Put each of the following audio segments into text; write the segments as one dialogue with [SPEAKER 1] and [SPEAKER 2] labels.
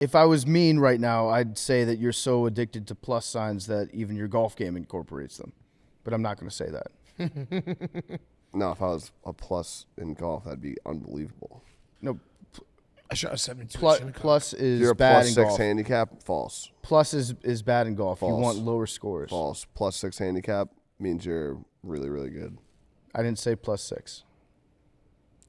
[SPEAKER 1] If I was mean right now, I'd say that you're so addicted to plus signs that even your golf game incorporates them. But I'm not going to say that.
[SPEAKER 2] No, if I was a plus in golf, that'd be unbelievable.
[SPEAKER 1] No,
[SPEAKER 3] I shot a 72.
[SPEAKER 1] plus is
[SPEAKER 2] You're a
[SPEAKER 1] bad
[SPEAKER 2] plus
[SPEAKER 1] in
[SPEAKER 2] 6
[SPEAKER 1] golf.
[SPEAKER 2] handicap? False.
[SPEAKER 1] Plus is bad in golf.
[SPEAKER 2] False.
[SPEAKER 1] You want lower scores.
[SPEAKER 2] False. Plus 6 handicap means you're really, really good.
[SPEAKER 1] I didn't say plus 6.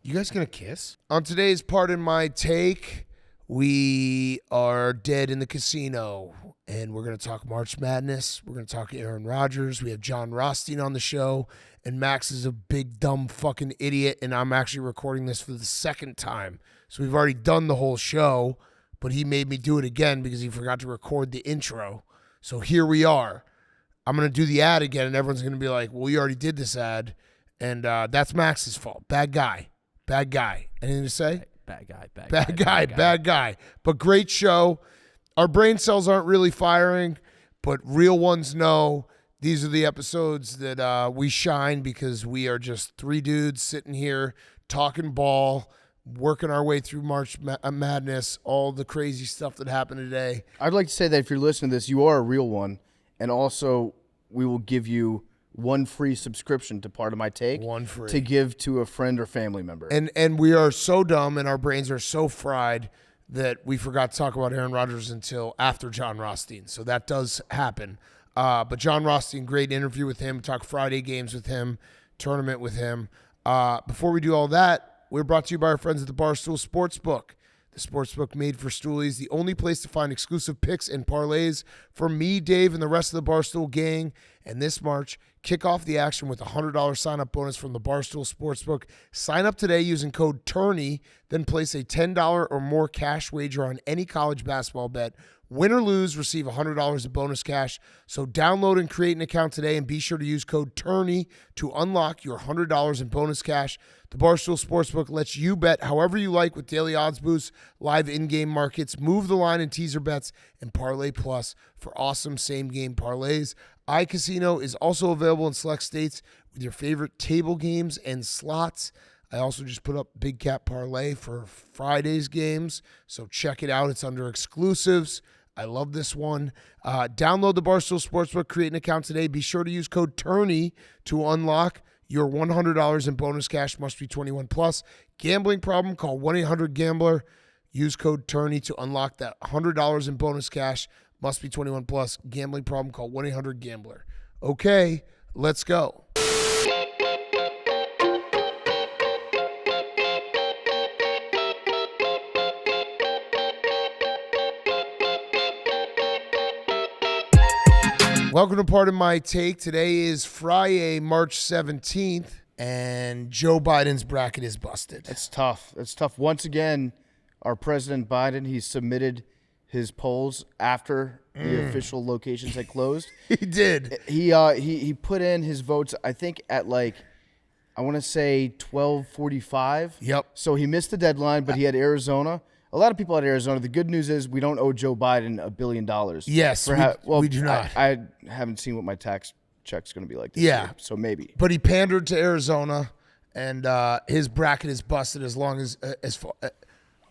[SPEAKER 3] You guys gonna kiss? On today's Pardon My Take, we are dead in the casino, and we're gonna talk March Madness. We're gonna talk Aaron Rodgers. We have Jon Rothstein on the show, and Max is a big dumb fucking idiot, and I'm actually recording this for the second time. So we've already done the whole show, but he made me do it again because he forgot to record the intro. So here we are. I'm going to do the ad again, and everyone's going to be like, well, you already did this ad, and that's Max's fault. Bad guy. Bad guy. Anything to say?
[SPEAKER 4] Bad guy.
[SPEAKER 3] Bad guy. But great show. Our brain cells aren't really firing, but real ones know. These are the episodes that we shine because we are just three dudes sitting here talking ball, working our way through March Madness, all the crazy stuff that happened today.
[SPEAKER 1] I'd like to say that if you're listening to this, you are a real one. And also, we will give you one free subscription to Part of My Take.
[SPEAKER 3] One free.
[SPEAKER 1] To give to a friend or family member.
[SPEAKER 3] And we are so dumb and our brains are so fried that we forgot to talk about Aaron Rodgers until after Jon Rothstein. So that does happen. But Jon Rothstein, great interview with him, talk Friday games with him, tournament with him. Before we do all that, we're brought to you by our friends at the Barstool Sportsbook. The sportsbook made for Stoolies, the only place to find exclusive picks and parlays for me, Dave, and the rest of the Barstool gang. And this March, kick off the action with a $100 sign-up bonus from the Barstool Sportsbook. Sign up today using code Tourney, then place a $10 or more cash wager on any college basketball bet. Win or lose, receive $100 of bonus cash. So download and create an account today and be sure to use code Tourney to unlock your $100 in bonus cash. The Barstool Sportsbook lets you bet however you like with daily odds boosts, live in-game markets, move the line and teaser bets, and Parlay Plus for awesome same-game parlays. iCasino is also available in select states with your favorite table games and slots. I also just put up Big Cat Parlay for Friday's games, so check it out. It's under exclusives. I love this one. Download the Barstool Sportsbook, create an account today. Be sure to use code Tourney to unlock your $100 in bonus cash. Must be 21 plus. Gambling problem? Call 1-800-GAMBLER. Use code Tourney to unlock that $100 in bonus cash. Must be 21 plus. Gambling problem? Call 1-800-GAMBLER. Okay, let's go. Welcome to Pardon My Take. Today is Friday, March 17th, and Joe Biden's bracket is busted.
[SPEAKER 1] It's tough. It's tough. Once again, our President Biden, he submitted his polls after the official locations had closed.
[SPEAKER 3] He did.
[SPEAKER 1] He put in his votes, I think, at I want to say 12:45.
[SPEAKER 3] Yep.
[SPEAKER 1] So he missed the deadline, but he had Arizona. A lot of people at Arizona. The good news is we don't owe Joe Biden $1 billion.
[SPEAKER 3] Yes, we do not.
[SPEAKER 1] I haven't seen what my tax check's going to be like this
[SPEAKER 3] Yeah.
[SPEAKER 1] year, so maybe.
[SPEAKER 3] But he pandered to Arizona, and his bracket is busted as long as far.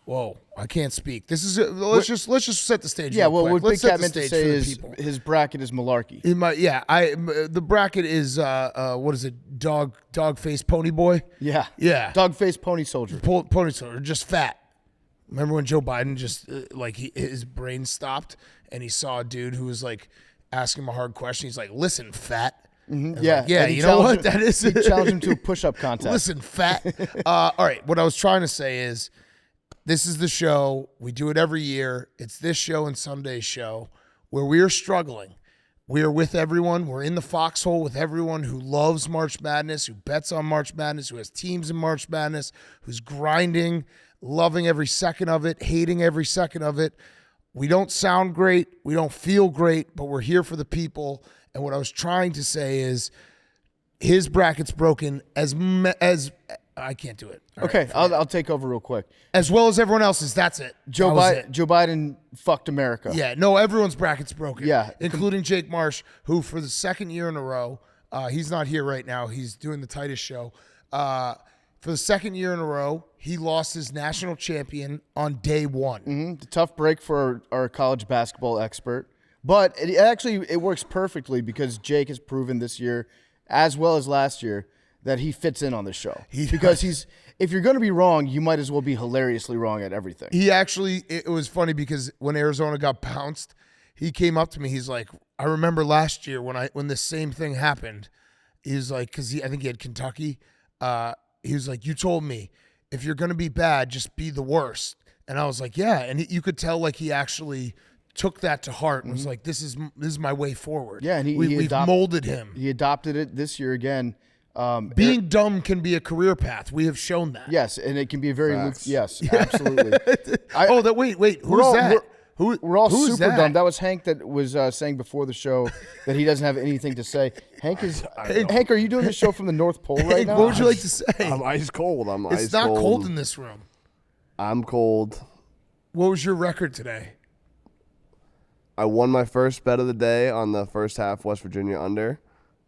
[SPEAKER 3] Whoa, I can't speak. This is let's just set the stage.
[SPEAKER 1] Yeah,
[SPEAKER 3] real
[SPEAKER 1] well,
[SPEAKER 3] quick.
[SPEAKER 1] what Big
[SPEAKER 3] Let's set
[SPEAKER 1] Cat
[SPEAKER 3] the
[SPEAKER 1] meant to
[SPEAKER 3] stage
[SPEAKER 1] say
[SPEAKER 3] for the
[SPEAKER 1] is
[SPEAKER 3] people.
[SPEAKER 1] his bracket is malarkey.
[SPEAKER 3] The bracket is what is it? Dog face pony boy.
[SPEAKER 1] Yeah. Dog-faced pony soldier.
[SPEAKER 3] Pony soldier, just fat. Remember when Joe Biden just his brain stopped and he saw a dude who was asking him a hard question. He's like, "Listen, fat."
[SPEAKER 1] Mm-hmm. Yeah.
[SPEAKER 3] And you know what? That is.
[SPEAKER 1] He challenged him to a push-up contest.
[SPEAKER 3] Listen, fat. All right. What I was trying to say is, this is the show. We do it every year. It's this show and Sunday's show where we are struggling. We are with everyone. We're in the foxhole with everyone who loves March Madness, who bets on March Madness, who has teams in March Madness, who's grinding, loving every second of it, hating every second of it. We don't sound great. We don't feel great, but we're here for the people. And what I was trying to say is his bracket's broken as I can't do it. All
[SPEAKER 1] Okay,
[SPEAKER 3] right,
[SPEAKER 1] I'll take over real quick.
[SPEAKER 3] as well as everyone else's. That's it.
[SPEAKER 1] Joe
[SPEAKER 3] That was it.
[SPEAKER 1] Biden fucked America.
[SPEAKER 3] Yeah, no, everyone's bracket's broken.
[SPEAKER 1] Yeah.
[SPEAKER 3] Including Jake Marsh, who for the second year in a row, he's not here right now. He's doing the Titus show. for the second year in a row, he lost his national champion on day one.
[SPEAKER 1] The tough break for our college basketball expert. But it works perfectly because Jake has proven this year, as well as last year, that he fits in on the show. Because if you're going to be wrong, you might as well be hilariously wrong at everything.
[SPEAKER 3] It was funny because when Arizona got bounced, he came up to me. He's like, I remember last year when the same thing happened. He was like, because I think he had Kentucky. He was like, you told me if you're going to be bad, just be the worst. And I was like, yeah. And you could tell like he actually took that to heart and was like, this is my way forward.
[SPEAKER 1] Yeah, and
[SPEAKER 3] we've molded him.
[SPEAKER 1] He adopted it this year again.
[SPEAKER 3] Being dumb can be a career path. We have shown that.
[SPEAKER 1] Yes, and it can be very yes, absolutely.
[SPEAKER 3] Wait, who's that?
[SPEAKER 1] We're all
[SPEAKER 3] who's
[SPEAKER 1] super
[SPEAKER 3] that?
[SPEAKER 1] dumb. That was Hank that was saying before the show that he doesn't have anything to say. Hank, are you doing the show from the North Pole right now?
[SPEAKER 3] What would you like to say?
[SPEAKER 2] I'm ice cold.
[SPEAKER 3] It's not cold in this room.
[SPEAKER 2] I'm cold.
[SPEAKER 3] What was your record today?
[SPEAKER 2] I won my first bet of the day on the first half West Virginia under.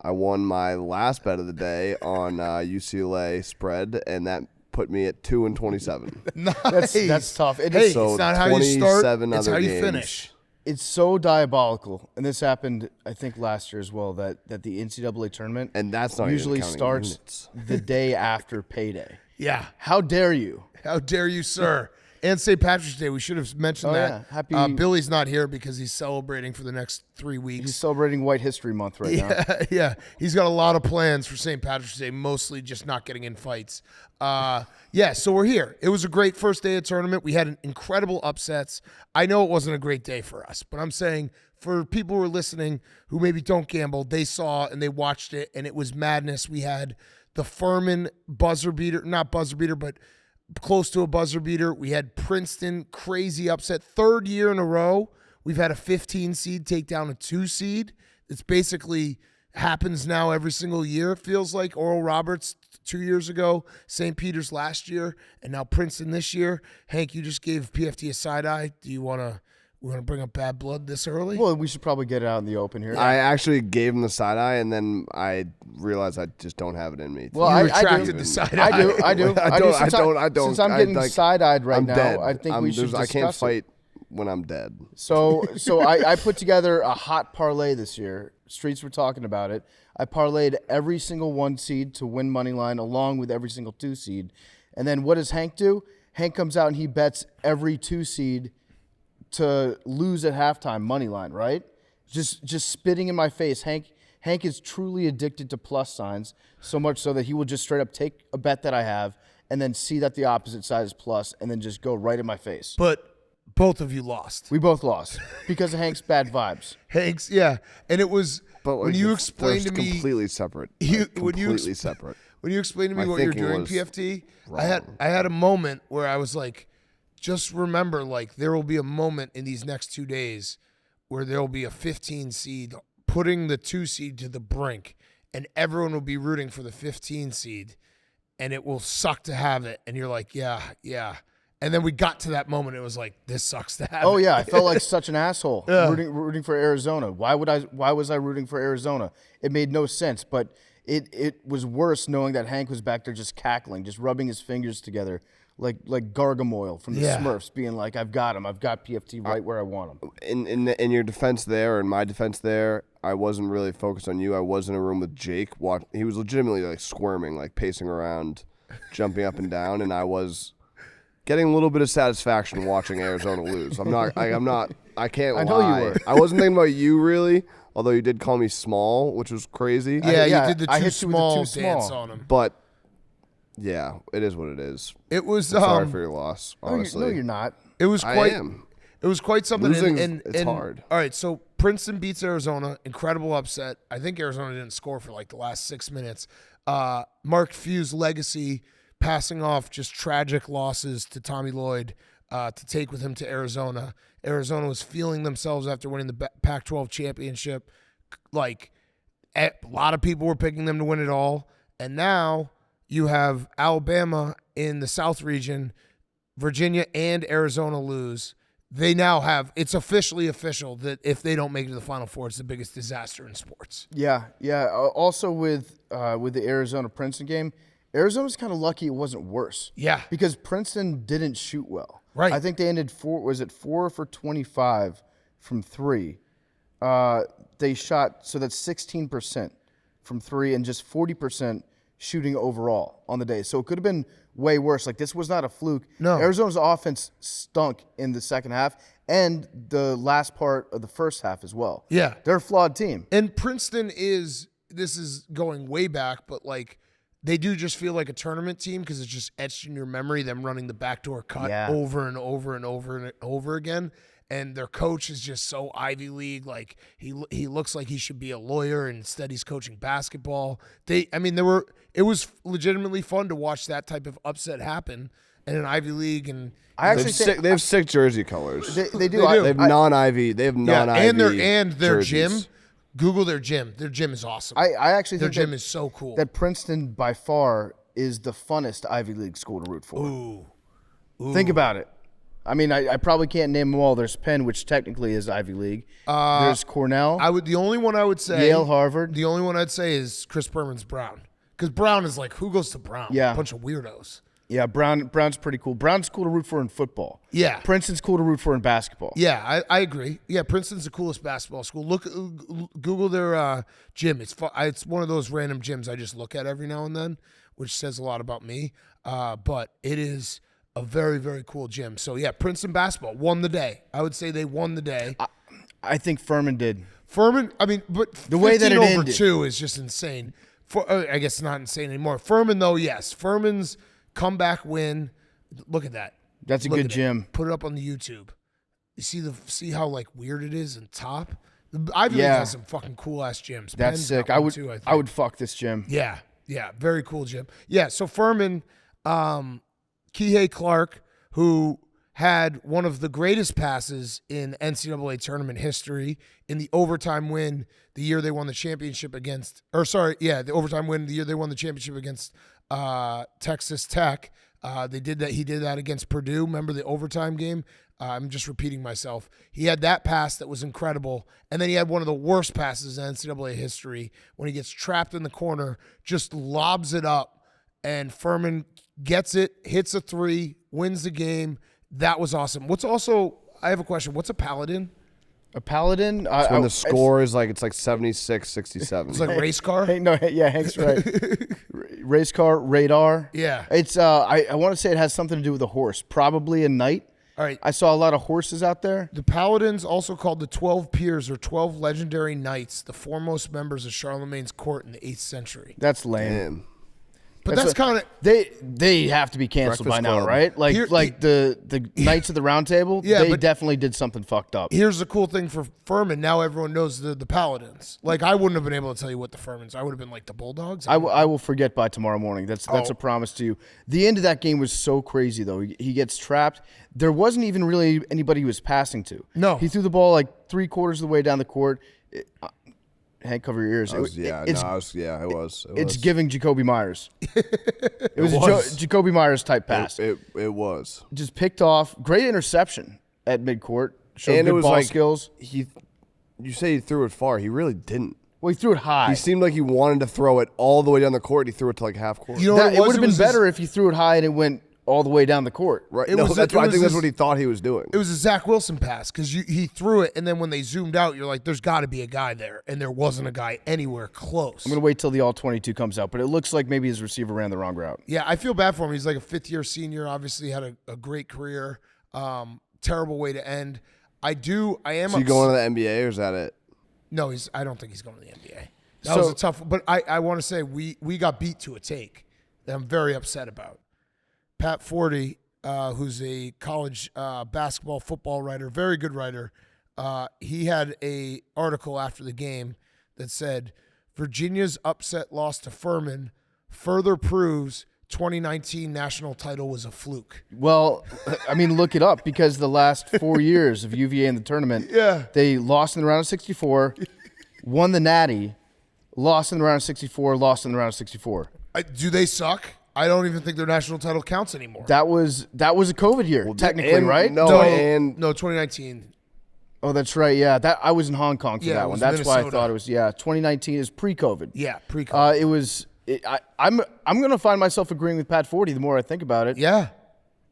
[SPEAKER 2] I won my last bet of the day on UCLA spread, and that put me at 2-27.
[SPEAKER 3] Nice.
[SPEAKER 1] That's tough.
[SPEAKER 3] It's not how you start, it's how you finish.
[SPEAKER 1] It's so diabolical, and this happened, I think, last year as well, that the NCAA tournament
[SPEAKER 2] and that's not
[SPEAKER 1] usually
[SPEAKER 2] even
[SPEAKER 1] starts
[SPEAKER 2] units.
[SPEAKER 1] the day after payday.
[SPEAKER 3] Yeah.
[SPEAKER 1] How dare you?
[SPEAKER 3] How dare you, sir? And St. Patrick's Day. We should have mentioned that.
[SPEAKER 1] Yeah. Happy.
[SPEAKER 3] Billy's not here because he's celebrating for the next 3 weeks.
[SPEAKER 1] He's celebrating White History Month right now.
[SPEAKER 3] Yeah. He's got a lot of plans for St. Patrick's Day, mostly just not getting in fights. So we're here. It was a great first day of tournament. We had incredible upsets. I know it wasn't a great day for us, but I'm saying for people who are listening who maybe don't gamble, they saw and they watched it, and it was madness. We had the Furman buzzer beater, not buzzer beater, but close to a buzzer beater. We had Princeton, crazy upset. Third year in a row, we've had a 15 seed take down a 2 seed. It's basically happens now every single year, it feels like. Oral Roberts 2 years ago, St. Peter's last year, and now Princeton this year. Hank, you just gave PFT a side eye. Do you want to bring up bad blood this early?
[SPEAKER 1] Well, we should probably get it out in the open here.
[SPEAKER 2] I actually gave him the side eye, and then I realized I just don't have it in me.
[SPEAKER 1] Well,
[SPEAKER 3] you retracted the side eye.
[SPEAKER 1] I do.
[SPEAKER 2] I don't.
[SPEAKER 1] Since I'm getting side-eyed right
[SPEAKER 2] I'm
[SPEAKER 1] now,
[SPEAKER 2] dead.
[SPEAKER 1] I think we should discuss
[SPEAKER 2] I can't
[SPEAKER 1] it.
[SPEAKER 2] fight when I'm dead.
[SPEAKER 1] So I put together a hot parlay this year. Streets were talking about it. I parlayed every single 1 seed to win money line along with every single 2 seed. And then what does Hank do? Hank comes out and he bets every 2 seed to lose at halftime money line, right? Just spitting in my face. Hank is truly addicted to plus signs, so much so that he will just straight up take a bet that I have and then see that the opposite side is plus and then just go right in my face.
[SPEAKER 3] But both of you lost.
[SPEAKER 1] We both lost because of Hank's bad vibes.
[SPEAKER 3] Hank's, yeah. And it was
[SPEAKER 2] But
[SPEAKER 3] when you explained to me
[SPEAKER 2] completely separate.
[SPEAKER 3] Completely
[SPEAKER 2] Separate.
[SPEAKER 3] When you explained to me
[SPEAKER 2] My
[SPEAKER 3] what you're
[SPEAKER 2] thinking
[SPEAKER 3] doing,
[SPEAKER 2] was
[SPEAKER 3] PFT,
[SPEAKER 2] wrong.
[SPEAKER 3] I had a moment where I was like, just remember, like, there will be a moment in these next 2 days where there will be a 15 seed putting the 2 seed to the brink, and everyone will be rooting for the 15 seed, and it will suck to have it. And you're like, yeah. And then we got to that moment. It was like, this sucks to have.
[SPEAKER 1] Oh
[SPEAKER 3] it.
[SPEAKER 1] yeah, I felt like such an asshole
[SPEAKER 3] Yeah.
[SPEAKER 1] rooting for Arizona. Why was I rooting for Arizona? It made no sense, but it was worse knowing that Hank was back there just cackling, just rubbing his fingers together like Gargamel from the
[SPEAKER 3] Yeah.
[SPEAKER 1] Smurfs, being like, I've got him. I've got PFT right where I want him.
[SPEAKER 2] In your defense there, or in my defense there, I wasn't really focused on you. I was in a room with Jake. He was legitimately like squirming, like pacing around, jumping up and down, and I was getting a little bit of satisfaction watching Arizona lose. I can't lie.
[SPEAKER 1] I know you were.
[SPEAKER 2] I wasn't thinking about you really, although you did call me small, which was crazy.
[SPEAKER 3] Yeah,
[SPEAKER 1] yeah,
[SPEAKER 3] you did the
[SPEAKER 1] I
[SPEAKER 3] too
[SPEAKER 1] hit you with the
[SPEAKER 3] small
[SPEAKER 1] too small.
[SPEAKER 3] dance on him.
[SPEAKER 2] But yeah, it is what it is.
[SPEAKER 3] It was
[SPEAKER 2] I'm sorry for your loss, honestly.
[SPEAKER 1] No, you're not.
[SPEAKER 3] It was
[SPEAKER 2] I
[SPEAKER 3] quite.
[SPEAKER 2] am.
[SPEAKER 3] It was quite something.
[SPEAKER 2] Losing, it's hard.
[SPEAKER 3] All right, so Princeton beats Arizona. Incredible upset. I think Arizona didn't score for like the last 6 minutes. Mark Few's legacy, passing off just tragic losses to Tommy Lloyd to take with him to Arizona. Arizona was feeling themselves after winning the Pac-12 championship. Like, a lot of people were picking them to win it all. And now you have Alabama in the South region, Virginia and Arizona lose. They now have, it's officially official that if they don't make it to the Final Four, it's the biggest disaster in sports.
[SPEAKER 1] Yeah. Also with the Arizona Princeton game, Arizona's kind of lucky it wasn't worse.
[SPEAKER 3] Yeah.
[SPEAKER 1] Because Princeton didn't shoot well.
[SPEAKER 3] Right.
[SPEAKER 1] I think they ended 4 for 25 from 3. They shot, so that's 16% from 3 and just 40% shooting overall on the day. So it could have been way worse. Like, this was not a fluke.
[SPEAKER 3] No.
[SPEAKER 1] Arizona's offense stunk in the second half and the last part of the first half as well.
[SPEAKER 3] Yeah.
[SPEAKER 1] They're a flawed team.
[SPEAKER 3] And Princeton this is going way back, but like they do just feel like a tournament team because it's just etched in your memory, them running the backdoor cut over and over and over and over again. And their coach is just so Ivy League. Like he looks like he should be a lawyer, and instead he's coaching basketball. It was legitimately fun to watch that type of upset happen in an Ivy League. And
[SPEAKER 2] They have sick jersey colors.
[SPEAKER 1] They do.
[SPEAKER 2] They have non-Ivy. They have non-Ivy.
[SPEAKER 3] and their
[SPEAKER 2] jerseys.
[SPEAKER 3] gym. Google their gym. Their gym is awesome.
[SPEAKER 1] I actually
[SPEAKER 3] their
[SPEAKER 1] think
[SPEAKER 3] gym is so cool.
[SPEAKER 1] that Princeton by far is the funnest Ivy League school to root for.
[SPEAKER 3] Ooh.
[SPEAKER 1] Think about it. I mean, I probably can't name them all. There's Penn, which technically is Ivy League. There's Cornell.
[SPEAKER 3] The only one I would say
[SPEAKER 1] Yale, Harvard.
[SPEAKER 3] The only one I'd say is Chris Berman's Brown, because Brown is like, who goes to Brown?
[SPEAKER 1] Yeah.
[SPEAKER 3] A bunch of weirdos.
[SPEAKER 1] Yeah, Brown's pretty cool. Brown's cool to root for in football.
[SPEAKER 3] Yeah.
[SPEAKER 1] Princeton's cool to root for in basketball.
[SPEAKER 3] Yeah, I agree. Yeah, Princeton's the coolest basketball school. Google their gym. It's one of those random gyms I just look at every now and then, which says a lot about me. But it is a very, very cool gym. So, yeah, Princeton basketball won the day. I would say they won the day.
[SPEAKER 1] I think Furman did.
[SPEAKER 3] Furman, I mean, but
[SPEAKER 1] the way that it
[SPEAKER 3] over
[SPEAKER 1] ended.
[SPEAKER 3] 2 is just insane. I guess it's not insane anymore. Furman, though, yes. Furman's comeback win. Look at that.
[SPEAKER 1] That's a good gym.
[SPEAKER 3] Put it up on the YouTube. You see how like weird it is and top. Ivy League has some fucking cool ass gyms.
[SPEAKER 1] That's
[SPEAKER 3] Penn's
[SPEAKER 1] sick.
[SPEAKER 3] got
[SPEAKER 1] I
[SPEAKER 3] one
[SPEAKER 1] would
[SPEAKER 3] too, think.
[SPEAKER 1] I would fuck this gym.
[SPEAKER 3] Yeah, very cool gym. Yeah, so Furman, Kihei Clark, who had one of the greatest passes in NCAA tournament history in the overtime win the year they won the championship against, the overtime win the year they won the championship against Texas Tech. He did that against Purdue. Remember the overtime game? I'm just repeating myself. He had that pass that was incredible, and then he had one of the worst passes in NCAA history when he gets trapped in the corner, just lobs it up, and Furman gets it, hits a 3, wins the game. That was awesome. I have a question. What's a Paladin?
[SPEAKER 1] A Paladin?
[SPEAKER 2] It's when the score is like, it's like 76-67.
[SPEAKER 3] It's like a race car?
[SPEAKER 1] Hank's right. Race car, radar.
[SPEAKER 3] Yeah.
[SPEAKER 1] It's I want to say it has something to do with a horse, probably a knight.
[SPEAKER 3] All right.
[SPEAKER 1] I saw a lot of horses out there.
[SPEAKER 3] The Paladins, also called the 12 Peers or 12 legendary knights, the foremost members of Charlemagne's court in the 8th century.
[SPEAKER 1] That's lame.
[SPEAKER 2] Damn.
[SPEAKER 3] But that's kind of
[SPEAKER 1] they have to be canceled by
[SPEAKER 2] Breakfast
[SPEAKER 1] now,
[SPEAKER 2] Club.
[SPEAKER 1] right? Like the Knights of the Round Table.
[SPEAKER 3] Yeah,
[SPEAKER 1] they
[SPEAKER 3] but
[SPEAKER 1] definitely did something fucked up.
[SPEAKER 3] here's the cool thing for Furman. Now everyone knows the Paladins. Like, I wouldn't have been able to tell you what the Furmans. I would have been like the Bulldogs.
[SPEAKER 1] I will forget by tomorrow morning. That's a promise to you. The end of that game was so crazy, though. He gets trapped. There wasn't even really anybody he was passing to.
[SPEAKER 3] No.
[SPEAKER 1] He threw the ball like 3/4 of the way down the court. Hank, cover your ears.
[SPEAKER 2] It was.
[SPEAKER 1] It's giving Jacoby Myers. It was a Jacoby Myers type pass.
[SPEAKER 2] It was.
[SPEAKER 1] Just picked off. Great interception at midcourt. Showed
[SPEAKER 2] And
[SPEAKER 1] good
[SPEAKER 2] it was
[SPEAKER 1] ball
[SPEAKER 2] like
[SPEAKER 1] skills.
[SPEAKER 2] You say he threw it far. He really didn't.
[SPEAKER 1] Well, he threw it high.
[SPEAKER 2] He seemed like he wanted to throw it all the way down the court. He threw it to like half court.
[SPEAKER 3] You know what
[SPEAKER 1] it would have been
[SPEAKER 3] was
[SPEAKER 1] better if he threw it high and it went all the way down the court.
[SPEAKER 2] Right.
[SPEAKER 3] It was-
[SPEAKER 2] I
[SPEAKER 3] it
[SPEAKER 2] think
[SPEAKER 3] was
[SPEAKER 2] that's what he thought he was doing.
[SPEAKER 3] It was a Zach Wilson pass because he threw it, and then when they zoomed out, you're like, there's got to be a guy there, and there wasn't a guy anywhere close.
[SPEAKER 1] I'm going to wait till the All-22 comes out, but it looks like maybe his receiver ran the wrong route.
[SPEAKER 3] Yeah, I feel bad for him. He's like a fifth-year senior. Obviously, had a great career. Terrible way to end. I am.
[SPEAKER 2] Is he going to the NBA or is that it?
[SPEAKER 3] No, I don't think he's going to the NBA. That was a tough. But I want to say we got beat to a take that I'm very upset about. Pat Forty, who's a college basketball, football writer, very good writer. He had a article after the game that said Virginia's upset loss to Furman further proves 2019 national title was a fluke.
[SPEAKER 1] Well, I mean, look it up because the last 4 years of UVA in the tournament, they lost in the round of 64, won the Natty, lost in the round of 64, lost in the round of 64.
[SPEAKER 3] Do they suck? I don't even think their national title counts anymore.
[SPEAKER 1] That was a COVID year, technically, right?
[SPEAKER 2] No,
[SPEAKER 3] 2019.
[SPEAKER 1] Oh, that's right. Yeah, I was in Hong Kong for that
[SPEAKER 3] it
[SPEAKER 1] one.
[SPEAKER 3] was
[SPEAKER 1] That's why I
[SPEAKER 3] Minnesota.
[SPEAKER 1] thought it was. Yeah, 2019 is pre-COVID.
[SPEAKER 3] Yeah, pre-COVID.
[SPEAKER 1] I'm going to find myself agreeing with Pat Forty the more I think about it.
[SPEAKER 3] Yeah,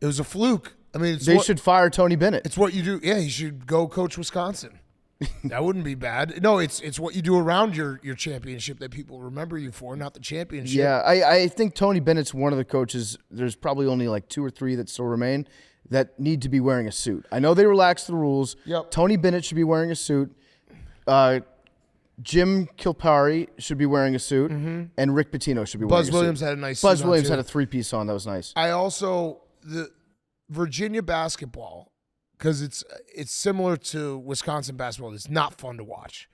[SPEAKER 3] it was a fluke. I mean,
[SPEAKER 1] They should fire Tony Bennett.
[SPEAKER 3] It's what you do. Yeah, he should go coach Wisconsin. That wouldn't be bad. No, it's what you do around your championship that people remember you for, not the championship.
[SPEAKER 1] Yeah, I think Tony Bennett's one of the coaches. There's probably only like 2 or 3 that still remain that need to be wearing a suit. I know they relaxed the rules.
[SPEAKER 3] Yep.
[SPEAKER 1] Tony Bennett should be wearing a suit. Jim Kilpari should be wearing a suit, and Rick Pitino should be wearing a suit.
[SPEAKER 3] Buzz Williams had a nice
[SPEAKER 1] Buzz
[SPEAKER 3] suit on,
[SPEAKER 1] Williams
[SPEAKER 3] too.
[SPEAKER 1] had a 3-piece on. That was nice.
[SPEAKER 3] I also the Virginia basketball, because it's similar to Wisconsin basketball. It's not fun to watch.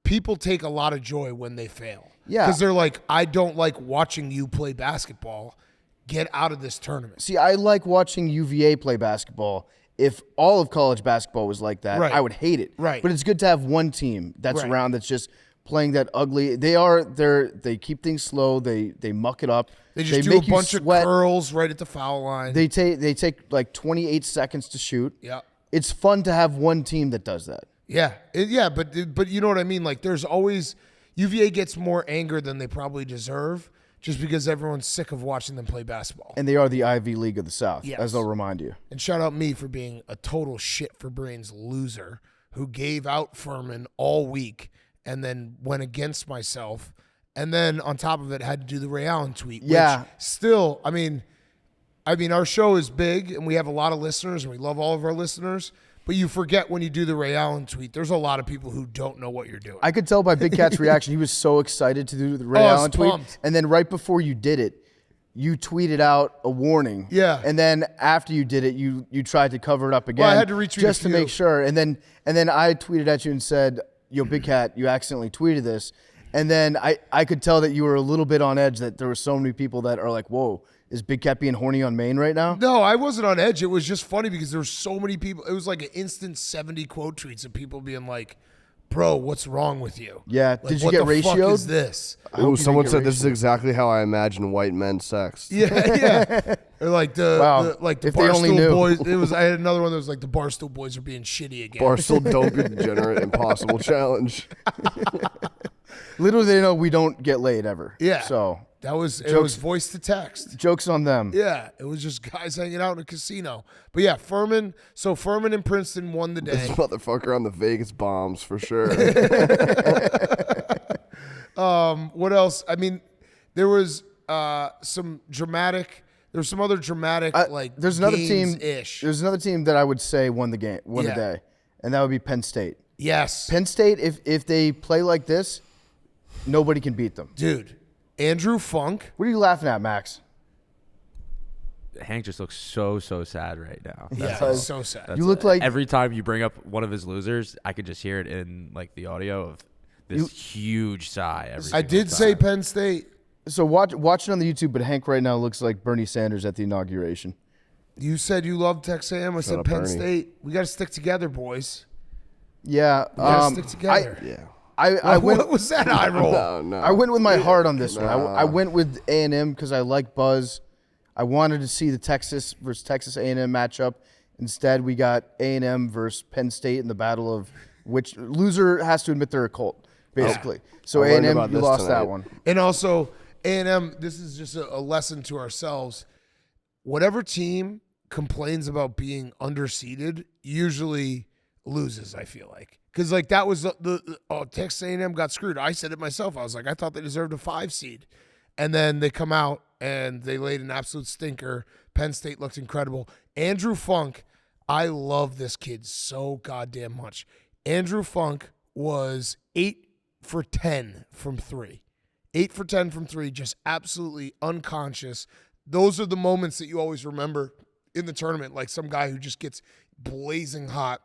[SPEAKER 3] People take a lot of joy when they fail.
[SPEAKER 1] Yeah.
[SPEAKER 3] Because they're like, I don't like watching you play basketball. Get out of this tournament.
[SPEAKER 1] See, I like watching UVA play basketball. If all of college basketball was like that,
[SPEAKER 3] Right.
[SPEAKER 1] I would hate it.
[SPEAKER 3] Right.
[SPEAKER 1] But it's good to have one team that's
[SPEAKER 3] Right.
[SPEAKER 1] around that's just playing that ugly. They keep things slow. They muck it up.
[SPEAKER 3] They just do
[SPEAKER 1] make
[SPEAKER 3] a
[SPEAKER 1] you
[SPEAKER 3] bunch of
[SPEAKER 1] sweat.
[SPEAKER 3] curls right at the foul line.
[SPEAKER 1] They take like 28 seconds to shoot.
[SPEAKER 3] yeah.
[SPEAKER 1] It's fun to have one team that does that.
[SPEAKER 3] Yeah. But you know what I mean? Like, there's always – UVA gets more anger than they probably deserve just because everyone's sick of watching them play basketball.
[SPEAKER 1] And they are the Ivy League of the South,
[SPEAKER 3] Yes.
[SPEAKER 1] as they'll remind you.
[SPEAKER 3] And shout out me for being a total shit for brains loser who gave out Furman all week and then went against myself. And then on top of it, had to do the Ray Allen tweet.
[SPEAKER 1] Yeah.
[SPEAKER 3] Which still, I mean, our show is big and we have a lot of listeners and we love all of our listeners. But you forget when you do the Ray Allen tweet, there's a lot of people who don't know what you're doing.
[SPEAKER 1] I could tell by Big Cat's reaction. He was so excited to do the Ray
[SPEAKER 3] I was
[SPEAKER 1] Allen tweet.
[SPEAKER 3] pumped.
[SPEAKER 1] And then right before you did it, you tweeted out a warning.
[SPEAKER 3] Yeah.
[SPEAKER 1] And then after you did it, you tried to cover it up again.
[SPEAKER 3] Well, I had to retweet
[SPEAKER 1] just
[SPEAKER 3] a
[SPEAKER 1] to
[SPEAKER 3] few.
[SPEAKER 1] make sure. And then I tweeted at you and said, "Yo, Big Cat, you accidentally tweeted this." And then I could tell that you were a little bit on edge, that there were so many people that are like, "Whoa, is Big Cat being horny on Maine right now?"
[SPEAKER 3] No, I wasn't on edge. It was just funny because there were so many people. It was like an instant 70 quote tweets of people being like, "Bro, what's wrong with you?"
[SPEAKER 1] Yeah.
[SPEAKER 3] Like,
[SPEAKER 1] Did you
[SPEAKER 3] what
[SPEAKER 1] get
[SPEAKER 3] the fuck
[SPEAKER 1] ratioed?
[SPEAKER 3] is this?
[SPEAKER 1] I hope
[SPEAKER 2] Ooh,
[SPEAKER 1] you
[SPEAKER 2] someone
[SPEAKER 1] didn't
[SPEAKER 2] said
[SPEAKER 1] get
[SPEAKER 2] this is exactly how I imagine white men sex.
[SPEAKER 3] Yeah. Or like the
[SPEAKER 1] Wow.
[SPEAKER 3] the
[SPEAKER 1] If they only
[SPEAKER 3] Barstool
[SPEAKER 1] knew.
[SPEAKER 3] boys. I had another one that was like the Barstool boys are being shitty again.
[SPEAKER 2] Barstool don't be degenerate impossible challenge.
[SPEAKER 1] Little they know we don't get laid ever.
[SPEAKER 3] Yeah.
[SPEAKER 1] So
[SPEAKER 3] It was
[SPEAKER 1] Jokes-
[SPEAKER 3] voice to text.
[SPEAKER 1] joke's on them.
[SPEAKER 3] Yeah, it was just guys hanging out in a casino. But yeah, Furman and Princeton won the
[SPEAKER 2] This
[SPEAKER 3] day.
[SPEAKER 2] motherfucker on the Vegas bombs for sure.
[SPEAKER 3] What else? I mean, there was some other dramatic like
[SPEAKER 1] There's another team.
[SPEAKER 3] ish.
[SPEAKER 1] There's another team that I would say won the
[SPEAKER 3] Yeah.
[SPEAKER 1] day, and that would be Penn State.
[SPEAKER 3] Yes.
[SPEAKER 1] Penn State, if they play like this, nobody can beat them.
[SPEAKER 3] Dude, Andrew Funk.
[SPEAKER 1] What are you laughing at, Max?
[SPEAKER 4] Hank just looks so sad right now.
[SPEAKER 3] Yeah,
[SPEAKER 1] all.
[SPEAKER 3] it's so sad.
[SPEAKER 4] That's-
[SPEAKER 1] You look like-
[SPEAKER 4] every time you bring up one of his losers, I could just hear it in like the audio of this huge sigh.
[SPEAKER 3] I
[SPEAKER 4] single
[SPEAKER 3] did
[SPEAKER 4] time.
[SPEAKER 3] say Penn State.
[SPEAKER 1] So watch it on the YouTube, but Hank right now looks like Bernie Sanders at the inauguration.
[SPEAKER 3] You said you loved Texas A&M. I said
[SPEAKER 2] up,
[SPEAKER 3] Penn
[SPEAKER 2] Bernie.
[SPEAKER 3] State. We got to stick together, boys.
[SPEAKER 1] Yeah,
[SPEAKER 3] We got to stick together.
[SPEAKER 2] Yeah.
[SPEAKER 1] I went.
[SPEAKER 3] What was that eye roll?
[SPEAKER 2] No.
[SPEAKER 1] I went with my heart on this one.
[SPEAKER 2] Nah.
[SPEAKER 1] I went with A&M because I like Buzz. I wanted to see the Texas versus Texas A&M matchup. Instead, we got A&M versus Penn State in the battle of which loser has to admit they're a cult, basically. So
[SPEAKER 2] I learned
[SPEAKER 1] A&M,
[SPEAKER 2] about
[SPEAKER 1] you
[SPEAKER 2] this
[SPEAKER 1] lost
[SPEAKER 2] tonight.
[SPEAKER 1] that one.
[SPEAKER 3] And also, A&M, this is just a lesson to ourselves. Whatever team complains about being underseeded usually loses, I feel like. Because, like, that was Texas A&M got screwed. I said it myself. I was like, I thought they deserved a 5 seed. And then they come out and they laid an absolute stinker. Penn State looked incredible. Andrew Funk, I love this kid so goddamn much. Andrew Funk was 8 for 10 from 3. 8 for 10 from 3, just absolutely unconscious. Those are the moments that you always remember in the tournament, like some guy who just gets blazing hot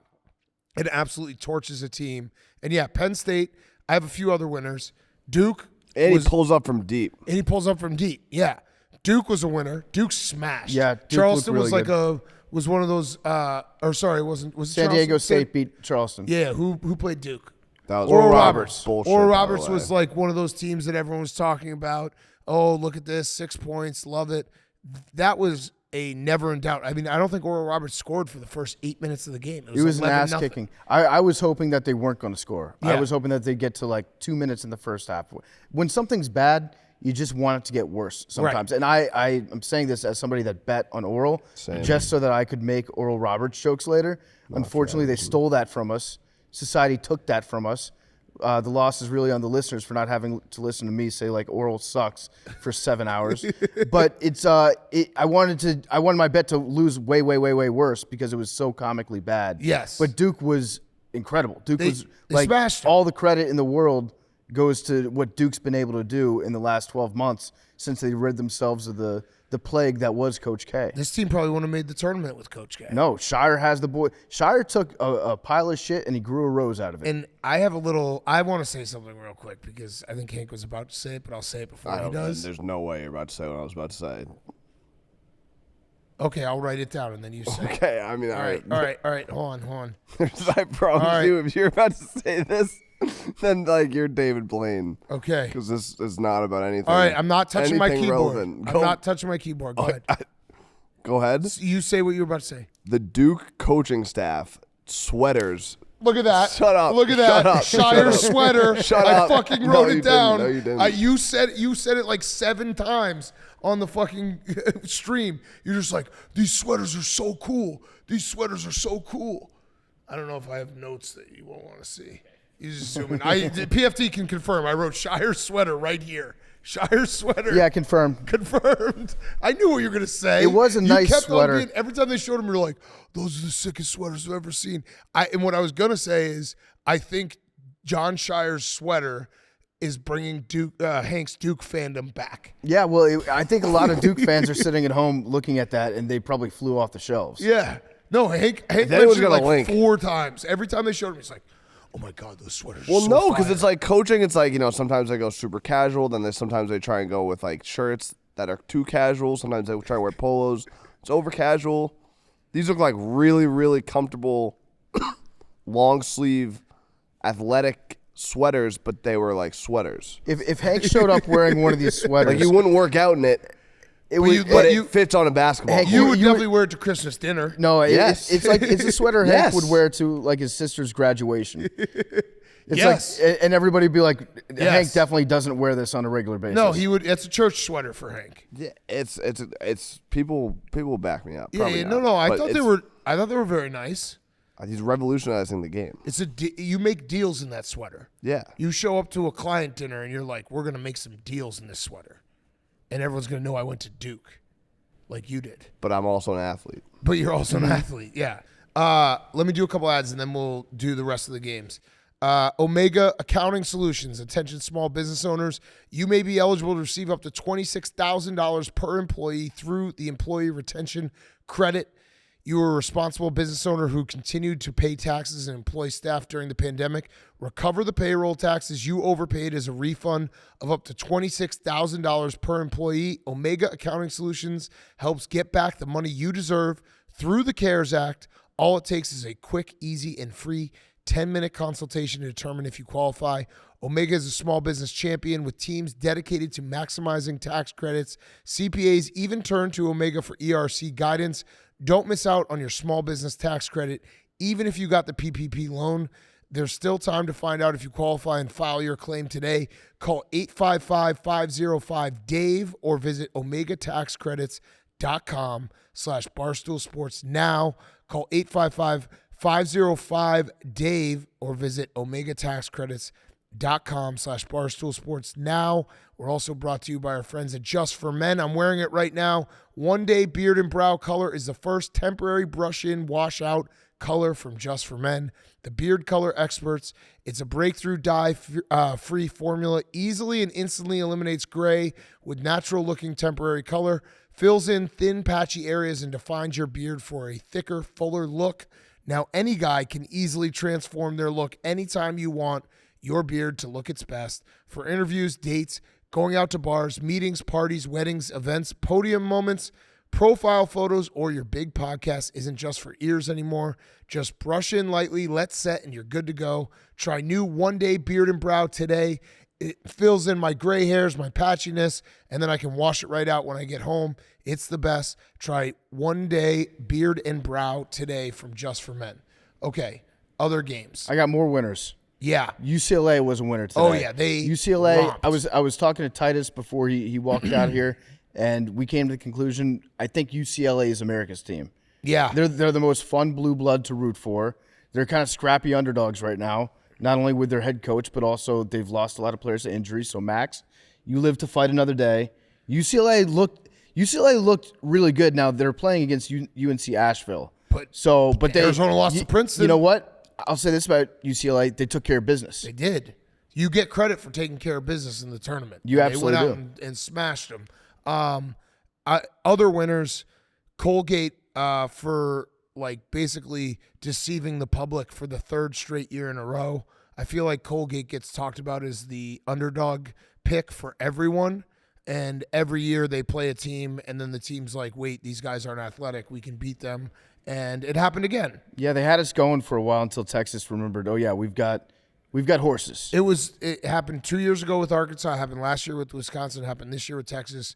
[SPEAKER 3] and absolutely torches a team. And yeah, Penn State, I have a few other winners. Duke.
[SPEAKER 2] And he pulls up from deep.
[SPEAKER 3] And he pulls up from deep. Yeah. Duke was a winner. Duke smashed.
[SPEAKER 1] Yeah, Duke
[SPEAKER 3] Charleston
[SPEAKER 1] looked really
[SPEAKER 3] was one of those it wasn't was it
[SPEAKER 1] San Diego
[SPEAKER 3] Charleston?
[SPEAKER 1] State beat Charleston.
[SPEAKER 3] Yeah, who played Duke?
[SPEAKER 2] That was
[SPEAKER 3] Oral
[SPEAKER 1] Roberts.
[SPEAKER 2] Bullshit,
[SPEAKER 3] Oral
[SPEAKER 2] by the
[SPEAKER 3] Roberts
[SPEAKER 2] way.
[SPEAKER 3] was like one of those teams that everyone was talking about. Oh, look at this, 6 points, love it. That was a never in doubt. I mean, I don't think Oral Roberts scored for the first 8 minutes of the game.
[SPEAKER 1] It was an
[SPEAKER 3] 11-0.
[SPEAKER 1] ass kicking. I was hoping that they weren't going to score. I
[SPEAKER 3] Yeah.
[SPEAKER 1] was hoping that they'd get to like 2 minutes in the first half. When something's bad, you just want it to get worse sometimes. And I'm saying this as somebody that bet on Oral just so that I could make Oral Roberts jokes later. Unfortunately, they stole that from us. Society took that from us. The loss is really on the listeners for not having to listen to me say like Oral sucks for 7 hours. But it's I wanted my bet to lose way worse because it was so comically bad.
[SPEAKER 3] Yes.
[SPEAKER 1] But Duke was incredible. Duke was like
[SPEAKER 3] smashed him.
[SPEAKER 1] all the credit in the world goes to what Duke's been able to do in the last 12 months since they rid themselves of the plague that was Coach K.
[SPEAKER 3] This team probably wouldn't have made the tournament with Coach K.
[SPEAKER 1] No, Shire has the boy. Shire took a pile of shit and he grew a rose out of it.
[SPEAKER 3] And I want to say something real quick because I think Hank was about to say it, but I'll say it before he does.
[SPEAKER 2] There's no way you're about to say what I was about to say.
[SPEAKER 3] Okay, I'll write it down and then you say it.
[SPEAKER 2] Okay, I mean,
[SPEAKER 3] All right. Hold on.
[SPEAKER 2] I promise you, if you're about to say this, then like you're David Blaine.
[SPEAKER 3] Okay.
[SPEAKER 2] Because this is not about anything.
[SPEAKER 3] All right, I'm not touching my
[SPEAKER 2] anything
[SPEAKER 3] keyboard.
[SPEAKER 2] relevant.
[SPEAKER 3] I'm not touching my keyboard. Go ahead.
[SPEAKER 2] Go ahead.
[SPEAKER 3] You say what you were about to say.
[SPEAKER 2] The Duke coaching staff sweaters.
[SPEAKER 3] Look at that.
[SPEAKER 2] Shut up.
[SPEAKER 3] Look at
[SPEAKER 2] Shut
[SPEAKER 3] that.
[SPEAKER 2] up.
[SPEAKER 3] Shire
[SPEAKER 2] Shut up.
[SPEAKER 3] sweater.
[SPEAKER 2] Shut
[SPEAKER 3] I
[SPEAKER 2] up.
[SPEAKER 3] fucking
[SPEAKER 2] No,
[SPEAKER 3] wrote
[SPEAKER 2] you
[SPEAKER 3] it down.
[SPEAKER 2] didn't. No, you didn't.
[SPEAKER 3] You said it like 7 times on the fucking stream. You're just like, these sweaters are so cool. These sweaters are so cool. I don't know if I have notes that you won't want to see. You just zoom in. PFT can confirm. I wrote Shire sweater right here. Shire sweater.
[SPEAKER 1] Yeah, confirmed.
[SPEAKER 3] Confirmed. I knew what you were going to say.
[SPEAKER 1] It was a nice sweater.
[SPEAKER 3] Every time they showed them, you're like, those are the sickest sweaters I've ever seen. And what I was going to say is I think John Shire's sweater is bringing Hank's Duke fandom back.
[SPEAKER 1] Yeah, well, I think a lot of Duke fans are sitting at home looking at that, and they probably flew off the shelves.
[SPEAKER 3] Yeah. No, Hank mentioned it like 4 times. Every time they showed him, he's like, oh my God, those sweaters are so
[SPEAKER 2] No, because
[SPEAKER 3] fire.
[SPEAKER 2] it's like coaching. It's like, sometimes they go super casual. Then sometimes they try and go with like shirts that are too casual. Sometimes they try and wear polos. It's over casual. These look like really, really comfortable, long sleeve, athletic sweaters, but they were like sweaters.
[SPEAKER 1] If Hank showed up wearing one of these sweaters,
[SPEAKER 2] Like you wouldn't work out in it, but it fits on a basketball
[SPEAKER 1] Hank,
[SPEAKER 2] court.
[SPEAKER 3] You would definitely wear it to Christmas dinner.
[SPEAKER 1] No,
[SPEAKER 2] Yes.
[SPEAKER 1] it's like it's a sweater Hank
[SPEAKER 2] Yes.
[SPEAKER 1] would wear to like his sister's graduation. It's
[SPEAKER 3] Yes.
[SPEAKER 1] like, and everybody would be like, Hank
[SPEAKER 3] Yes.
[SPEAKER 1] definitely doesn't wear this on a regular basis.
[SPEAKER 3] No, he would. It's a church sweater for Hank.
[SPEAKER 2] Yeah, it's people will back me up.
[SPEAKER 3] Yeah,
[SPEAKER 2] Probably
[SPEAKER 3] no.
[SPEAKER 2] not,
[SPEAKER 3] I
[SPEAKER 2] but
[SPEAKER 3] thought they were very nice.
[SPEAKER 2] He's revolutionizing the game.
[SPEAKER 3] It's you make deals in that sweater.
[SPEAKER 2] Yeah.
[SPEAKER 3] You show up to a client dinner and you're like, we're gonna make some deals in this sweater, and everyone's gonna know I went to Duke, like you did.
[SPEAKER 2] But I'm also an athlete.
[SPEAKER 3] But you're also an athlete, yeah. Let me do a couple ads and then we'll do the rest of the games. Omega Accounting Solutions. Attention small business owners. You may be eligible to receive up to $26,000 per employee through the Employee Retention Credit. You are a responsible business owner who continued to pay taxes and employ staff during the pandemic. Recover the payroll taxes you overpaid as a refund of up to $26,000 per employee. Omega Accounting Solutions helps get back the money you deserve through the CARES Act. All it takes is a quick, easy, and free 10-minute consultation to determine if you qualify. Omega is a small business champion with teams dedicated to maximizing tax credits. CPAs even turn to Omega for ERC guidance. Don't miss out on your small business tax credit. Even if you got the PPP loan, there's still time to find out if you qualify and file your claim today. Call 855-505-DAVE or visit omegataxcredits.com/Barstool Sports now. Call 855-505-DAVE or visit omegataxcredits.com/Barstool Sports now. We're also brought to you by our friends at Just for Men. I'm wearing it right now. One Day Beard and Brow Color is the first temporary brush-in, wash-out color from Just for Men. The beard color experts. It's a breakthrough dye-free formula. Easily and instantly eliminates gray with natural-looking temporary color. Fills in thin, patchy areas and defines your beard for a thicker, fuller look. Now, any guy can easily transform their look anytime you want your beard to look its best. For interviews, dates, going out to bars, meetings, parties, weddings, events, podium moments, profile photos, or your big podcast isn't just for ears anymore. Just brush in lightly, let set, and you're good to go. Try new One Day Beard and Brow today. It fills in my gray hairs, my patchiness, and then I can wash it right out when I get home. It's the best. Try One Day Beard and Brow today from Just for Men. Okay, other games.
[SPEAKER 1] I got more winners.
[SPEAKER 3] Yeah.
[SPEAKER 1] UCLA was a winner today.
[SPEAKER 3] Oh, yeah, they
[SPEAKER 1] UCLA.
[SPEAKER 3] romped.
[SPEAKER 1] I was talking to Titus before he walked out here, and we came to the conclusion. I think UCLA is America's team.
[SPEAKER 3] Yeah.
[SPEAKER 1] They're the most fun blue blood to root for. They're kind of scrappy underdogs right now, not only with their head coach, but also they've lost a lot of players to injury. So Max, you live to fight another day. UCLA looked really good. Now they're playing against UNC Asheville. But
[SPEAKER 3] Arizona lost to Princeton.
[SPEAKER 1] You know what? I'll say this about UCLA: they took care of business.
[SPEAKER 3] They did. You get credit for taking care of business in the tournament.
[SPEAKER 1] You absolutely
[SPEAKER 3] They went out and smashed them. Other winners, Colgate for like basically deceiving the public for the third straight year in a row. I feel like Colgate gets talked about as the underdog pick for everyone. And every year they play a team, and then the team's like, wait, these guys aren't athletic. We can beat them. And it happened again.
[SPEAKER 1] Yeah, they had us going for a while until Texas remembered, oh, yeah, we've got horses.
[SPEAKER 3] It happened 2 years ago with Arkansas. It happened last year with Wisconsin. It happened this year with Texas.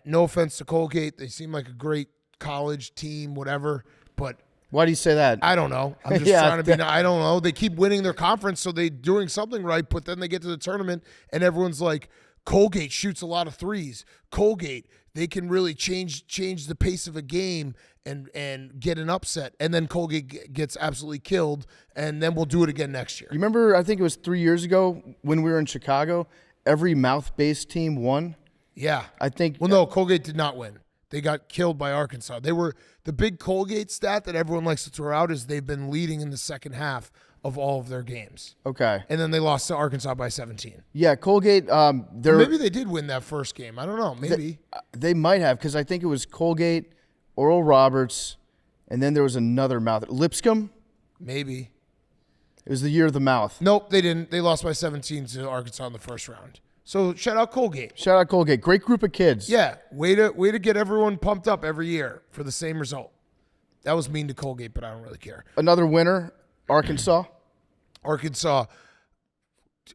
[SPEAKER 3] No offense to Colgate. They seem like a great college team, whatever. But
[SPEAKER 1] why do you say that?
[SPEAKER 3] I don't know. I'm just trying to be – I don't know. They keep winning their conference, so they're doing something right. But then they get to the tournament, and everyone's like, Colgate shoots a lot of threes. Colgate, they can really change the pace of a game and get an upset. And then Colgate gets absolutely killed, and then we'll do it again next year.
[SPEAKER 1] You remember, I think it was 3 years ago when we were in Chicago, every mouth-based team won?
[SPEAKER 3] Yeah.
[SPEAKER 1] I think –
[SPEAKER 3] well, no, Colgate did not win. They got killed by Arkansas. They were – the big Colgate stat that everyone likes to throw out is they've been leading in the second half of all of their games.
[SPEAKER 1] Okay.
[SPEAKER 3] And then they lost to Arkansas by 17.
[SPEAKER 1] Yeah, Colgate,
[SPEAKER 3] maybe they did win that first game. I don't know. Maybe.
[SPEAKER 1] They might have, because I think it was Colgate, Oral Roberts, and then there was another mouth. Lipscomb?
[SPEAKER 3] Maybe.
[SPEAKER 1] It was the year of the mouth.
[SPEAKER 3] Nope, they didn't. They lost by 17 to Arkansas in the first round. So shout out Colgate.
[SPEAKER 1] Shout out Colgate. Great group of kids.
[SPEAKER 3] Yeah, way to get everyone pumped up every year for the same result. That was mean to Colgate, but I don't really care.
[SPEAKER 1] Another winner, Arkansas.
[SPEAKER 3] Arkansas.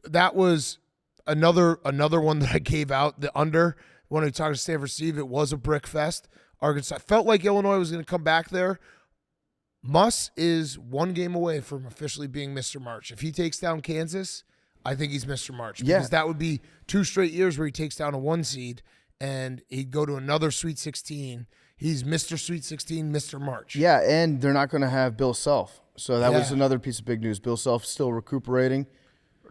[SPEAKER 3] That was another one that I gave out. The under, when I talked to Stanford Steve, it was a brick fest. Arkansas felt like Illinois was going to come back there. Muss is one game away from officially being Mr. March. If he takes down Kansas, I think he's Mr. March. Because that would be 2 straight years where he takes down a 1 seed, and he'd go to another Sweet 16. He's Mr. Sweet 16, Mr. March.
[SPEAKER 1] Yeah, and they're not going to have Bill Self. So that was another piece of big news. Bill Self still recuperating.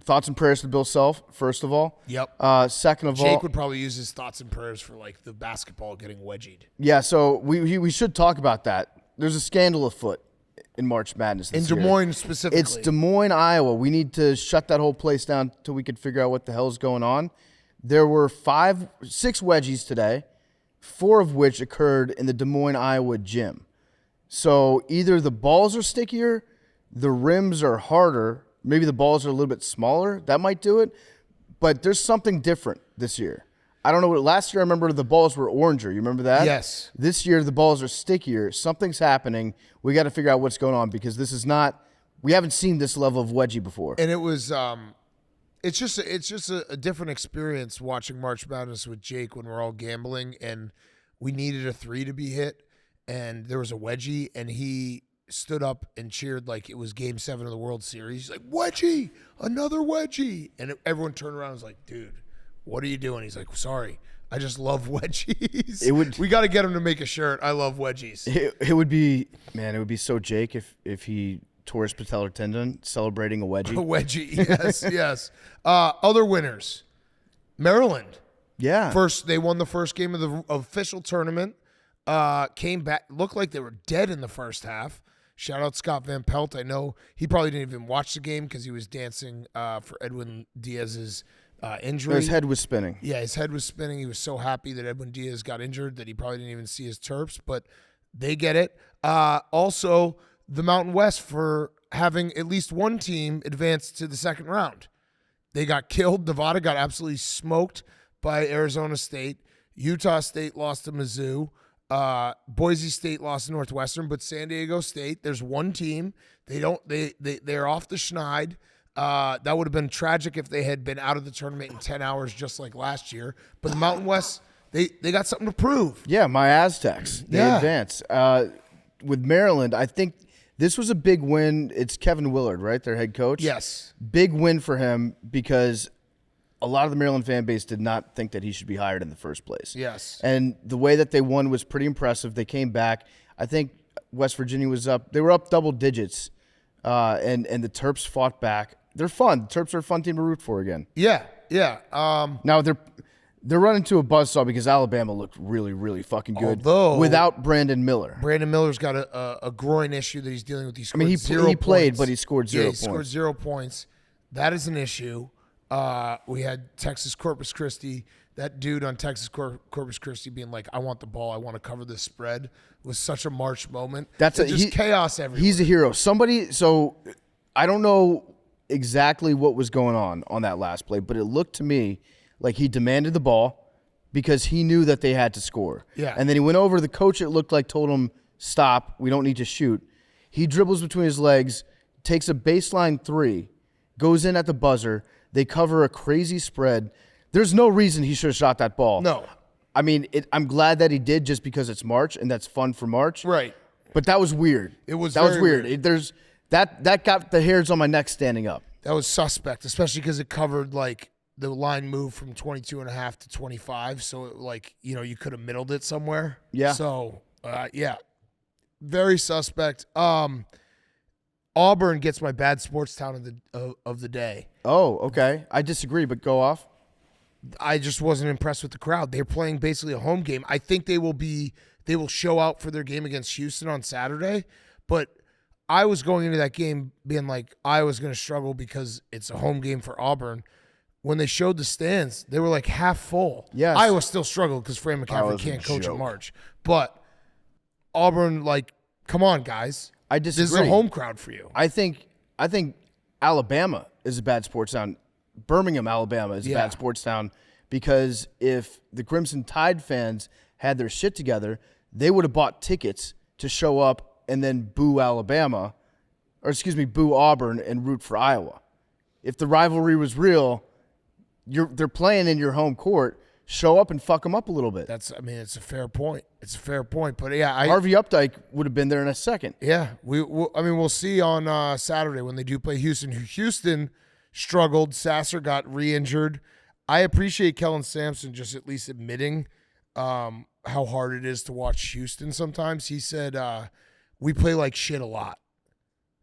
[SPEAKER 1] Thoughts and prayers to Bill Self, first of all.
[SPEAKER 3] Yep.
[SPEAKER 1] Second of all,
[SPEAKER 3] Jake would probably use his thoughts and prayers for like the basketball getting wedgied.
[SPEAKER 1] Yeah, so we should talk about that. There's a scandal afoot in March Madness this
[SPEAKER 3] year. In Des Moines specifically.
[SPEAKER 1] It's Des Moines, Iowa. We need to shut that whole place down until we can figure out what the hell is going on. There were 6 wedgies today, 4 of which occurred in the Des Moines, Iowa gym. So either the balls are stickier, the rims are harder, maybe the balls are a little bit smaller. That might do it. But there's something different this year. I don't know what last year I remember the balls were oranger. You remember that?
[SPEAKER 3] Yes.
[SPEAKER 1] This year the balls are stickier. Something's happening. We got to figure out what's going on because this is not we haven't seen this level of wedgie before.
[SPEAKER 3] And it was it's just a different experience watching March Madness with Jake when we're all gambling and we needed a 3 to be hit and there was a wedgie and he stood up and cheered like it was Game 7 of the World Series. He's like, wedgie, another wedgie. And everyone turned around and was like, dude, what are you doing? He's like, sorry, I just love wedgies. We got to get him to make a shirt. I love wedgies.
[SPEAKER 1] It would be so Jake if he tore his patellar tendon celebrating a wedgie.
[SPEAKER 3] A wedgie, yes, yes. Other winners, Maryland.
[SPEAKER 1] Yeah.
[SPEAKER 3] They won the first game of the official tournament. Came back, looked like they were dead in the first half. Shout out Scott Van Pelt. I know he probably didn't even watch the game because he was dancing for Edwin Diaz's injury.
[SPEAKER 1] His head was spinning.
[SPEAKER 3] Yeah, his head was spinning. He was so happy that Edwin Diaz got injured that he probably didn't even see his Terps, but they get it. Also, the Mountain West for having at least one team advance to the second round. They got killed. Nevada got absolutely smoked by Arizona State. Utah State lost to Mizzou. Boise State lost to Northwestern, but San Diego State, there's one team. They're off the schneid. That would have been tragic if they had been out of the tournament in 10 hours just like last year. But the Mountain West, they got something to prove.
[SPEAKER 1] Yeah, my Aztecs. They advance. With Maryland, I think This was a big win. It's Kevin Willard, right? Their head coach?
[SPEAKER 3] Yes.
[SPEAKER 1] Big win for him because a lot of the Maryland fan base did not think that he should be hired in the first place.
[SPEAKER 3] Yes.
[SPEAKER 1] And the way that they won was pretty impressive. They came back. I think West Virginia was up. They were up double digits, and the Terps fought back. They're fun. The Terps are a fun team to root for again.
[SPEAKER 3] Yeah.
[SPEAKER 1] Now they're running to a buzzsaw because Alabama looked really, really fucking good without Brandon Miller.
[SPEAKER 3] Brandon Miller's got a groin issue that he's dealing with. He scored
[SPEAKER 1] he played, but he scored 0 points.
[SPEAKER 3] He scored 0 points. That is an issue. We had Texas Corpus Christi. That dude on Texas Corpus Christi being like, I want the ball. I want to cover this spread was such a March moment. Just chaos everywhere.
[SPEAKER 1] He's a hero. So I don't know exactly what was going on that last play, but it looked to me like he demanded the ball because he knew that they had to score.
[SPEAKER 3] Yeah.
[SPEAKER 1] And then he went over to the coach, it looked like, told him, stop, we don't need to shoot. He dribbles between his legs, takes a baseline 3, goes in at the buzzer. They cover a crazy spread. There's no reason he should have shot that ball.
[SPEAKER 3] No.
[SPEAKER 1] I mean, I'm glad that he did just because it's March and that's fun for March.
[SPEAKER 3] Right.
[SPEAKER 1] But that was weird.
[SPEAKER 3] It was
[SPEAKER 1] That was
[SPEAKER 3] very
[SPEAKER 1] weird. That got the hairs on my neck standing up.
[SPEAKER 3] That was suspect, especially because it covered like the line moved from 22.5 to 25. So it, you could have middled it somewhere.
[SPEAKER 1] Yeah.
[SPEAKER 3] So very suspect. Auburn gets my bad sports town of the day.
[SPEAKER 1] Oh, okay. I disagree, but go off.
[SPEAKER 3] I just wasn't impressed with the crowd. They're playing basically a home game. I think they will show out for their game against Houston on Saturday, but I was going into that game being like Iowa's going to struggle because it's a home game for Auburn. When they showed the stands, they were like half full.
[SPEAKER 1] Yes.
[SPEAKER 3] Iowa still struggled because Fran McCaffrey can't coach in March. But Auburn, come on, guys.
[SPEAKER 1] I disagree.
[SPEAKER 3] This is a home crowd for you.
[SPEAKER 1] I think Alabama is a bad sports town. Birmingham, Alabama is a bad sports town because if the Crimson Tide fans had their shit together, they would have bought tickets to show up and then boo boo Auburn and root for Iowa. If the rivalry was real, they're playing in your home court. Show up and fuck them up a little bit.
[SPEAKER 3] It's a fair point. But yeah,
[SPEAKER 1] Harvey Updike would have been there in a second.
[SPEAKER 3] Yeah, we'll see on Saturday when they do play Houston. Houston struggled. Sasser got re-injured. I appreciate Kellen Sampson just at least admitting how hard it is to watch Houston sometimes. He said, we play like shit a lot.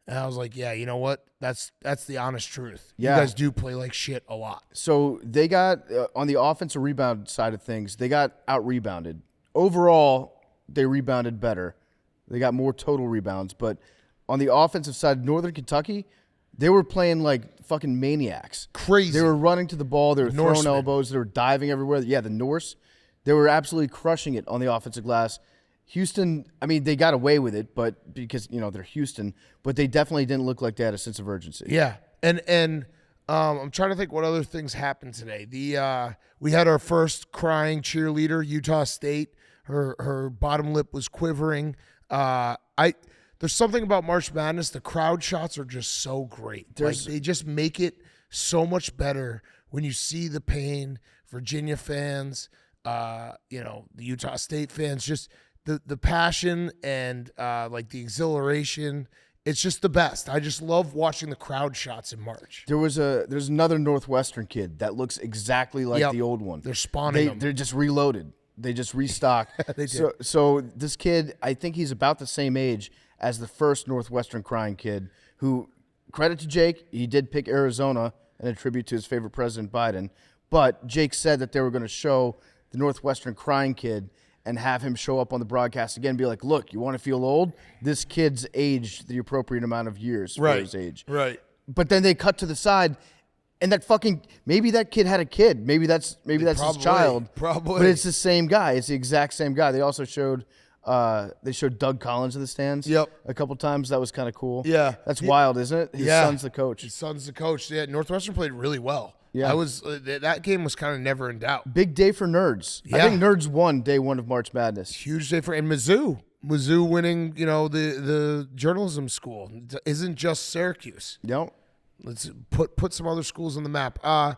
[SPEAKER 3] And I was like, yeah, you know what? That's the honest truth.
[SPEAKER 1] Yeah.
[SPEAKER 3] You guys do play like shit a lot.
[SPEAKER 1] So they got, on the offensive rebound side of things, they got out-rebounded. Overall, they rebounded better. They got more total rebounds. But on the offensive side, Northern Kentucky, they were playing like fucking maniacs.
[SPEAKER 3] Crazy.
[SPEAKER 1] They were running to the ball. They were throwing
[SPEAKER 3] Norsemen.
[SPEAKER 1] elbows. They were diving everywhere. Yeah, the Norse. They were absolutely crushing it on the offensive glass. Houston, I mean, they got away with it, but because, they're Houston, but they definitely didn't look like they had a sense of urgency.
[SPEAKER 3] Yeah. And I'm trying to think what other things happened today. We had our first crying cheerleader, Utah State. Her bottom lip was quivering. There's something about March Madness. The crowd shots are just so great. They just make it so much better when you see the pain. Virginia fans, the Utah State fans, just the passion and the exhilaration. It's just the best. I just love watching the crowd shots in March.
[SPEAKER 1] There's another Northwestern kid that looks exactly like the old one.
[SPEAKER 3] They're spawning them.
[SPEAKER 1] They're just reloaded. They just restock.
[SPEAKER 3] They did.
[SPEAKER 1] So this kid, I think he's about the same age as the first Northwestern crying kid who, credit to Jake, he did pick Arizona and a tribute to his favorite President Biden. But Jake said that they were going to show the Northwestern crying kid and have him show up on the broadcast again and be like, look, you want to feel old? This kid's aged the appropriate amount of years for his age.
[SPEAKER 3] Right.
[SPEAKER 1] But then they cut to the side, and maybe that kid had a kid. Maybe that's his child.
[SPEAKER 3] Probably.
[SPEAKER 1] But it's the same guy. It's the exact same guy. They also showed Doug Collins in the stands a couple times. That was kind of cool.
[SPEAKER 3] Yeah.
[SPEAKER 1] That's wild, isn't it? His son's the coach.
[SPEAKER 3] His son's the coach. Yeah, Northwestern played really well.
[SPEAKER 1] Yeah.
[SPEAKER 3] That game was kind of never in doubt.
[SPEAKER 1] Big day for nerds.
[SPEAKER 3] Yeah.
[SPEAKER 1] I think nerds won day one of March Madness.
[SPEAKER 3] Huge day and Mizzou winning, the journalism school. It isn't just Syracuse.
[SPEAKER 1] Yep.
[SPEAKER 3] Let's put some other schools on the map. And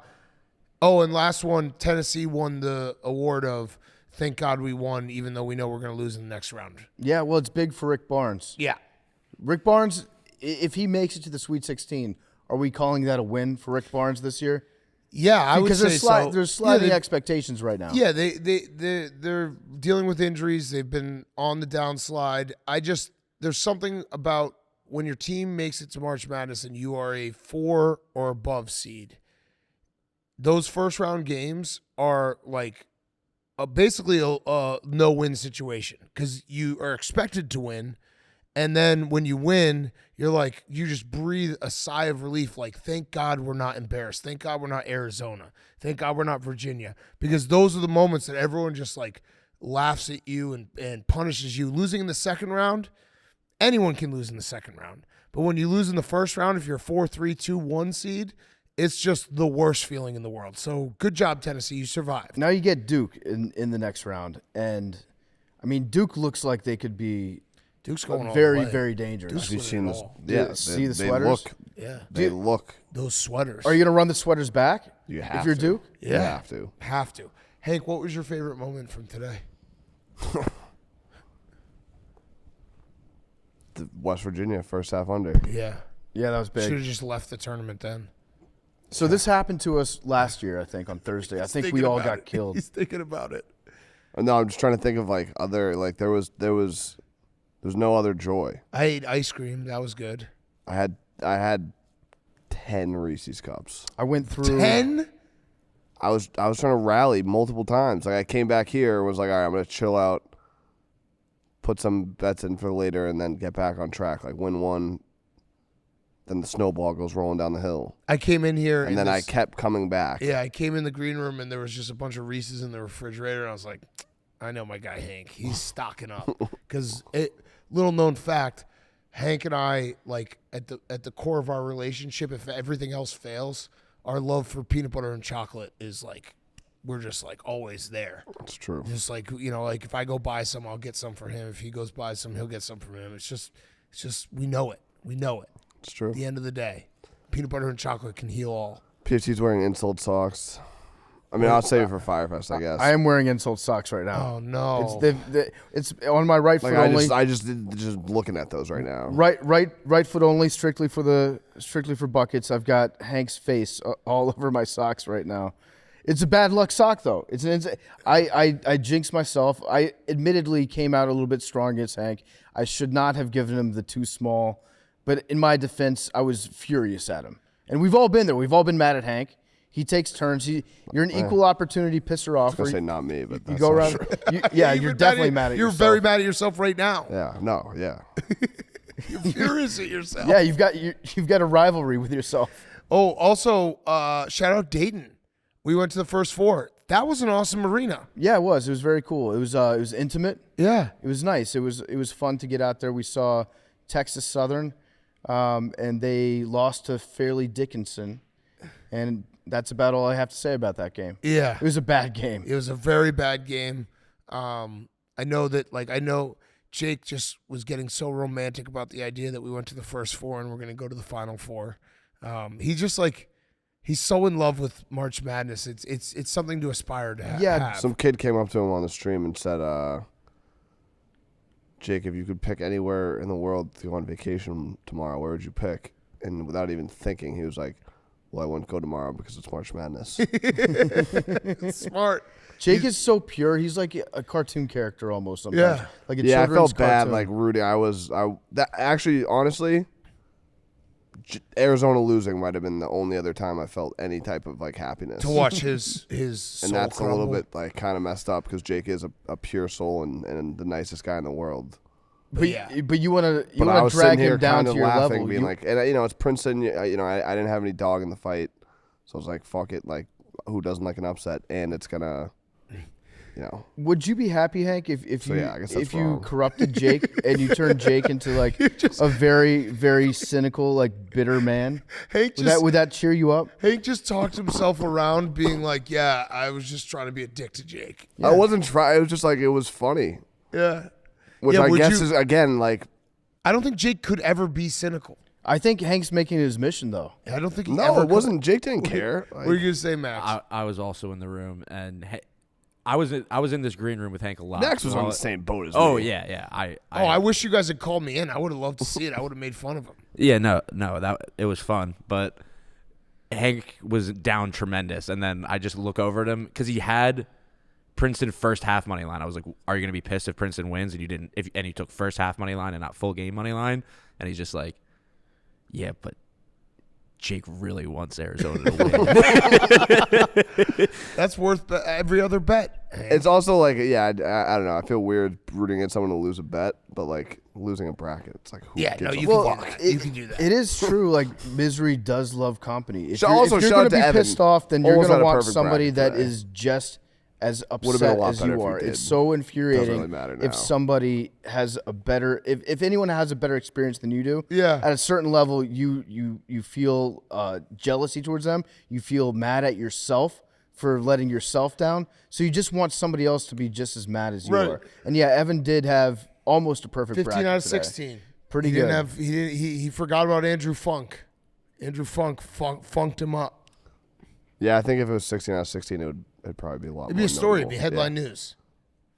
[SPEAKER 3] last one, Tennessee won the award of thank God we won, even though we know we're going to lose in the next round.
[SPEAKER 1] Yeah, well, it's big for Rick Barnes.
[SPEAKER 3] Yeah.
[SPEAKER 1] Rick Barnes, if he makes it to the Sweet 16, are we calling that a win for Rick Barnes this year?
[SPEAKER 3] Yeah, I would
[SPEAKER 1] Because
[SPEAKER 3] say so.
[SPEAKER 1] there's sliding
[SPEAKER 3] Yeah,
[SPEAKER 1] expectations right now.
[SPEAKER 3] Yeah, they're dealing with injuries. They've been on the downslide. There's something about when your team makes it to March Madness and you are a 4 or above seed. Those first round games are like basically a no-win situation because you are expected to win. And then when you win, you're like, you just breathe a sigh of relief. Like, thank God we're not embarrassed. Thank God we're not Arizona. Thank God we're not Virginia. Because those are the moments that everyone just like laughs at you and punishes you. Losing in the second round, anyone can lose in the second round. But when you lose in the first round, if you're a 4-3-2-1 seed, it's just the worst feeling in the world. So good job, Tennessee. You survived.
[SPEAKER 1] Now you get Duke in the next round. And, I mean, Duke looks like they could be
[SPEAKER 3] Duke's going all
[SPEAKER 1] very,
[SPEAKER 3] the way.
[SPEAKER 1] very dangerous.
[SPEAKER 3] Duke's
[SPEAKER 2] Have you seen this?
[SPEAKER 3] all.
[SPEAKER 2] Yeah,
[SPEAKER 1] See the
[SPEAKER 2] they
[SPEAKER 1] sweaters?
[SPEAKER 2] look.
[SPEAKER 3] Yeah.
[SPEAKER 2] They look.
[SPEAKER 3] Those sweaters.
[SPEAKER 1] Are you going to run the sweaters back?
[SPEAKER 2] You have
[SPEAKER 1] if you're
[SPEAKER 2] to.
[SPEAKER 1] Duke?
[SPEAKER 2] You have to.
[SPEAKER 3] Have to. Hank, what was your favorite moment from today?
[SPEAKER 2] The West Virginia first half under.
[SPEAKER 3] Yeah.
[SPEAKER 1] Yeah, that was
[SPEAKER 3] Should
[SPEAKER 1] big.
[SPEAKER 3] have just left the tournament then.
[SPEAKER 1] So this happened to us last year, I think, on Thursday. I think we all got killed.
[SPEAKER 3] He's thinking about it.
[SPEAKER 2] No, I'm just trying to think of like other like there's no other joy.
[SPEAKER 3] I ate ice cream. That was good.
[SPEAKER 2] I had 10 Reese's cups.
[SPEAKER 1] I went through
[SPEAKER 3] 10?
[SPEAKER 2] I was trying to rally multiple times. Like I came back here and was like, all right, I'm gonna chill out, put some bets in for later, and then get back on track. Like win one, then the snowball goes rolling down the hill.
[SPEAKER 3] I came in here.
[SPEAKER 2] And then I kept coming back.
[SPEAKER 3] Yeah, I came in the green room and there was just a bunch of Reese's in the refrigerator. And I was like, I know my guy Hank. He's stocking up. Because little known fact, Hank and I, like at the core of our relationship, if everything else fails, our love for peanut butter and chocolate is like, we're just like always there.
[SPEAKER 2] It's true.
[SPEAKER 3] Just like, you know, like if I go buy some, I'll get some for him. If he goes buy some, he'll get some from him. It's just we know it. We know it.
[SPEAKER 2] It's true.
[SPEAKER 3] At the end of the day, peanut butter and chocolate can heal all.
[SPEAKER 2] PFT's wearing insult socks. I mean, I'll save it for Firefest, I guess.
[SPEAKER 1] I am wearing insult socks right now.
[SPEAKER 3] Oh no!
[SPEAKER 1] It's on my right foot only.
[SPEAKER 2] I just looking at those right now.
[SPEAKER 1] Right foot only, strictly for buckets. I've got Hank's face all over my socks right now. It's a bad luck sock though. I jinxed myself. I admittedly came out a little bit strong against Hank. I should not have given him the too small. But in my defense, I was furious at him. And we've all been there. We've all been mad at Hank. He takes turns. You're an equal opportunity pisser off.
[SPEAKER 2] I was going to say not me, but
[SPEAKER 1] you go around. You're definitely mad at yourself.
[SPEAKER 3] You're very mad at yourself right now.
[SPEAKER 2] Yeah, no, yeah.
[SPEAKER 3] You're furious at yourself.
[SPEAKER 1] Yeah, you've got a rivalry with yourself.
[SPEAKER 3] Oh, also, shout out Dayton. We went to the first four. That was an awesome arena.
[SPEAKER 1] Yeah, it was. It was very cool. It was intimate.
[SPEAKER 3] Yeah.
[SPEAKER 1] It was nice. It was fun to get out there. We saw Texas Southern. And they lost to Fairleigh Dickinson, and that's about all I have to say about that game.
[SPEAKER 3] Yeah.
[SPEAKER 1] It was a bad game.
[SPEAKER 3] It was a very bad game. I know Jake just was getting so romantic about the idea that we went to the first four and we're going to go to the final four. He's so in love with March Madness. It's something to aspire to have.
[SPEAKER 1] Yeah.
[SPEAKER 2] Some kid came up to him on the stream and said, Jake, if you could pick anywhere in the world to go on vacation tomorrow, where would you pick? And without even thinking, he was like, well, I wouldn't go tomorrow because it's March Madness.
[SPEAKER 3] Smart.
[SPEAKER 1] Jake is so pure. He's like a cartoon character almost sometimes.
[SPEAKER 3] Yeah.
[SPEAKER 1] Like a
[SPEAKER 2] I
[SPEAKER 1] children's
[SPEAKER 2] felt bad
[SPEAKER 1] cartoon.
[SPEAKER 2] like rooting. Honestly, Arizona losing might have been the only other time I felt any type of like happiness.
[SPEAKER 3] To watch his soul
[SPEAKER 2] and that's
[SPEAKER 3] crumble.
[SPEAKER 2] a little bit like kind of messed up because Jake is a pure soul and the nicest guy in the world.
[SPEAKER 1] But you want to
[SPEAKER 2] I was
[SPEAKER 1] drag
[SPEAKER 2] sitting here
[SPEAKER 1] him down
[SPEAKER 2] kind
[SPEAKER 1] to
[SPEAKER 2] of
[SPEAKER 1] your
[SPEAKER 2] laughing,
[SPEAKER 1] level.
[SPEAKER 2] being like, and it's Princeton. I didn't have any dog in the fight, so I was like, fuck it. Like, who doesn't like an upset? And it's gonna,
[SPEAKER 1] Would you be happy, Hank, if
[SPEAKER 2] I guess that's
[SPEAKER 1] you
[SPEAKER 2] wrong.
[SPEAKER 1] corrupted Jake and you turned Jake into like a very, very cynical, like bitter man? Would that cheer you up?
[SPEAKER 3] Hank just talked himself around being like, yeah, I was just trying to be a dick to Jake.
[SPEAKER 2] I wasn't trying. It was just like it was funny,
[SPEAKER 3] Yeah.
[SPEAKER 2] which I guess is again like.
[SPEAKER 3] I don't think Jake could ever be cynical.
[SPEAKER 1] I think Hank's making it his mission, though.
[SPEAKER 3] I don't think he
[SPEAKER 2] No,
[SPEAKER 3] ever
[SPEAKER 2] it wasn't. Jake didn't care.
[SPEAKER 3] What are you going to say, Max?
[SPEAKER 4] I was also in the room, and I was in this green room with Hank a lot.
[SPEAKER 2] Max was on the same boat as me.
[SPEAKER 4] Oh yeah.
[SPEAKER 3] I wish you guys had called me in. I would have loved to see it. I would have made fun of him.
[SPEAKER 4] Yeah, no, it was fun, but Hank was down tremendous, and then I just look over at him because he had Princeton first half money line. I was like, "Are you gonna be pissed if Princeton wins?" And you didn't. And he took first half money line and not full game money line, and he's just like, "Yeah, but Jake really wants Arizona to win."
[SPEAKER 3] That's worth every other bet.
[SPEAKER 2] It's also like, yeah, I don't know. I feel weird rooting against someone to lose a bet, but like losing a bracket, it's like, who
[SPEAKER 3] Yeah,
[SPEAKER 2] gives
[SPEAKER 3] no,
[SPEAKER 2] a
[SPEAKER 3] you
[SPEAKER 2] fuck?
[SPEAKER 3] can do that. You can do that.
[SPEAKER 1] It is true. Like misery does love company. If
[SPEAKER 2] So
[SPEAKER 1] you're,
[SPEAKER 2] also
[SPEAKER 1] if you're
[SPEAKER 2] shout
[SPEAKER 1] going
[SPEAKER 2] out
[SPEAKER 1] to
[SPEAKER 2] to
[SPEAKER 1] be
[SPEAKER 2] Evan.
[SPEAKER 1] pissed off, then you're
[SPEAKER 2] Almost
[SPEAKER 1] going
[SPEAKER 2] had
[SPEAKER 1] to
[SPEAKER 2] a
[SPEAKER 1] watch
[SPEAKER 2] perfect
[SPEAKER 1] somebody
[SPEAKER 2] bracket
[SPEAKER 1] that
[SPEAKER 2] today.
[SPEAKER 1] is just as
[SPEAKER 2] Would've been a
[SPEAKER 1] upset
[SPEAKER 2] lot
[SPEAKER 1] as
[SPEAKER 2] better
[SPEAKER 1] you
[SPEAKER 2] if
[SPEAKER 1] are.
[SPEAKER 2] he
[SPEAKER 1] It's
[SPEAKER 2] did.
[SPEAKER 1] so infuriating
[SPEAKER 2] Doesn't really matter now.
[SPEAKER 1] if somebody has a better, if anyone has a better experience than you do.
[SPEAKER 3] Yeah.
[SPEAKER 1] At a certain level, you feel jealousy towards them. You feel mad at yourself for letting yourself down. So you just want somebody else to be just as mad as you
[SPEAKER 3] Right.
[SPEAKER 1] are. And yeah, Evan did have almost a perfect
[SPEAKER 3] 15
[SPEAKER 1] bracket
[SPEAKER 3] out of
[SPEAKER 1] today.
[SPEAKER 3] 16.
[SPEAKER 1] Pretty
[SPEAKER 3] he
[SPEAKER 1] good.
[SPEAKER 3] Didn't have, he forgot about Andrew Funk. Andrew Funk funked him up.
[SPEAKER 2] Yeah, I think if it was 16 out of 16, it'd probably be a lot
[SPEAKER 3] It'd
[SPEAKER 2] more
[SPEAKER 3] be a story. It'd
[SPEAKER 2] notable.
[SPEAKER 3] be headline
[SPEAKER 2] Yeah.
[SPEAKER 3] news.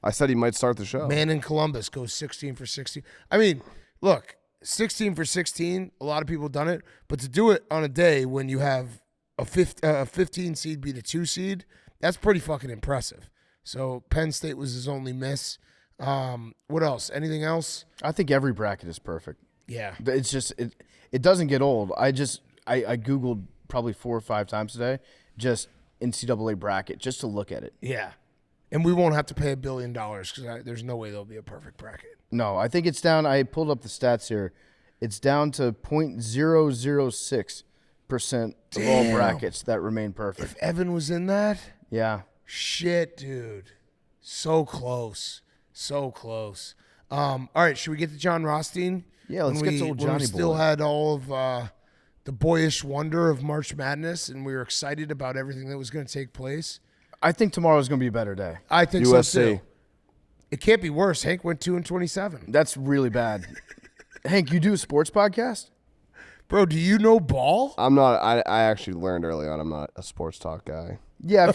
[SPEAKER 2] I said he might start the show.
[SPEAKER 3] Man in Columbus goes 16 for 16. I mean, look, 16 for 16, a lot of people have done it, but to do it on a day when you have a 15 seed beat a 2 seed, that's pretty fucking impressive. So Penn State was his only miss. What else? Anything else?
[SPEAKER 1] I think every bracket is perfect.
[SPEAKER 3] Yeah.
[SPEAKER 1] It's just it doesn't get old. I Googled probably 4 or 5 times today just NCAA bracket just to look at it.
[SPEAKER 3] Yeah. And we won't have to pay $1 billion because there's no way there'll be a perfect bracket.
[SPEAKER 1] No, I think it's down. I pulled up the stats here. It's down to 0.006% of all brackets that remain perfect.
[SPEAKER 3] If Evan was in that,
[SPEAKER 1] Yeah.
[SPEAKER 3] shit, dude. So close. So close. All right, should we get to Jon Rothstein?
[SPEAKER 1] Yeah, let's get to old
[SPEAKER 3] when
[SPEAKER 1] Johnny
[SPEAKER 3] we still
[SPEAKER 1] boy.
[SPEAKER 3] had all of the boyish wonder of March Madness, and we were excited about everything that was going to take place.
[SPEAKER 1] I think tomorrow's going to be a better day.
[SPEAKER 3] I think so,
[SPEAKER 2] USC.
[SPEAKER 3] too. It can't be worse. Hank went 2-27.
[SPEAKER 1] That's really bad. Hank, you do a sports podcast?
[SPEAKER 3] Bro, do you know ball?
[SPEAKER 2] I'm not. I actually learned early on I'm not a sports talk guy.
[SPEAKER 1] Yeah,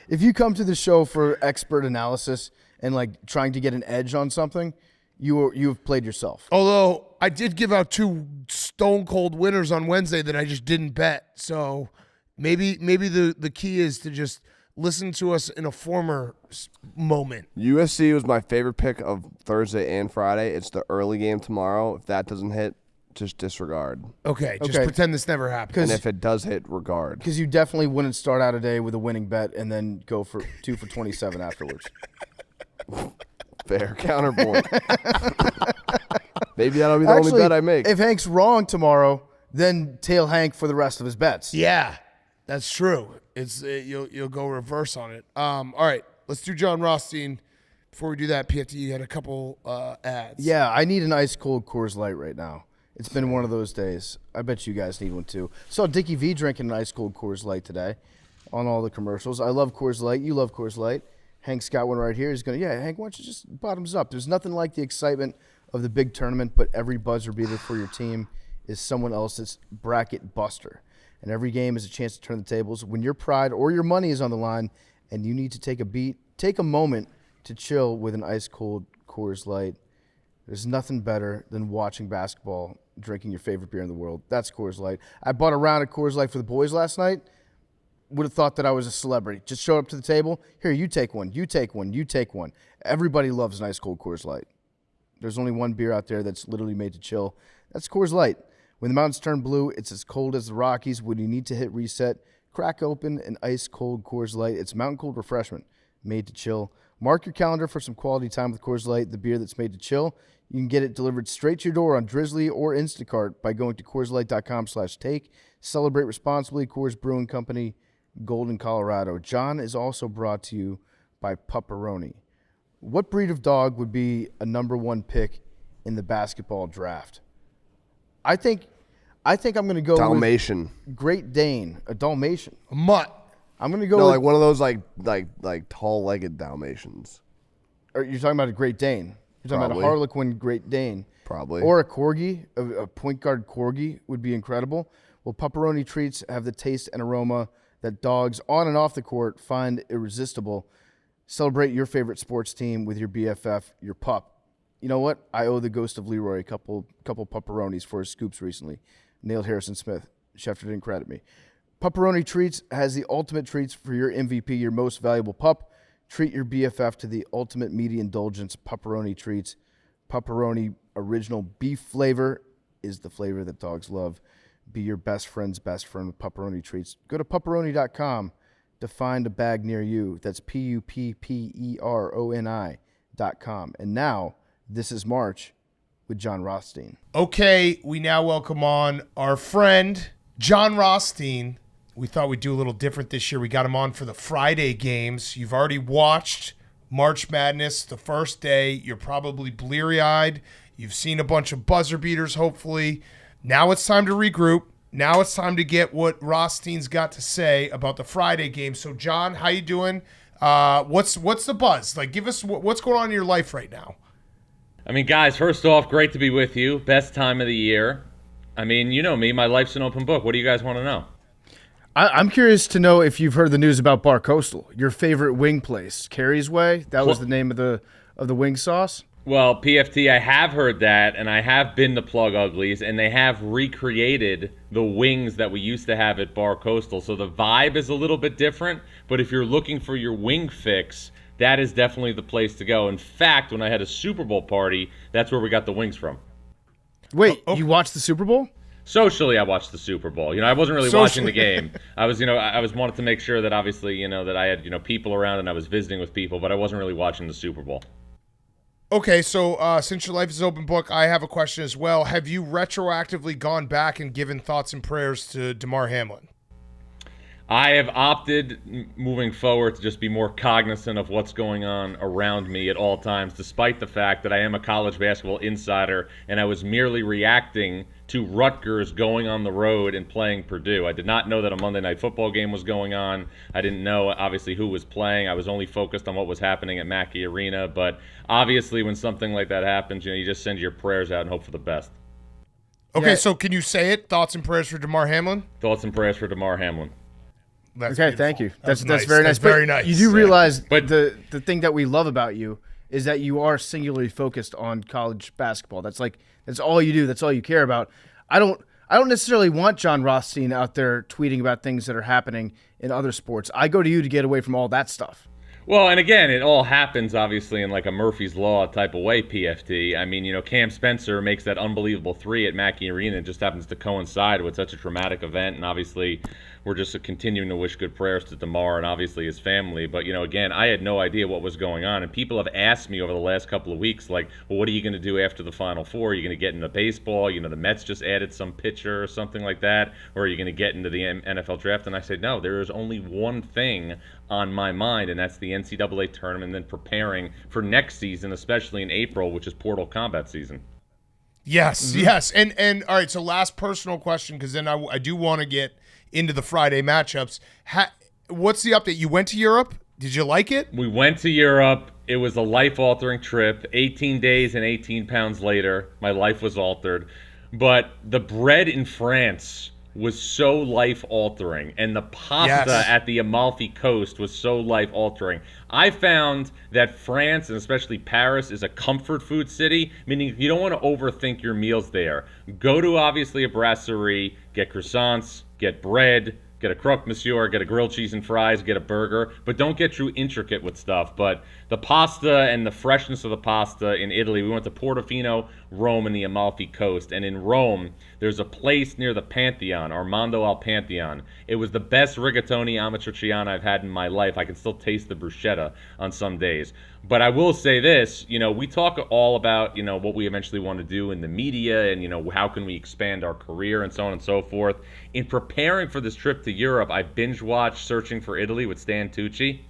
[SPEAKER 1] if you come to the show for expert analysis and like trying to get an edge on something, you've played yourself.
[SPEAKER 3] Although I did give out 2 stone cold winners on Wednesday that I just didn't bet. So maybe the key is to just listen to us in a former moment.
[SPEAKER 2] USC was my favorite pick of Thursday and Friday. It's the early game tomorrow. If that doesn't hit, just disregard.
[SPEAKER 3] Okay, just
[SPEAKER 1] Okay.
[SPEAKER 3] pretend this never happened.
[SPEAKER 2] And if it does hit, regard.
[SPEAKER 1] Because you definitely wouldn't start out a day with a winning bet and then go for 2 for 27 afterwards.
[SPEAKER 2] Fair counterpoint. Maybe that'll be the only bet I make.
[SPEAKER 1] If Hank's wrong tomorrow, then tail Hank for the rest of his bets.
[SPEAKER 3] Yeah, that's true. It's you'll go reverse on it. All right, let's do Jon Rothstein. Before we do that, PFT, you had a couple ads.
[SPEAKER 1] Yeah, I need an ice cold Coors Light right now. It's been one of those days. I bet you guys need one too. Saw Dickie V drinking an ice cold Coors Light today on all the commercials. I love Coors Light. You love Coors Light. Hank's got one right here. He's going to, yeah, Hank, why don't you just bottoms up? There's nothing like the excitement of the big tournament, but every buzzer beater for your team is someone else's bracket buster. And every game is a chance to turn the tables. When your pride or your money is on the line and you need to take a beat, take a moment to chill with an ice cold Coors Light. There's nothing better than watching basketball, drinking your favorite beer in the world. That's Coors Light. I bought a round of Coors Light for the boys last night. Would have thought that I was a celebrity. Just showed up to the table. Here, you take one. You take one. You take one. Everybody loves an ice cold Coors Light. There's only one beer out there that's literally made to chill. That's Coors Light. When the mountains turn blue, it's as cold as the Rockies. When you need to hit reset, crack open an ice cold Coors Light. It's mountain cold refreshment made to chill. Mark your calendar for some quality time with Coors Light, the beer that's made to chill. You can get it delivered straight to your door on Drizzly or Instacart by going to CoorsLight.com/take. Celebrate responsibly. Coors Brewing Company, Golden, Colorado. John is also brought to you by Pupperoni. What breed of dog would be a number 1 pick in the basketball draft? I think I'm going to go
[SPEAKER 2] Dalmatian.
[SPEAKER 1] with Great Dane, a Dalmatian.
[SPEAKER 3] A mutt.
[SPEAKER 1] I'm going to go
[SPEAKER 2] No,
[SPEAKER 1] with,
[SPEAKER 2] like one of those like tall-legged Dalmatians.
[SPEAKER 1] or you're talking about a Great Dane. You're talking
[SPEAKER 2] Probably.
[SPEAKER 1] about a Harlequin Great Dane.
[SPEAKER 2] Probably.
[SPEAKER 1] Or a Corgi, a point guard Corgi would be incredible. Well, Pupperoni treats have the taste and aroma that dogs on and off the court find irresistible. Celebrate your favorite sports team with your BFF, your pup. You know what? I owe the ghost of Leroy a couple pepperonis for his scoops recently. Nailed Harrison Smith. Schefter didn't credit me. Pepperoni Treats has the ultimate treats for your MVP, your most valuable pup. Treat your BFF to the ultimate meaty indulgence, Pepperoni Treats. Pepperoni original beef flavor is the flavor that dogs love. Be your best friend's best friend with Pepperoni Treats. Go to pepperoni.com to find a bag near you. That's PUPPERONI.com. And now, this is March with Jon Rothstein.
[SPEAKER 3] Okay, we now welcome on our friend, Jon Rothstein. We thought we'd do a little different this year. We got him on for the Friday games. You've already watched March Madness the first day. You're probably bleary-eyed. You've seen a bunch of buzzer beaters, hopefully. Now it's time to regroup. Now it's time to get what Rothstein's got to say about the Friday game. So, Jon, how you doing? What's the buzz? Like, give us what's going on in your life right now.
[SPEAKER 5] I mean, guys, first off, great to be with you. Best time of the year. I mean, you know me. My life's an open book. What do you guys want to know?
[SPEAKER 1] I'm curious to know if you've heard the news about Bar Coastal, your favorite wing place, Carrie's Way. That was the name of the wing sauce.
[SPEAKER 5] Well, PFT, I have heard that, and I have been to Plug Uglies, and they have recreated the wings that we used to have at Bar Coastal. So the vibe is a little bit different, but if you're looking for your wing fix, that is definitely the place to go. In fact, when I had a Super Bowl party, that's where we got the wings from.
[SPEAKER 1] Wait, you watched the Super Bowl?
[SPEAKER 5] Socially, I watched the Super Bowl. I wasn't really watching the game. I was wanted to make sure that obviously, that I had, people around and I was visiting with people, but I wasn't really watching the Super Bowl.
[SPEAKER 3] Okay, so since your life is open book, I have a question as well. Have you retroactively gone back and given thoughts and prayers to Damar Hamlin?
[SPEAKER 5] I have opted, moving forward, to just be more cognizant of what's going on around me at all times, despite the fact that I am a college basketball insider and I was merely reacting to Rutgers going on the road and playing Purdue. I did not know that a Monday Night Football game was going on. I didn't know, obviously, who was playing. I was only focused on what was happening at Ncaa Arena. But obviously, when something like that happens, you just send your prayers out and hope for the best.
[SPEAKER 3] Okay,
[SPEAKER 1] Yeah.
[SPEAKER 3] so can you say it? Thoughts and prayers for Damar Hamlin?
[SPEAKER 5] Thoughts and prayers for Damar Hamlin.
[SPEAKER 3] That's
[SPEAKER 1] Okay,
[SPEAKER 3] beautiful.
[SPEAKER 1] thank you.
[SPEAKER 3] That's
[SPEAKER 1] That's very nice.
[SPEAKER 3] That's very
[SPEAKER 1] But
[SPEAKER 3] nice.
[SPEAKER 1] You do realize
[SPEAKER 5] But-
[SPEAKER 1] the thing that we love about you is that you are singularly focused on college basketball. That's all you do. That's all you care about. I don't necessarily want Jon Rothstein out there tweeting about things that are happening in other sports. I go to you to get away from all that stuff.
[SPEAKER 5] Well, and again, it all happens obviously in like a Murphy's Law type of way, PFT. I mean, Cam Spencer makes that unbelievable three at Ncaa Arena. It just happens to coincide with such a traumatic event, and obviously we're just continuing to wish good prayers to Damar and obviously his family. But, again, I had no idea what was going on, and people have asked me over the last couple of weeks, like, well, what are you going to do after the Final Four? Are you going to get into baseball? The Mets just added some pitcher or something like that, or are you going to get into the NFL draft? And I said, no, there is only one thing on my mind, and that's the NCAA tournament, and then preparing for next season, especially in April, which is Portal Combat season.
[SPEAKER 3] Yes, yes. And all right, so last personal question, because then I do want to get into the Friday matchups. What's the update? You went to Europe? Did you like it?
[SPEAKER 5] We went to Europe. It was a life-altering trip. 18 days and 18 pounds later, my life was altered. But the bread in France was so life-altering, and the pasta at the Amalfi Coast was so life-altering. I found that France, and especially Paris, is a comfort food city, meaning you don't want to overthink your meals there. Go to, obviously, a brasserie, get croissants, get bread, get a croque monsieur, get a grilled cheese and fries, get a burger, but don't get too intricate with stuff. But the pasta and the freshness of the pasta in Italy, we went to Portofino, Rome, and the Amalfi Coast. And in Rome, there's a place near the Pantheon, Armando al Pantheon. It was the best rigatoni amatriciana I've had in my life. I can still taste the bruschetta on some days. But I will say this, we talk all about, what we eventually want to do in the media and, how can we expand our career and so on and so forth. In preparing for this trip to Europe, I binge-watched Searching for Italy with Stan Tucci.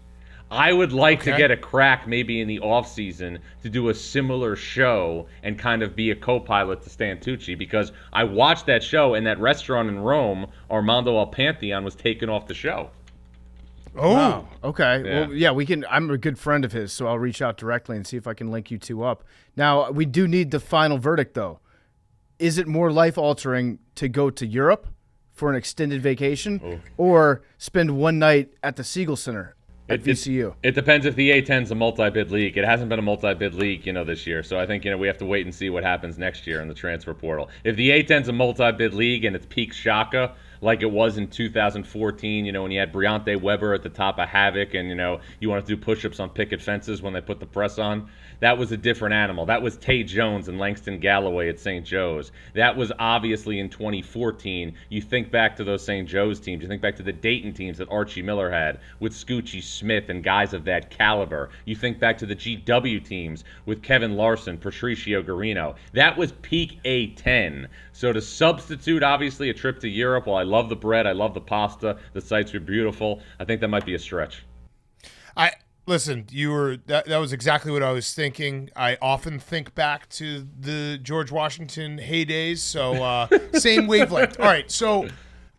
[SPEAKER 5] I would like to get a crack maybe in the off-season to do a similar show and kind of be a co-pilot to Stan Tucci, because I watched that show and that restaurant in Rome, Armando al Pantheon, was taken off the show.
[SPEAKER 3] Oh,
[SPEAKER 1] Wow. Okay.
[SPEAKER 5] Yeah.
[SPEAKER 1] Well, yeah, we can. I'm a good friend of his, so I'll reach out directly and see if I can link you two up. Now, we do need the final verdict, though. Is it more life-altering to go to Europe for an extended vacation or spend one night at the Siegel Center at VCU?
[SPEAKER 5] It depends if the A10's a multi-bid league. It hasn't been a multi-bid league, this year. So I think, we have to wait and see what happens next year in the transfer portal. If the A10's a multi-bid league and it's peak Shaka, like it was in 2014, when you had Briante Weber at the top of Havoc and, you want to do push-ups on picket fences when they put the press on, that was a different animal. That was Tay Jones and Langston Galloway at St. Joe's. That was obviously in 2014. You think back to those St. Joe's teams. You think back to the Dayton teams that Archie Miller had with Scoochie Smith and guys of that caliber. You think back to the GW teams with Kevin Larson, Patricio Garino. That was peak A10. So to substitute, obviously, a trip to Europe, while I love the bread, I love the pasta, the sights were beautiful, I think that might be a stretch.
[SPEAKER 3] Listen, that was exactly what I was thinking. I often think back to the George Washington heydays, so same wavelength. All right, so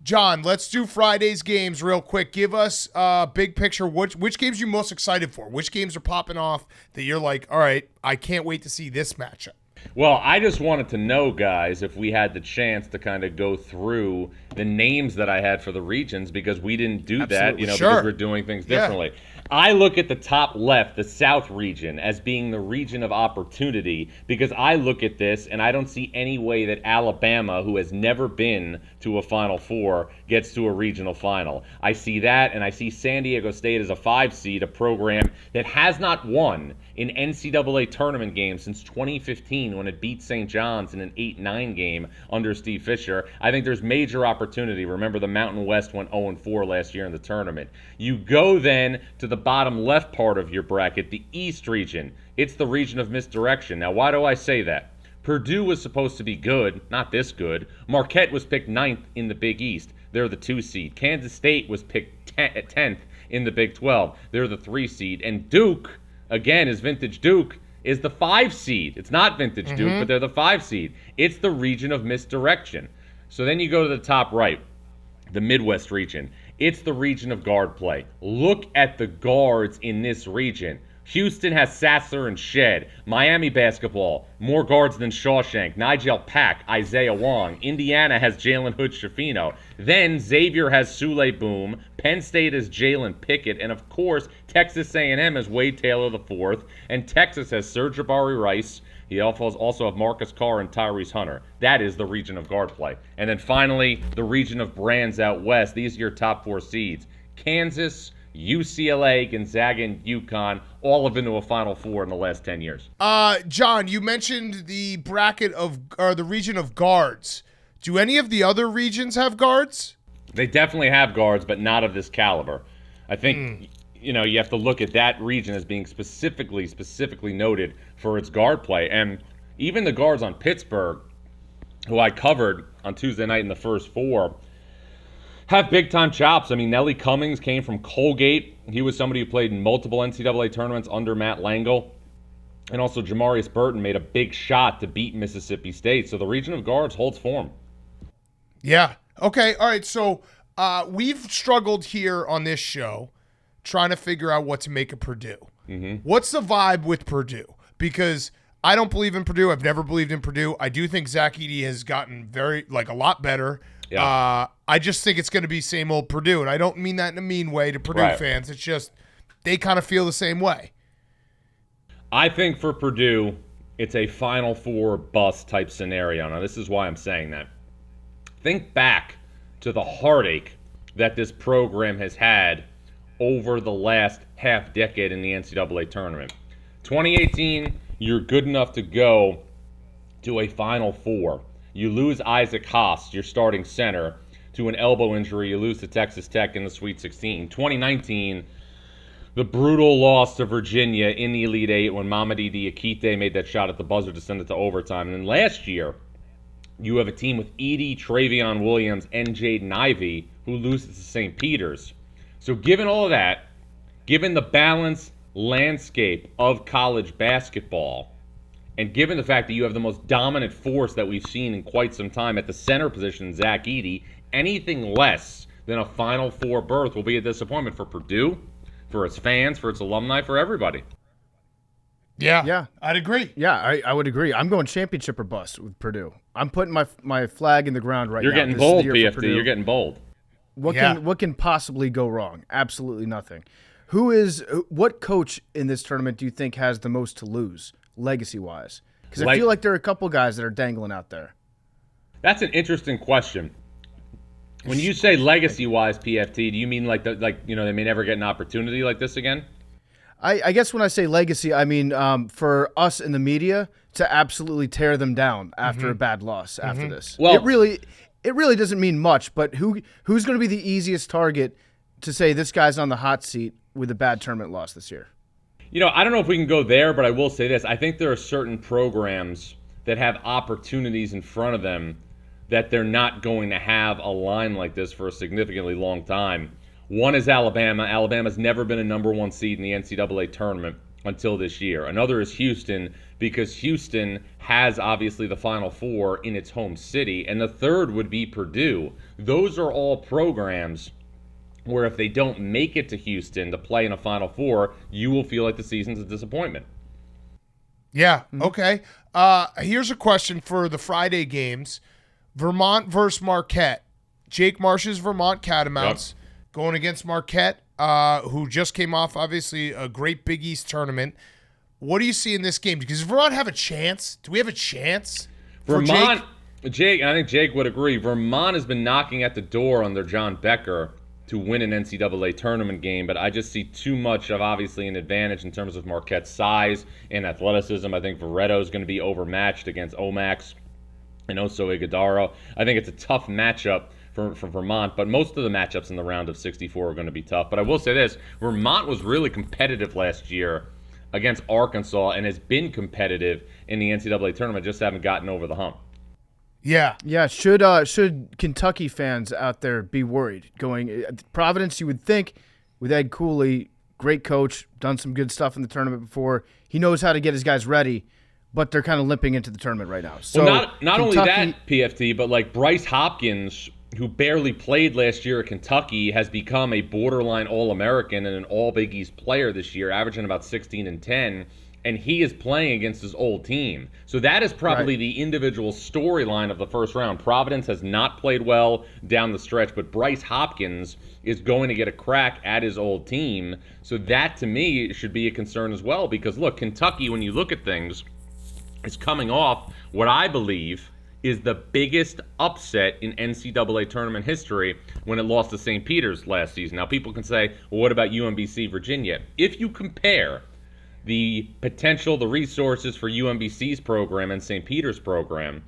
[SPEAKER 3] John, let's do Friday's games real quick. Give us a big picture. Which games are you most excited for? Which games are popping off that you're like, all right, I can't wait to see this matchup?
[SPEAKER 5] Well, I just wanted to know, guys, if we had the chance to kind of go through the names that I had for the regions, because we didn't do that,
[SPEAKER 3] Sure.
[SPEAKER 5] because we're doing things differently. Yeah. I look at the top left, the South region, as being the region of opportunity, because I look at this and I don't see any way that Alabama, who has never been to a Final Four, gets to a regional final. I see that, and I see San Diego State as a 5 seed, a program that has not won in NCAA tournament games since 2015 when it beat St. John's in an 8-9 game under Steve Fisher. I think there's major opportunity. Remember, the Mountain West went 0-4 last year in the tournament. You go then to the bottom left part of your bracket, the East region. It's the region of misdirection. Now, why do I say that? Purdue was supposed to be good, not this good. Marquette was picked 9th in the Big East. They're the 2 seed. Kansas State was picked 10th in the Big 12. They're the 3 seed. And Duke, again, is vintage Duke, is the 5 seed. It's not vintage Duke, but they're the 5 seed. It's the region of misdirection. So then you go to the top right, the Midwest region. It's the region of guard play. Look at the guards in this region. Houston has Sasser and Shed. Miami basketball, more guards than Shawshank. Nigel Pack, Isaiah Wong. Indiana has Jalen Hood-Schifino. Then Xavier has Sule Boom. Penn State has Jalen Pickett. And, of course, Texas A&M has Wade Taylor IV. And Texas has Serge Jabari Rice. He also have Marcus Carr and Tyrese Hunter. That is the region of guard play. And then finally, the region of brands out west. These are your top 4 seeds. Kansas, UCLA, Gonzaga, and UConn all have been to a Final Four in the last 10 years.
[SPEAKER 3] John, you mentioned the the region of guards. Do any of the other regions have guards?
[SPEAKER 5] They definitely have guards, but not of this caliber. I think you have to look at that region as being specifically noted for its guard play. And even the guards on Pittsburgh, who I covered on Tuesday night in the first 4, have big-time chops. I mean, Nelly Cummings came from Colgate. He was somebody who played in multiple NCAA tournaments under Matt Langle. And also Jamarius Burton made a big shot to beat Mississippi State. So the region of guards holds form.
[SPEAKER 3] Yeah. Okay. All right. So we've struggled here on this show trying to figure out what to make of Purdue. What's the vibe with Purdue? Because I don't believe in Purdue. I've never believed in Purdue. I do think Zach Edey has gotten a lot better. Yeah. I just think it's going to be same old Purdue, and I don't mean that in a mean way to Purdue fans. It's just they kind of feel the same way.
[SPEAKER 5] I think for Purdue, it's a Final Four bust type scenario. Now, this is why I'm saying that. Think back to the heartache that this program has had over the last half decade in the NCAA tournament. 2018, you're good enough to go to a Final Four. You lose Isaac Haas, your starting center, to an elbow injury. You lose to Texas Tech in the Sweet 16. 2019, the brutal loss to Virginia in the Elite Eight when Mamadi Diakite made that shot at the buzzer to send it to overtime. And then last year, you have a team with Edey, Travion Williams, and Jaden Ivey who loses to St. Peter's. So given all of that, given the balanced landscape of college basketball, and given the fact that you have the most dominant force that we've seen in quite some time at the center position, Zach Edey, anything less than a Final Four berth will be a disappointment for Purdue, for its fans, for its alumni, for everybody.
[SPEAKER 3] Yeah, I'd agree.
[SPEAKER 1] Yeah, I would agree. I'm going championship or bust with Purdue. I'm putting my flag in the ground right
[SPEAKER 5] You're
[SPEAKER 1] now.
[SPEAKER 5] getting
[SPEAKER 1] This is
[SPEAKER 5] bold,
[SPEAKER 1] the year for
[SPEAKER 5] PFT.
[SPEAKER 1] Purdue.
[SPEAKER 5] You're getting bold.
[SPEAKER 1] What can possibly go wrong? Absolutely nothing. What coach in this tournament do you think has the most to lose, legacy-wise? Because I feel like there are a couple guys that are dangling out there.
[SPEAKER 5] That's an interesting question. When you say legacy-wise, PFT, do you mean like they may never get an opportunity like this again?
[SPEAKER 1] I guess when I say legacy, I mean for us in the media to absolutely tear them down after a bad loss after this.
[SPEAKER 5] Well,
[SPEAKER 1] it really doesn't mean much, but who's going to be the easiest target to say this guy's on the hot seat with a bad tournament loss this year?
[SPEAKER 5] I don't know if we can go there, but I will say this. I think there are certain programs that have opportunities in front of them that they're not going to have a line like this for a significantly long time. One is Alabama. Alabama's never been a number one seed in the NCAA tournament until this year. Another is Houston, because Houston has obviously the Final Four in its home city. And the third would be Purdue. Those are all programs where if they don't make it to Houston to play in a Final Four, you will feel like the season's a disappointment.
[SPEAKER 3] Yeah, okay. Here's a question for the Friday games. Vermont versus Marquette. Jake Marsh's Vermont Catamounts going against Marquette, who just came off, obviously, a great Big East tournament. What do you see in this game? Does Vermont have a chance? Do we have a chance for
[SPEAKER 5] Vermont, Jake, and I think Jake would agree, Vermont has been knocking at the door under John Becker to win an NCAA tournament game, but I just see too much of, obviously, an advantage in terms of Marquette's size and athleticism. I think Veretto is going to be overmatched against Omax and Oso Ighodaro. I think it's a tough matchup for Vermont, but most of the matchups in the round of 64 are going to be tough. But I will say this, Vermont was really competitive last year against Arkansas and has been competitive in the NCAA tournament, just haven't gotten over the hump.
[SPEAKER 3] Yeah.
[SPEAKER 1] Yeah, should Kentucky fans out there be worried? Providence, you would think, with Ed Cooley, great coach, done some good stuff in the tournament before. He knows how to get his guys ready, but they're kind of limping into the tournament right now. So
[SPEAKER 5] well, not only that, PFT, but like Bryce Hopkins, who barely played last year at Kentucky, has become a borderline All-American and an All-Big East player this year, averaging about 16 and 10, and he is playing against his old team. So that is probably the individual storyline of the first round. Providence has not played well down the stretch, but Bryce Hopkins is going to get a crack at his old team. So that, to me, should be a concern as well, because, look, Kentucky, when you look at things, is coming off what I believe is the biggest upset in NCAA tournament history when it lost to St. Peter's last season. Now, people can say, well, what about UMBC Virginia? If you compare the potential, the resources for UMBC's program and St. Peter's program,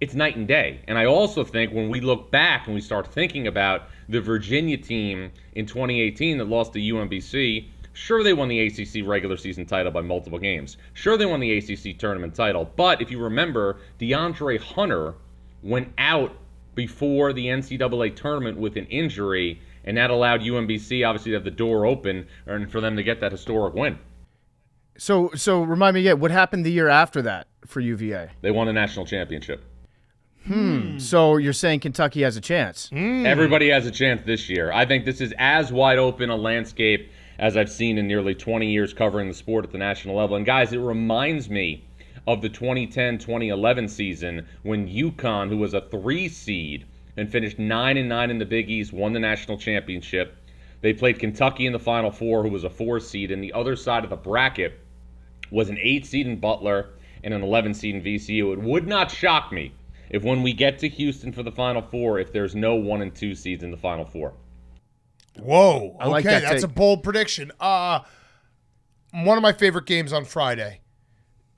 [SPEAKER 5] it's night and day. And I also think when we look back and we start thinking about the Virginia team in 2018 that lost to UMBC, sure, they won the ACC regular season title by multiple games. Sure, they won the ACC tournament title. But if you remember, DeAndre Hunter went out before the NCAA tournament with an injury, and that allowed UMBC, obviously, to have the door open and for them to get that historic win.
[SPEAKER 1] So remind me again, what happened the year after that for UVA?
[SPEAKER 5] They won the national championship.
[SPEAKER 1] So you're saying Kentucky has a chance?
[SPEAKER 5] Everybody has a chance this year. I think this is as wide open a landscape as I've seen in nearly 20 years covering the sport at the national level. And guys, it reminds me of the 2010-2011 season when UConn, who was a 3 seed and finished 9-9 in the Big East, won the national championship. They played Kentucky in the Final Four, who was a 4 seed, and the other side of the bracket was an 8 seed in Butler and an 11 seed in VCU. It would not shock me if when we get to Houston for the Final Four, if there's no 1 and 2 seeds in the Final Four.
[SPEAKER 3] Whoa.
[SPEAKER 1] I like
[SPEAKER 3] okay,
[SPEAKER 1] that
[SPEAKER 3] that's
[SPEAKER 1] take.
[SPEAKER 3] a bold prediction. One of my favorite games on Friday.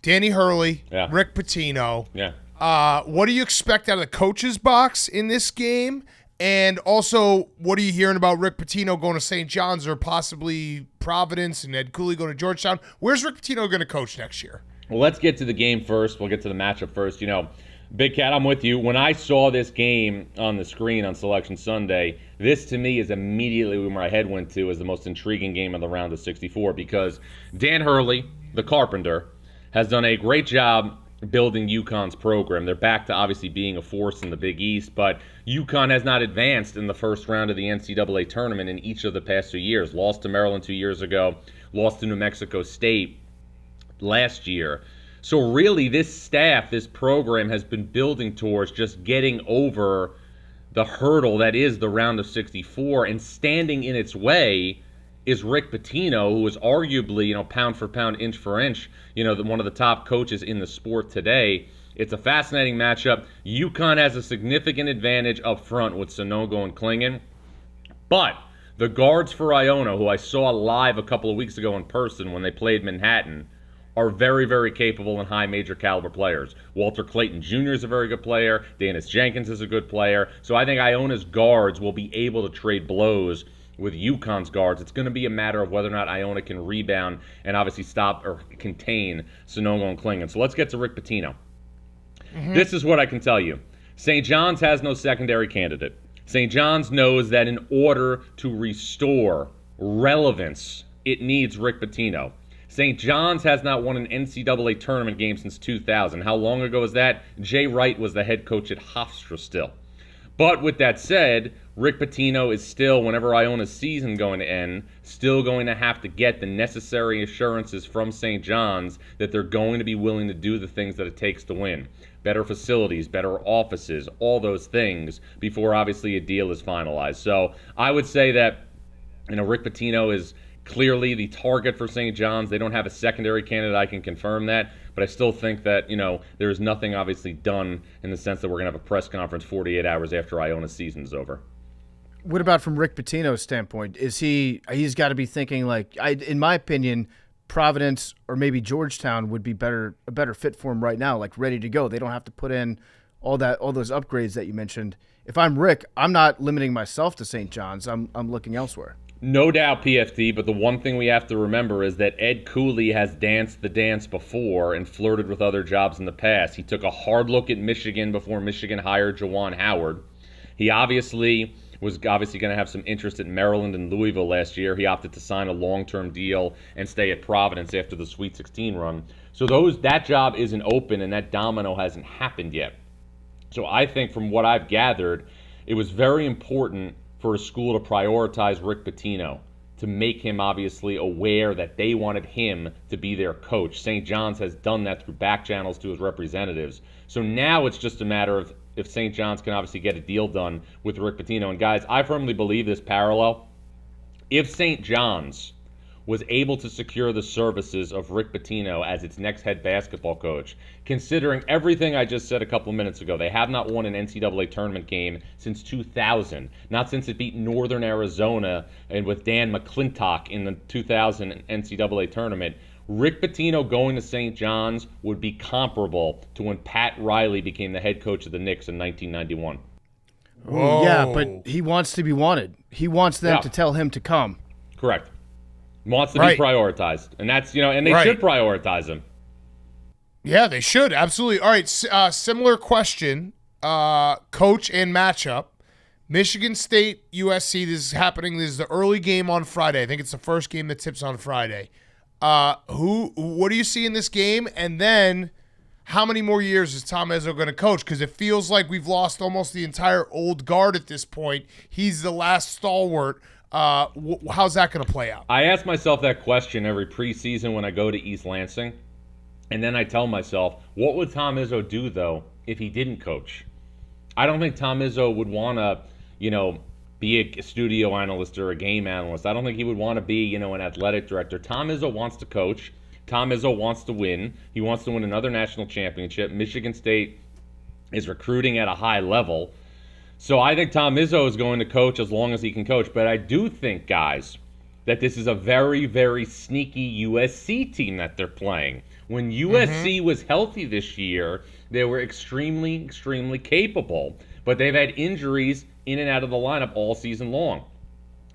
[SPEAKER 3] Danny Hurley,
[SPEAKER 5] Yeah.
[SPEAKER 3] Rick Pitino.
[SPEAKER 5] Yeah.
[SPEAKER 3] What do you expect out of the coach's box in this game? And also, what are you hearing about Rick Pitino going to St. John's or possibly Providence and Ed Cooley going to Georgetown? Where's Rick Pitino going to coach next year?
[SPEAKER 5] Well, let's get to the game first. We'll get to the matchup first. Big Cat, I'm with you. When I saw this game on the screen on Selection Sunday, this to me is immediately where my head went to as the most intriguing game of the round of 64, because Dan Hurley, the Carpenter, has done a great job building UConn's program. They're back to obviously being a force in the Big East, but UConn has not advanced in the first round of the NCAA tournament in each of the past 2 years. Lost to Maryland 2 years ago, lost to New Mexico State last year. So really, this staff, this program has been building towards just getting over the hurdle that is the round of 64, and standing in its way is Rick Pitino, who is arguably, pound for pound, inch for inch, one of the top coaches in the sport today. It's a fascinating matchup. UConn has a significant advantage up front with Sanogo and Klingon. But the guards for Iona, who I saw live a couple of weeks ago in person when they played Manhattan, are very, very capable and high major caliber players. Walter Clayton Jr. is a very good player. Danis Jenkins is a good player. So I think Iona's guards will be able to trade blows with UConn's guards. It's going to be a matter of whether or not Iona can rebound and obviously stop or contain Sanogo and Klingon. So let's get to Rick Pitino. This is what I can tell you. St. John's has no secondary candidate. St. John's knows that in order to restore relevance, it needs Rick Pitino. St. John's has not won an NCAA tournament game since 2000. How long ago was that? Jay Wright was the head coach at Hofstra still. But with that said, Rick Pitino is still, whenever Iona's season going to end, still going to have to get the necessary assurances from St. John's that they're going to be willing to do the things that it takes to win. Better facilities, better offices, all those things before obviously a deal is finalized. So I would say that, Rick Pitino is clearly the target for St. John's. They don't have a secondary candidate, I can confirm that, but I still think that, there is nothing obviously done in the sense that we're going to have a press conference 48 hours after Iona's season's over.
[SPEAKER 1] What about from Rick Pitino's standpoint? He's got to be thinking in my opinion, Providence or maybe Georgetown would be a better fit for him right now, like ready to go. They don't have to put in all those upgrades that you mentioned. If I'm Rick, I'm not limiting myself to St. John's. I'm looking elsewhere.
[SPEAKER 5] No doubt, PFD, but the one thing we have to remember is that Ed Cooley has danced the dance before and flirted with other jobs in the past. He took a hard look at Michigan before Michigan hired Juwan Howard. He was going to have some interest at Maryland and Louisville last year. He opted to sign a long-term deal and stay at Providence after the Sweet 16 run. So that job isn't open, and that domino hasn't happened yet. So I think from what I've gathered, it was very important for a school to prioritize Rick Pitino, to make him obviously aware that they wanted him to be their coach. St. John's has done that through back channels to his representatives. So now it's just a matter of if St. John's can obviously get a deal done with Rick Pitino. And guys, I firmly believe this parallel. If St. John's was able to secure the services of Rick Pitino as its next head basketball coach, considering everything I just said a couple of minutes ago, they have not won an NCAA tournament game since 2000, not since it beat Northern Arizona and with Dan McClintock in the 2000 NCAA tournament. Rick Pitino going to St. John's would be comparable to when Pat Riley became the head coach of the Knicks in 1991.
[SPEAKER 3] Whoa.
[SPEAKER 1] Yeah, but he wants to be wanted. He wants them to tell him to come.
[SPEAKER 5] Correct. Wants to be prioritized. And that's, and they should prioritize him.
[SPEAKER 3] Yeah, they should. Absolutely. All right. Similar question. Coach and matchup. Michigan State, USC. This is happening. This is the early game on Friday. I think it's the first game that tips on Friday. What do you see in this game? And then how many more years is Tom Izzo going to coach? Because it feels like we've lost almost the entire old guard at this point. He's the last stalwart. How's that going to play out?
[SPEAKER 5] I ask myself that question every preseason when I go to East Lansing. And then I tell myself, what would Tom Izzo do, though, if he didn't coach? I don't think Tom Izzo would want to, be a studio analyst or a game analyst. I don't think he would want to be, an athletic director. Tom Izzo wants to coach. Tom Izzo wants to win. He wants to win another national championship. Michigan State is recruiting at a high level. So I think Tom Izzo is going to coach as long as he can coach. But I do think, guys, that this is a very, very sneaky USC team that they're playing. When USC was healthy this year, they were extremely, extremely capable. But they've had injuries in and out of the lineup all season long.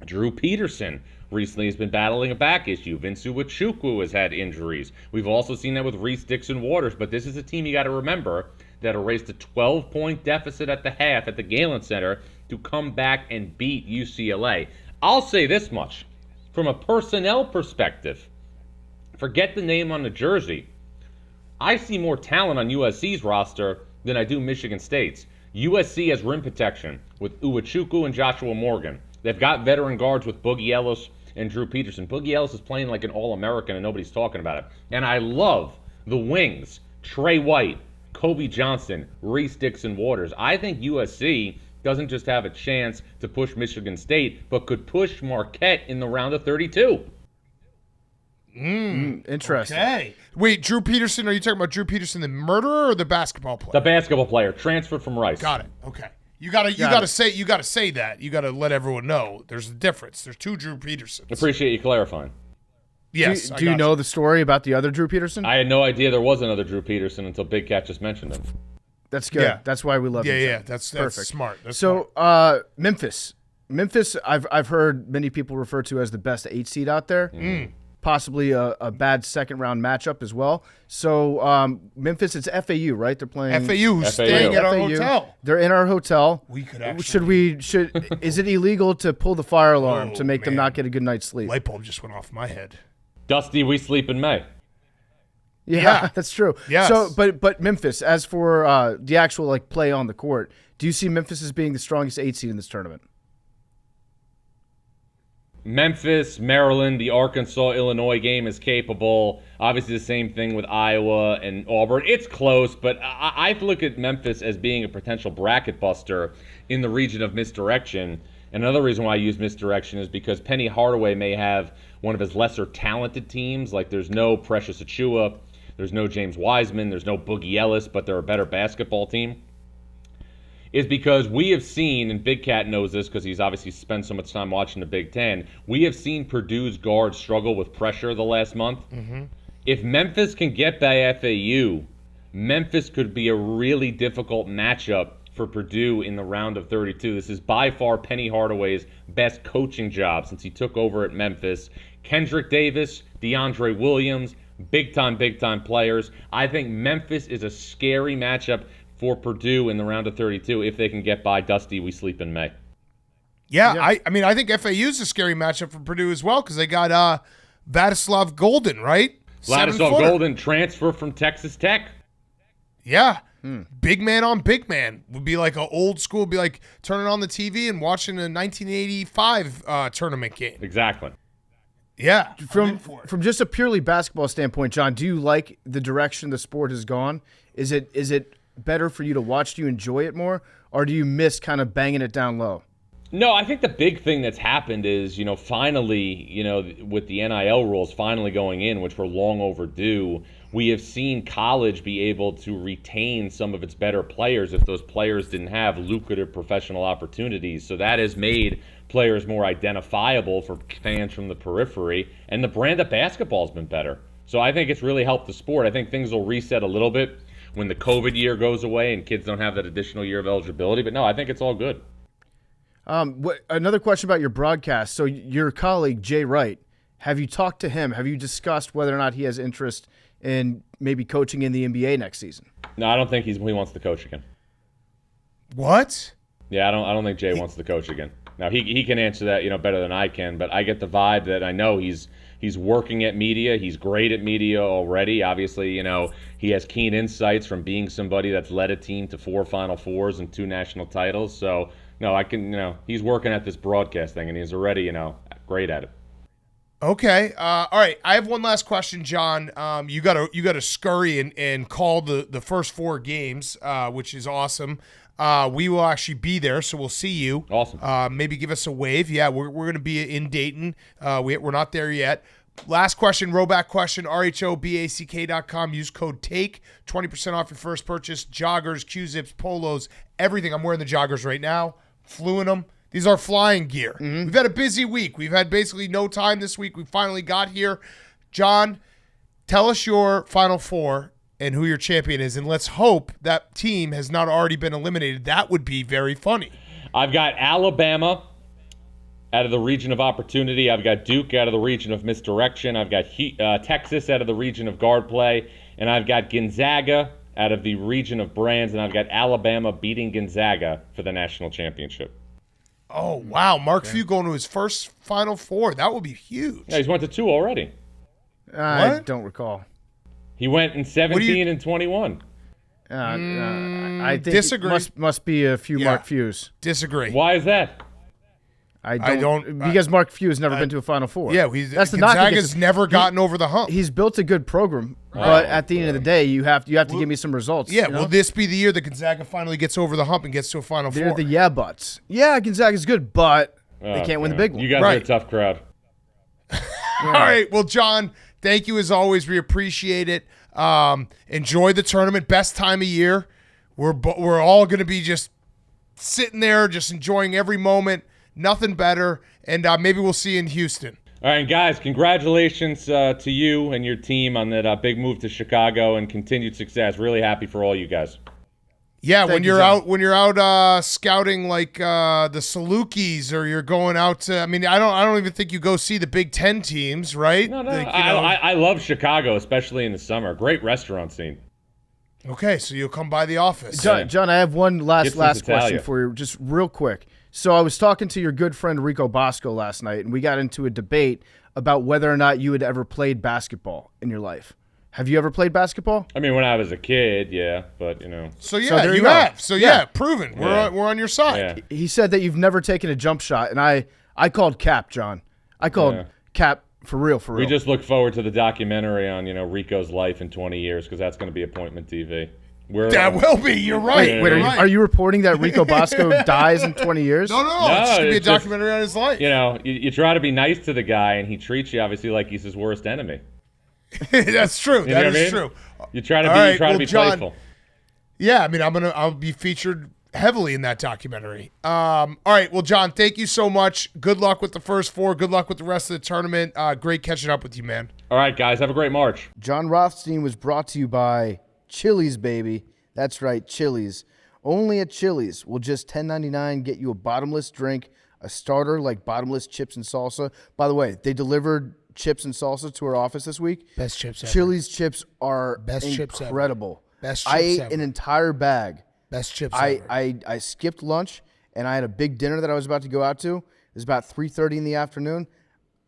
[SPEAKER 5] Drew Peterson recently has been battling a back issue. Vince Iwuchukwu has had injuries. We've also seen that with Reese Dixon Waters. But this is a team you got to remember that erased a 12-point deficit at the half at the Galen Center to come back and beat UCLA. I'll say this much. From a personnel perspective, forget the name on the jersey. I see more talent on USC's roster than I do Michigan State's. USC has rim protection with Iwuchukwu and Joshua Morgan. They've got veteran guards with Boogie Ellis and Drew Peterson. Boogie Ellis is playing like an All-American and nobody's talking about it. And I love the wings. Trey White, Kobe Johnson, Reese Dixon-Waters. I think USC doesn't just have a chance to push Michigan State, but could push Marquette in the round of 32.
[SPEAKER 1] Interesting.
[SPEAKER 3] Okay. Wait, Drew Peterson, are you talking about Drew Peterson, the murderer or the basketball player?
[SPEAKER 5] The basketball player, transferred from Rice.
[SPEAKER 3] Got it. Okay. You gotta say that. You gotta let everyone know there's a difference. There's two Drew Petersons.
[SPEAKER 5] Appreciate you clarifying.
[SPEAKER 3] Yes.
[SPEAKER 1] Do you know the story about the other Drew Peterson?
[SPEAKER 5] I had no idea there was another Drew Peterson until Big Cat just mentioned him.
[SPEAKER 1] That's good.
[SPEAKER 3] Yeah.
[SPEAKER 1] That's why we love him.
[SPEAKER 3] Yeah. That's
[SPEAKER 1] Perfect.
[SPEAKER 3] smart. That's
[SPEAKER 1] So
[SPEAKER 3] smart.
[SPEAKER 1] Memphis, I've heard many people refer to as the best 8 seed out there. Possibly a bad second round matchup as well. So Memphis, it's FAU, right? They're playing
[SPEAKER 3] FAU, who's staying at our
[SPEAKER 1] FAU.
[SPEAKER 3] hotel.
[SPEAKER 1] They're in our hotel.
[SPEAKER 3] We could actually.
[SPEAKER 1] Is it illegal to pull the fire alarm to make them
[SPEAKER 3] man.
[SPEAKER 1] not get a good night's sleep?
[SPEAKER 3] Light bulb just went off my head.
[SPEAKER 5] Dusty, we sleep in May.
[SPEAKER 1] Yeah, that's true.
[SPEAKER 3] Yes.
[SPEAKER 1] So, but Memphis, as for the actual like play on the court, do you see Memphis as being the strongest 8 seed in this tournament?
[SPEAKER 5] Memphis, Maryland, the Arkansas-Illinois game is capable. Obviously, the same thing with Iowa and Auburn. It's close, but I look at Memphis as being a potential bracket buster in the region of misdirection. And another reason why I use misdirection is because Penny Hardaway may have one of his lesser talented teams. Like there's no Precious Achiuwa, there's no James Wiseman, there's no Boogie Ellis, but they're a better basketball team. Is because we have seen, and Big Cat knows this because he's obviously spent so much time watching the Big Ten, we have seen Purdue's guards struggle with pressure the last month. If Memphis can get by FAU, Memphis could be a really difficult matchup for Purdue in the round of 32. This is by far Penny Hardaway's best coaching job since he took over at Memphis. Kendrick Davis, DeAndre Williams, big time players. I think Memphis is a scary matchup for Purdue in the round of 32 if they can get by. Dusty, we sleep in May.
[SPEAKER 3] Yeah. I mean, I think FAU's a scary matchup for Purdue as well because they got Vladislav Golden, right?
[SPEAKER 5] Vladislav Golden, transfer from Texas Tech.
[SPEAKER 3] Yeah. Big man on big man would be like an old school, be like turning on the TV and watching a 1985 tournament game.
[SPEAKER 5] Exactly.
[SPEAKER 3] Yeah.
[SPEAKER 1] From just a purely basketball standpoint, John, do you like the direction the sport has gone? Is it better for you to watch? Do you enjoy it more, or do you miss kind of banging it down low?
[SPEAKER 5] No, I think the big thing that's happened is, finally, with the NIL rules finally going in, which were long overdue, we have seen college be able to retain some of its better players if those players didn't have lucrative professional opportunities. So that has made players more identifiable for fans from the periphery, and the brand of basketball has been better. So I think it's really helped the sport. I think things will reset a little bit when the COVID year goes away and kids don't have that additional year of eligibility. But no, I think it's all good.
[SPEAKER 1] Another question about your broadcast. So your colleague, Jay Wright, have you talked to him? Have you discussed whether or not he has interest in maybe coaching in the NBA next season?
[SPEAKER 5] No, I don't think he wants to coach again.
[SPEAKER 3] What?
[SPEAKER 5] Yeah, I don't think Jay wants to coach again. Now he can answer that, better than I can, but I get the vibe that I know he's working at media. He's great at media already. Obviously, he has keen insights from being somebody that's led a team to 4 Final Fours and 2 national titles. So, no, I can, he's working at this broadcast thing, and he's already, great at it.
[SPEAKER 3] Okay. All right. I have one last question, John. You gotta scurry and call the first 4 games, which is awesome. We will actually be there, so we'll see you.
[SPEAKER 5] Awesome.
[SPEAKER 3] Maybe give us a wave. Yeah, we're going to be in Dayton. We're not there yet. Last question, Roback question, rhoback.com. Use code TAKE, 20% off your first purchase. Joggers, Q-zips, polos, everything. I'm wearing the joggers right now, fluing them. These are flying gear. We've had a busy week. We've had basically no time this week. We finally got here. John, tell us your Final Four and who your champion is, and let's hope that team has not already been eliminated. That would be very funny.
[SPEAKER 5] I've got Alabama out of the region of opportunity. I've got Duke out of the region of misdirection. I've got Texas out of the region of guard play. And I've got Gonzaga out of the region of brands. And I've got Alabama beating Gonzaga for the national championship.
[SPEAKER 3] Oh, wow. Mark Few going to his first Final Four. That would be huge.
[SPEAKER 5] Yeah, he's went to 2 already.
[SPEAKER 1] I don't recall.
[SPEAKER 5] He went in 17 and 21.
[SPEAKER 1] I think
[SPEAKER 3] Disagree.
[SPEAKER 1] Must be a few Mark Fews.
[SPEAKER 3] Disagree.
[SPEAKER 5] Why is that?
[SPEAKER 1] I don't because Mark Few has never been to a Final Four.
[SPEAKER 3] Yeah,
[SPEAKER 1] that's the knock.
[SPEAKER 3] Gonzaga's never gotten over the hump.
[SPEAKER 1] He's built a good program, but at the end of the day, you have to give me some results.
[SPEAKER 3] Yeah,
[SPEAKER 1] you know?
[SPEAKER 3] will this be the year that Gonzaga finally gets over the hump and gets to a Final
[SPEAKER 1] They're
[SPEAKER 3] Four?
[SPEAKER 1] the buts. Yeah, Gonzaga's good, but they can't win the big one.
[SPEAKER 5] You guys are a tough crowd.
[SPEAKER 3] All right, well, John, thank you as always. We appreciate it. Enjoy the tournament. Best time of year. We're all going to be just sitting there, just enjoying every moment. Nothing better. And maybe we'll see you in Houston.
[SPEAKER 5] All right, and guys, congratulations to you and your team on that big move to Chicago and continued success. Really happy for all you guys.
[SPEAKER 3] Yeah, when you're out scouting like the Salukis, or you're going out to, I don't even think you go see the Big Ten teams, right?
[SPEAKER 5] No.
[SPEAKER 3] Like,
[SPEAKER 5] I love Chicago, especially in the summer. Great restaurant scene.
[SPEAKER 3] Okay, so you'll come by the office.
[SPEAKER 1] John, I have one last question
[SPEAKER 5] Italia.
[SPEAKER 1] for you, just real quick. So I was talking to your good friend Rico Bosco last night, and we got into a debate about whether or not you had ever played basketball in your life. Have you ever played basketball?
[SPEAKER 5] I mean, when I was a kid, yeah, but
[SPEAKER 3] So
[SPEAKER 1] So there
[SPEAKER 3] you
[SPEAKER 1] you go.
[SPEAKER 3] have. So proven.
[SPEAKER 5] Yeah.
[SPEAKER 3] We're on your side.
[SPEAKER 5] Yeah.
[SPEAKER 1] He said that you've never taken a jump shot, and I called Cap, John. I called Cap for real.
[SPEAKER 5] We just look forward to the documentary on Rico's life in 20 years because that's going to be appointment TV.
[SPEAKER 3] That will be. You're right.
[SPEAKER 1] Wait,
[SPEAKER 3] You're right.
[SPEAKER 1] are you reporting that Rico Bosco dies in 20 years?
[SPEAKER 3] No. It's going to be a
[SPEAKER 5] it's just,
[SPEAKER 3] documentary on his life.
[SPEAKER 5] You try to be nice to the guy, and he treats you obviously like he's his worst enemy.
[SPEAKER 3] That's true.
[SPEAKER 5] You know
[SPEAKER 3] That
[SPEAKER 5] what I
[SPEAKER 3] is
[SPEAKER 5] mean?
[SPEAKER 3] true.
[SPEAKER 5] You try to
[SPEAKER 3] All
[SPEAKER 5] be,
[SPEAKER 3] right,
[SPEAKER 5] you try to be
[SPEAKER 3] John,
[SPEAKER 5] playful.
[SPEAKER 3] Yeah, I'll be featured heavily in that documentary. All right, well, John, thank you so much. Good luck with the first four. Good luck with the rest of the tournament. Great catching up with you, man.
[SPEAKER 5] All right, guys, have a great March.
[SPEAKER 1] Jon Rothstein was brought to you by Chili's, baby. That's right, Chili's. Only at Chili's will just $10.99 get you a bottomless drink, a starter like bottomless chips and salsa. By the way, they delivered chips and salsa to our office this week.
[SPEAKER 3] Best chips ever.
[SPEAKER 1] Chili's chips are
[SPEAKER 3] chips ever.
[SPEAKER 1] incredible.
[SPEAKER 3] Best
[SPEAKER 1] I
[SPEAKER 3] chips
[SPEAKER 1] ate
[SPEAKER 3] ever.
[SPEAKER 1] an entire bag.
[SPEAKER 3] Best chips ever.
[SPEAKER 1] I skipped lunch, and I had a big dinner that I was about to go out to. It was about 3:30 in the afternoon.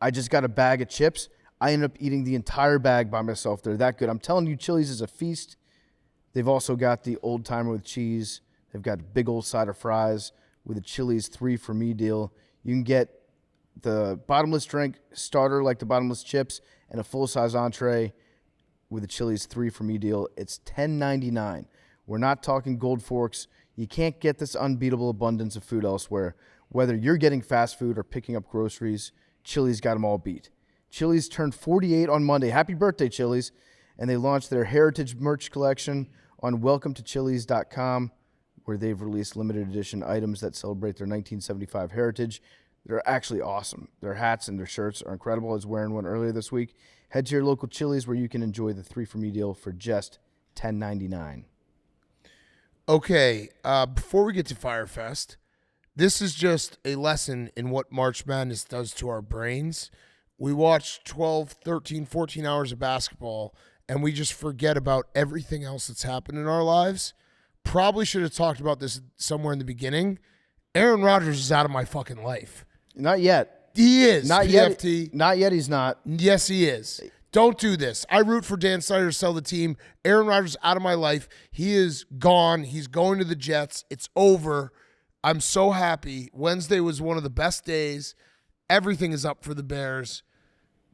[SPEAKER 1] I just got a bag of chips. I ended up eating the entire bag by myself. They're that good. I'm telling you, Chili's is a feast. They've also got the old timer with cheese. They've got a big old side of fries with a Chili's 3 for me deal. You can get the bottomless drink starter like the bottomless chips and a full-size entree with a Chili's 3 for me deal. It's $10.99. We're not talking gold forks. You can't get this unbeatable abundance of food elsewhere. Whether you're getting fast food or picking up groceries, Chili's got them all beat. Chili's turned 48 on Monday. Happy birthday, Chili's. And they launched their heritage merch collection on welcometochili's.com, where they've released limited edition items that celebrate their 1975 heritage. They're actually awesome. Their hats and their shirts are incredible. I was wearing one earlier this week. Head to your local Chili's where you can enjoy the 3 for me deal for just $10.99.
[SPEAKER 3] Okay, before we get to Firefest, this is just a lesson in what March Madness does to our brains. We watch 12, 13, 14 hours of basketball, and we just forget about everything else that's happened in our lives. Probably should have talked about this somewhere in the beginning. Aaron Rodgers is out of my fucking life.
[SPEAKER 1] Not yet.
[SPEAKER 3] He is.
[SPEAKER 1] Not
[SPEAKER 3] PFT.
[SPEAKER 1] yet. Not yet. He's not.
[SPEAKER 3] Yes, he is. Don't do this. I root for Dan Snyder to sell the team. Aaron Rodgers out of my life. He is gone. He's going to the Jets. It's over. I'm so happy. Wednesday was one of the best days. Everything is up for the Bears.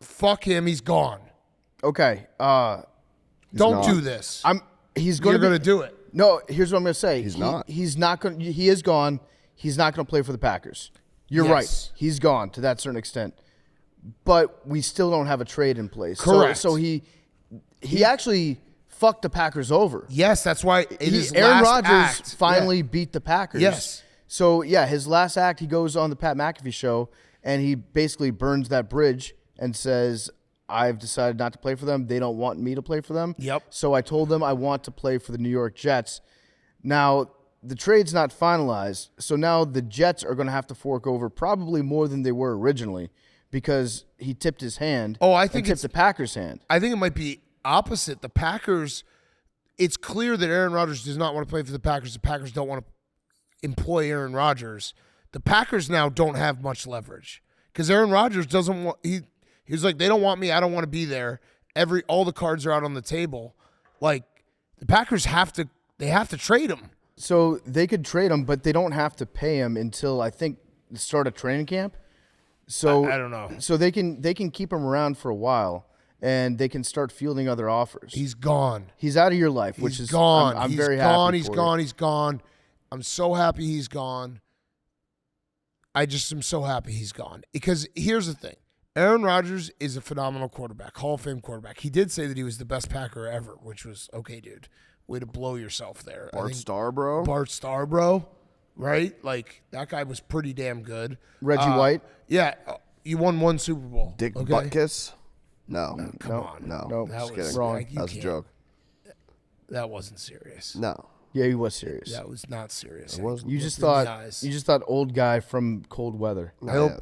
[SPEAKER 3] Fuck him. He's gone.
[SPEAKER 1] Okay.
[SPEAKER 3] Don't do this.
[SPEAKER 1] He's
[SPEAKER 3] You're
[SPEAKER 1] going
[SPEAKER 3] going to do it.
[SPEAKER 1] No, here's what I'm going to say.
[SPEAKER 2] He's not.
[SPEAKER 1] He's not going. He is gone. He's not going to play for the Packers. You're
[SPEAKER 3] Yes.
[SPEAKER 1] right. He's gone to that certain extent. But we still don't have a trade in place.
[SPEAKER 3] Correct.
[SPEAKER 1] So he actually fucked the Packers over.
[SPEAKER 3] Yes, that's why
[SPEAKER 1] Aaron Rodgers finally beat the Packers.
[SPEAKER 3] Yes.
[SPEAKER 1] So, yeah, his last act, he goes on the Pat McAfee show, and he basically burns that bridge and says, I've decided not to play for them. They don't want me to play for them.
[SPEAKER 3] Yep.
[SPEAKER 1] So I told them I want to play for the New York Jets. Now, the trade's not finalized, so now the Jets are going to have to fork over probably more than they were originally because he tipped his hand.
[SPEAKER 3] Oh, I think
[SPEAKER 1] and tipped the Packers' hand.
[SPEAKER 3] I think it might be opposite. The Packers, it's clear that Aaron Rodgers does not want to play for the Packers. The Packers don't want to employ Aaron Rodgers. The Packers now don't have much leverage because Aaron Rodgers doesn't want. He was like, they don't want me. I don't want to be there. All the cards are out on the table. Like the Packers have to trade him.
[SPEAKER 1] So they could trade him, but they don't have to pay him until I think start a training camp. So
[SPEAKER 3] I don't know.
[SPEAKER 1] So they can keep him around for a while, and they can start fielding other offers.
[SPEAKER 3] He's gone.
[SPEAKER 1] He's out of your life, which
[SPEAKER 3] He's
[SPEAKER 1] is
[SPEAKER 3] gone.
[SPEAKER 1] I'm
[SPEAKER 3] He's
[SPEAKER 1] very
[SPEAKER 3] gone.
[SPEAKER 1] happy.
[SPEAKER 3] He's
[SPEAKER 1] for
[SPEAKER 3] gone.
[SPEAKER 1] you.
[SPEAKER 3] He's gone. I'm so happy he's gone. I just am so happy he's gone. Because here's the thing. Aaron Rodgers is a phenomenal quarterback, Hall of Fame quarterback. He did say that he was the best Packer ever, which was, okay, dude, way to blow yourself there.
[SPEAKER 2] Bart Starr, bro.
[SPEAKER 3] Bart Starr, bro, right? Like, that guy was pretty damn good.
[SPEAKER 1] Reggie White.
[SPEAKER 3] Yeah, you won 1 Super Bowl.
[SPEAKER 2] Dick
[SPEAKER 3] okay?
[SPEAKER 2] Buttkiss? No.
[SPEAKER 3] Come on.
[SPEAKER 2] No.
[SPEAKER 3] That
[SPEAKER 2] Just
[SPEAKER 3] was
[SPEAKER 2] kidding.
[SPEAKER 1] wrong.
[SPEAKER 3] like, you
[SPEAKER 2] That was a
[SPEAKER 3] can't-
[SPEAKER 2] joke.
[SPEAKER 3] That wasn't serious.
[SPEAKER 2] No.
[SPEAKER 1] Yeah, he was serious.
[SPEAKER 3] That was not serious.
[SPEAKER 2] It wasn't.
[SPEAKER 1] You just
[SPEAKER 3] Look in the
[SPEAKER 1] thought
[SPEAKER 3] eyes.
[SPEAKER 1] old guy from cold weather.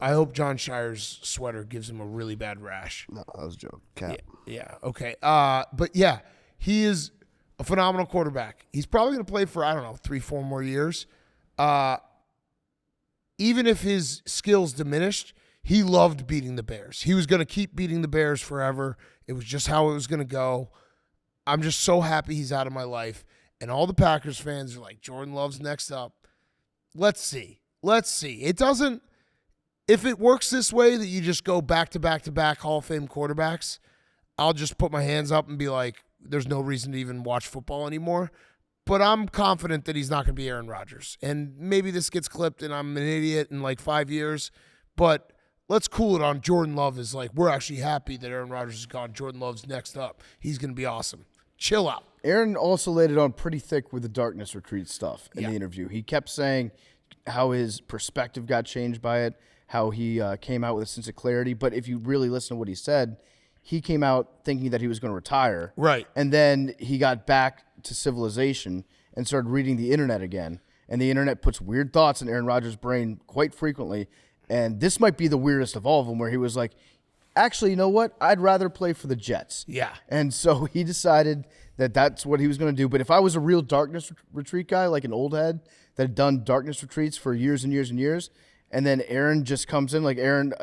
[SPEAKER 3] I hope John Shire's sweater gives him a really bad rash.
[SPEAKER 2] No, that was a joke. Cap.
[SPEAKER 3] Yeah. Okay. But yeah, he is a phenomenal quarterback. He's probably going to play for, I don't know, 3-4 more years. Even if his skills diminished, he loved beating the Bears. He was going to keep beating the Bears forever. It was just how it was going to go. I'm just so happy he's out of my life. And all the Packers fans are like, Jordan Love's next up. Let's see. It doesn't, if it works this way that you just go back to back to back Hall of Fame quarterbacks, I'll just put my hands up and be like, there's no reason to even watch football anymore. But I'm confident that he's not going to be Aaron Rodgers. And maybe this gets clipped and I'm an idiot in like 5 years. But let's cool it on Jordan Love is like, we're actually happy that Aaron Rodgers is gone. Jordan Love's next up. He's going to be awesome. Chill out.
[SPEAKER 1] Aaron also laid it on pretty thick with the darkness retreat stuff in
[SPEAKER 3] Yeah.
[SPEAKER 1] the interview. He kept saying how his perspective got changed by it, how he came out with a sense of clarity. But if you really listen to what he said, he came out thinking that he was going to retire.
[SPEAKER 3] Right.
[SPEAKER 1] And then he got back to civilization and started reading the internet again. And the internet puts weird thoughts in Aaron Rodgers' brain quite frequently. And this might be the weirdest of all of them, where he was like, actually, you know what? I'd rather play for the Jets.
[SPEAKER 3] Yeah.
[SPEAKER 1] And so he decided that that's what he was going to do. But if I was a real darkness retreat guy, like an old head that had done darkness retreats for years and years and years, and then Aaron just comes in, like Aaron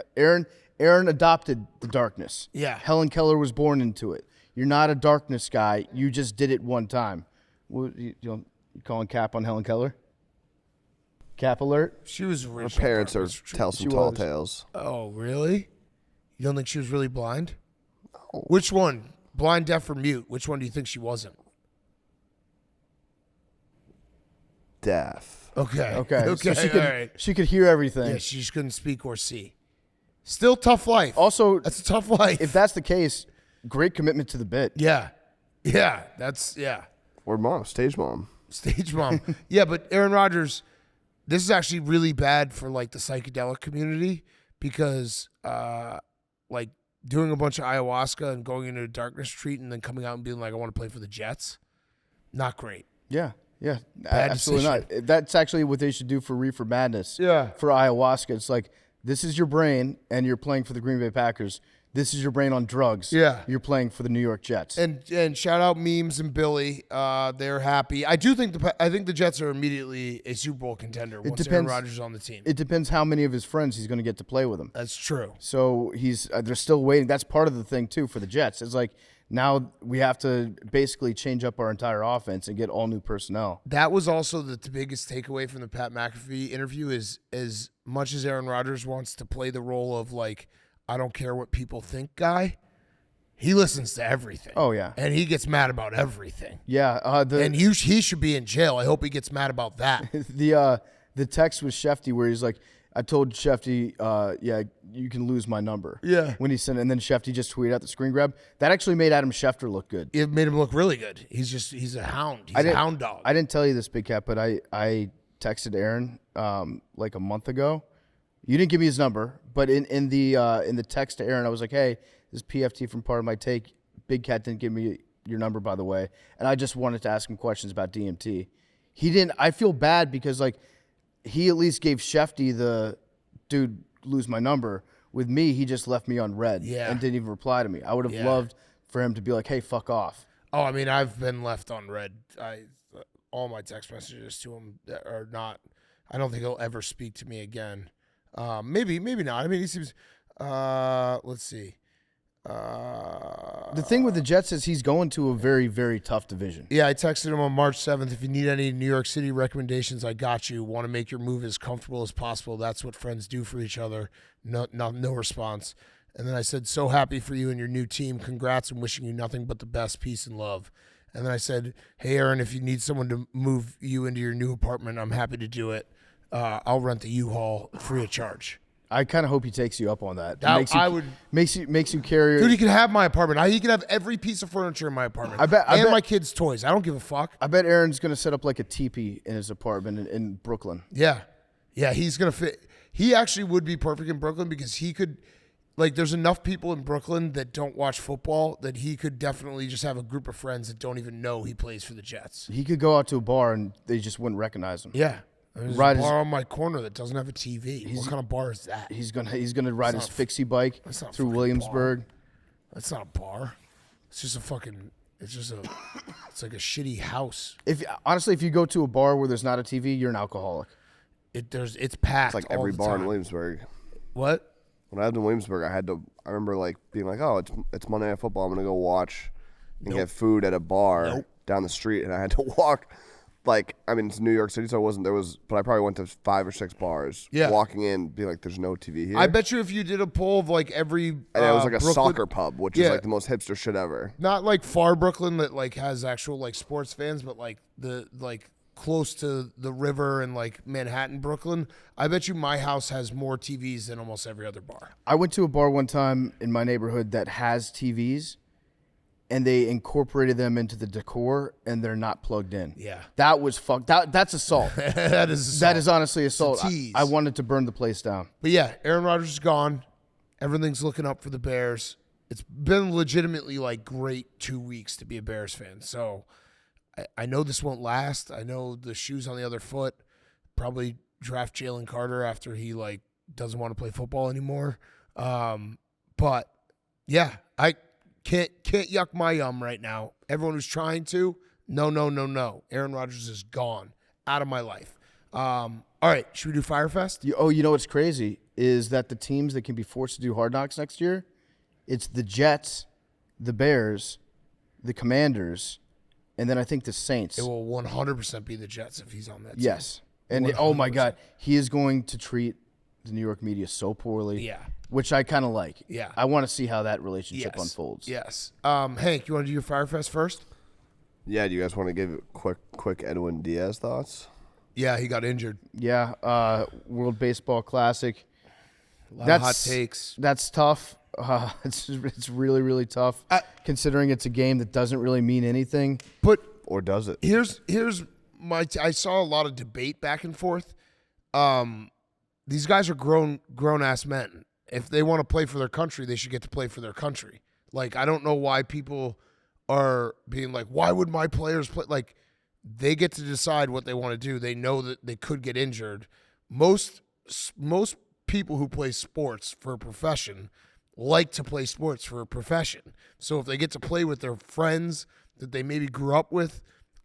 [SPEAKER 1] adopted the darkness.
[SPEAKER 3] Yeah.
[SPEAKER 1] Helen Keller was born into it. You're not a darkness guy. You just did it one time. What, you calling cap on Helen Keller? Cap alert?
[SPEAKER 3] She was
[SPEAKER 2] Her
[SPEAKER 3] original.
[SPEAKER 2] parents are tell some tall tales.
[SPEAKER 3] Oh, really? You don't think she was really blind? No. Which one? Blind, deaf, or mute? Which one do you think she wasn't?
[SPEAKER 2] Deaf.
[SPEAKER 3] Okay.
[SPEAKER 1] Okay.
[SPEAKER 3] Okay.
[SPEAKER 1] So
[SPEAKER 3] All right.
[SPEAKER 1] she could hear everything.
[SPEAKER 3] Yeah, she just couldn't speak or see. Still tough life.
[SPEAKER 1] Also,
[SPEAKER 3] That's a tough life.
[SPEAKER 1] if that's the case, great commitment to the bit.
[SPEAKER 3] yeah. Yeah. That's, yeah.
[SPEAKER 2] Or mom, stage mom.
[SPEAKER 3] Stage mom. Yeah, but Aaron Rodgers, this is actually really bad for like the psychedelic community because like doing a bunch of ayahuasca and going into a darkness retreat and then coming out and being like, I want to play for the Jets. Not great.
[SPEAKER 1] Yeah.
[SPEAKER 3] Bad
[SPEAKER 1] Absolutely
[SPEAKER 3] decision.
[SPEAKER 1] not. That's actually what they should do for Reefer Madness.
[SPEAKER 3] Yeah.
[SPEAKER 1] For ayahuasca, it's like, this is your brain, and you're playing for the Green Bay Packers. This is your brain on drugs.
[SPEAKER 3] Yeah.
[SPEAKER 1] You're playing for the New York Jets.
[SPEAKER 3] And shout out Memes and Billy. They're happy. I do think the Jets are immediately a Super Bowl contender once Aaron
[SPEAKER 1] depends-
[SPEAKER 3] Rodgers is on the team.
[SPEAKER 1] It depends how many of his friends he's going to get to play with him.
[SPEAKER 3] That's true.
[SPEAKER 1] So they're still waiting. That's part of the thing, too, for the Jets. It's like, now we have to basically change up our entire offense and get all new personnel.
[SPEAKER 3] That was also the biggest takeaway from the Pat McAfee interview is as much as Aaron Rodgers wants to play the role of like, I don't care what people think guy, he listens to everything.
[SPEAKER 1] Oh, yeah.
[SPEAKER 3] And he gets mad about everything.
[SPEAKER 1] Yeah.
[SPEAKER 3] And he should be in jail. I hope he gets mad about that.
[SPEAKER 1] The text was Shefty where he's like, I told Shefty, yeah, you can lose my number.
[SPEAKER 3] Yeah.
[SPEAKER 1] When he sent it, and then Shefty just tweeted out the screen grab. That actually made Adam Schefter look good.
[SPEAKER 3] It made him look really good. He's a hound. He's a hound dog.
[SPEAKER 1] I didn't tell you this, Big Cat, but I texted Aaron like a month ago. You didn't give me his number, but in the text to Aaron, I was like, hey, this is PFT from Part of My Take. Big Cat didn't give me your number, by the way, and I just wanted to ask him questions about DMT. He didn't. I feel bad because like he at least gave Shefty the dude lose my number. With me, he just left me on red and didn't even reply to me. I would have loved for him to be like, hey, fuck off.
[SPEAKER 3] Oh, I mean, I've been left on red. All my text messages to him are not. I don't think he'll ever speak to me again. Maybe not. I mean, he seems. Let's see.
[SPEAKER 1] The thing with the Jets is he's going to a very, very tough division.
[SPEAKER 3] Yeah, I texted him on March 7th. If you need any New York City recommendations, I got you. Want to make your move as comfortable as possible. That's what friends do for each other. No response. And then I said, so happy for you and your new team. Congrats and wishing you nothing but the best, peace and love. And then I said, hey, Aaron, if you need someone to move you into your new apartment, I'm happy to do it. I'll rent the U-Haul free of charge.
[SPEAKER 1] I kind of hope he takes you up on that. Makes you carry.
[SPEAKER 3] Dude, he can have my apartment. He can have every piece of furniture in my apartment. I bet my kids' toys. I don't give a fuck.
[SPEAKER 1] I bet Aaron's gonna set up like a teepee in his apartment in Brooklyn.
[SPEAKER 3] Yeah, he's gonna fit. He actually would be perfect in Brooklyn because he could. Like, there's enough people in Brooklyn that don't watch football that he could definitely just have a group of friends that don't even know he plays for the Jets.
[SPEAKER 1] He could go out to a bar and they just wouldn't recognize him.
[SPEAKER 3] Yeah. There's a bar on my corner that doesn't have a TV. What kind of bar is that?
[SPEAKER 1] He's gonna ride his fixie bike through Williamsburg.
[SPEAKER 3] That's not a bar. It's just a fucking. It's like a shitty house.
[SPEAKER 1] If you go to a bar where there's not a TV, you're an alcoholic.
[SPEAKER 3] It's packed.
[SPEAKER 2] It's like every bar in Williamsburg.
[SPEAKER 3] What?
[SPEAKER 2] When I lived in Williamsburg, I remember like being like, oh, it's Monday Night Football. I'm gonna go watch and get food at a bar down the street, and I had to walk. Like, I mean, it's New York City, so but I probably went to 5 or 6 bars.
[SPEAKER 3] Yeah.
[SPEAKER 2] Walking in, being like, there's no TV here.
[SPEAKER 3] I bet you if you did a poll of like every.
[SPEAKER 2] And it was like a
[SPEAKER 3] Brooklyn,
[SPEAKER 2] soccer pub, which is like the most hipster shit ever.
[SPEAKER 3] Not like far Brooklyn that like has actual like sports fans, but like close to the river and like Manhattan, Brooklyn. I bet you my house has more TVs than almost every other bar.
[SPEAKER 1] I went to a bar one time in my neighborhood that has TVs, and they incorporated them into the decor, and they're not plugged in.
[SPEAKER 3] Yeah.
[SPEAKER 1] That was fucked. That's assault.
[SPEAKER 3] That is assault.
[SPEAKER 1] That is honestly assault.
[SPEAKER 3] Tease.
[SPEAKER 1] I wanted to burn the place down.
[SPEAKER 3] But yeah, Aaron Rodgers is gone. Everything's looking up for the Bears. It's been legitimately like great 2 weeks to be a Bears fan. So I know this won't last. I know the shoe's on the other foot. Probably draft Jalen Carter after he like doesn't want to play football anymore. But yeah, I can't yuck my yum right now. Everyone who's trying to, no. Aaron Rodgers is gone out of my life. All right, should we do Fyre Fest?
[SPEAKER 1] You know what's crazy is that the teams that can be forced to do Hard Knocks next year, it's the Jets, the Bears, the Commanders, and then I think the Saints.
[SPEAKER 3] It will 100% be the Jets if he's on that team.
[SPEAKER 1] Yes. And oh my God, he is going to treat the New York media so poorly.
[SPEAKER 3] Yeah.
[SPEAKER 1] Which I kind of like.
[SPEAKER 3] Yeah.
[SPEAKER 1] I want to see how that relationship unfolds.
[SPEAKER 3] Yes. Hank, you want to do your Fyre Fest first?
[SPEAKER 2] Yeah, do you guys want to give quick Edwin Diaz thoughts?
[SPEAKER 3] Yeah, he got injured.
[SPEAKER 1] Yeah, World Baseball Classic.
[SPEAKER 3] A lot of hot takes.
[SPEAKER 1] That's tough. It's really, really tough, considering it's a game that doesn't really mean anything.
[SPEAKER 2] Or does it?
[SPEAKER 3] Here's I saw a lot of debate back and forth. These guys are grown ass men. If they want to play for their country, they should get to play for their country. Like, I don't know why people are being like, why would my players play? Like, they get to decide what they want to do. They know that they could get injured. Most people who play sports for a profession like to play sports for a profession. So if they get to play with their friends that they maybe grew up with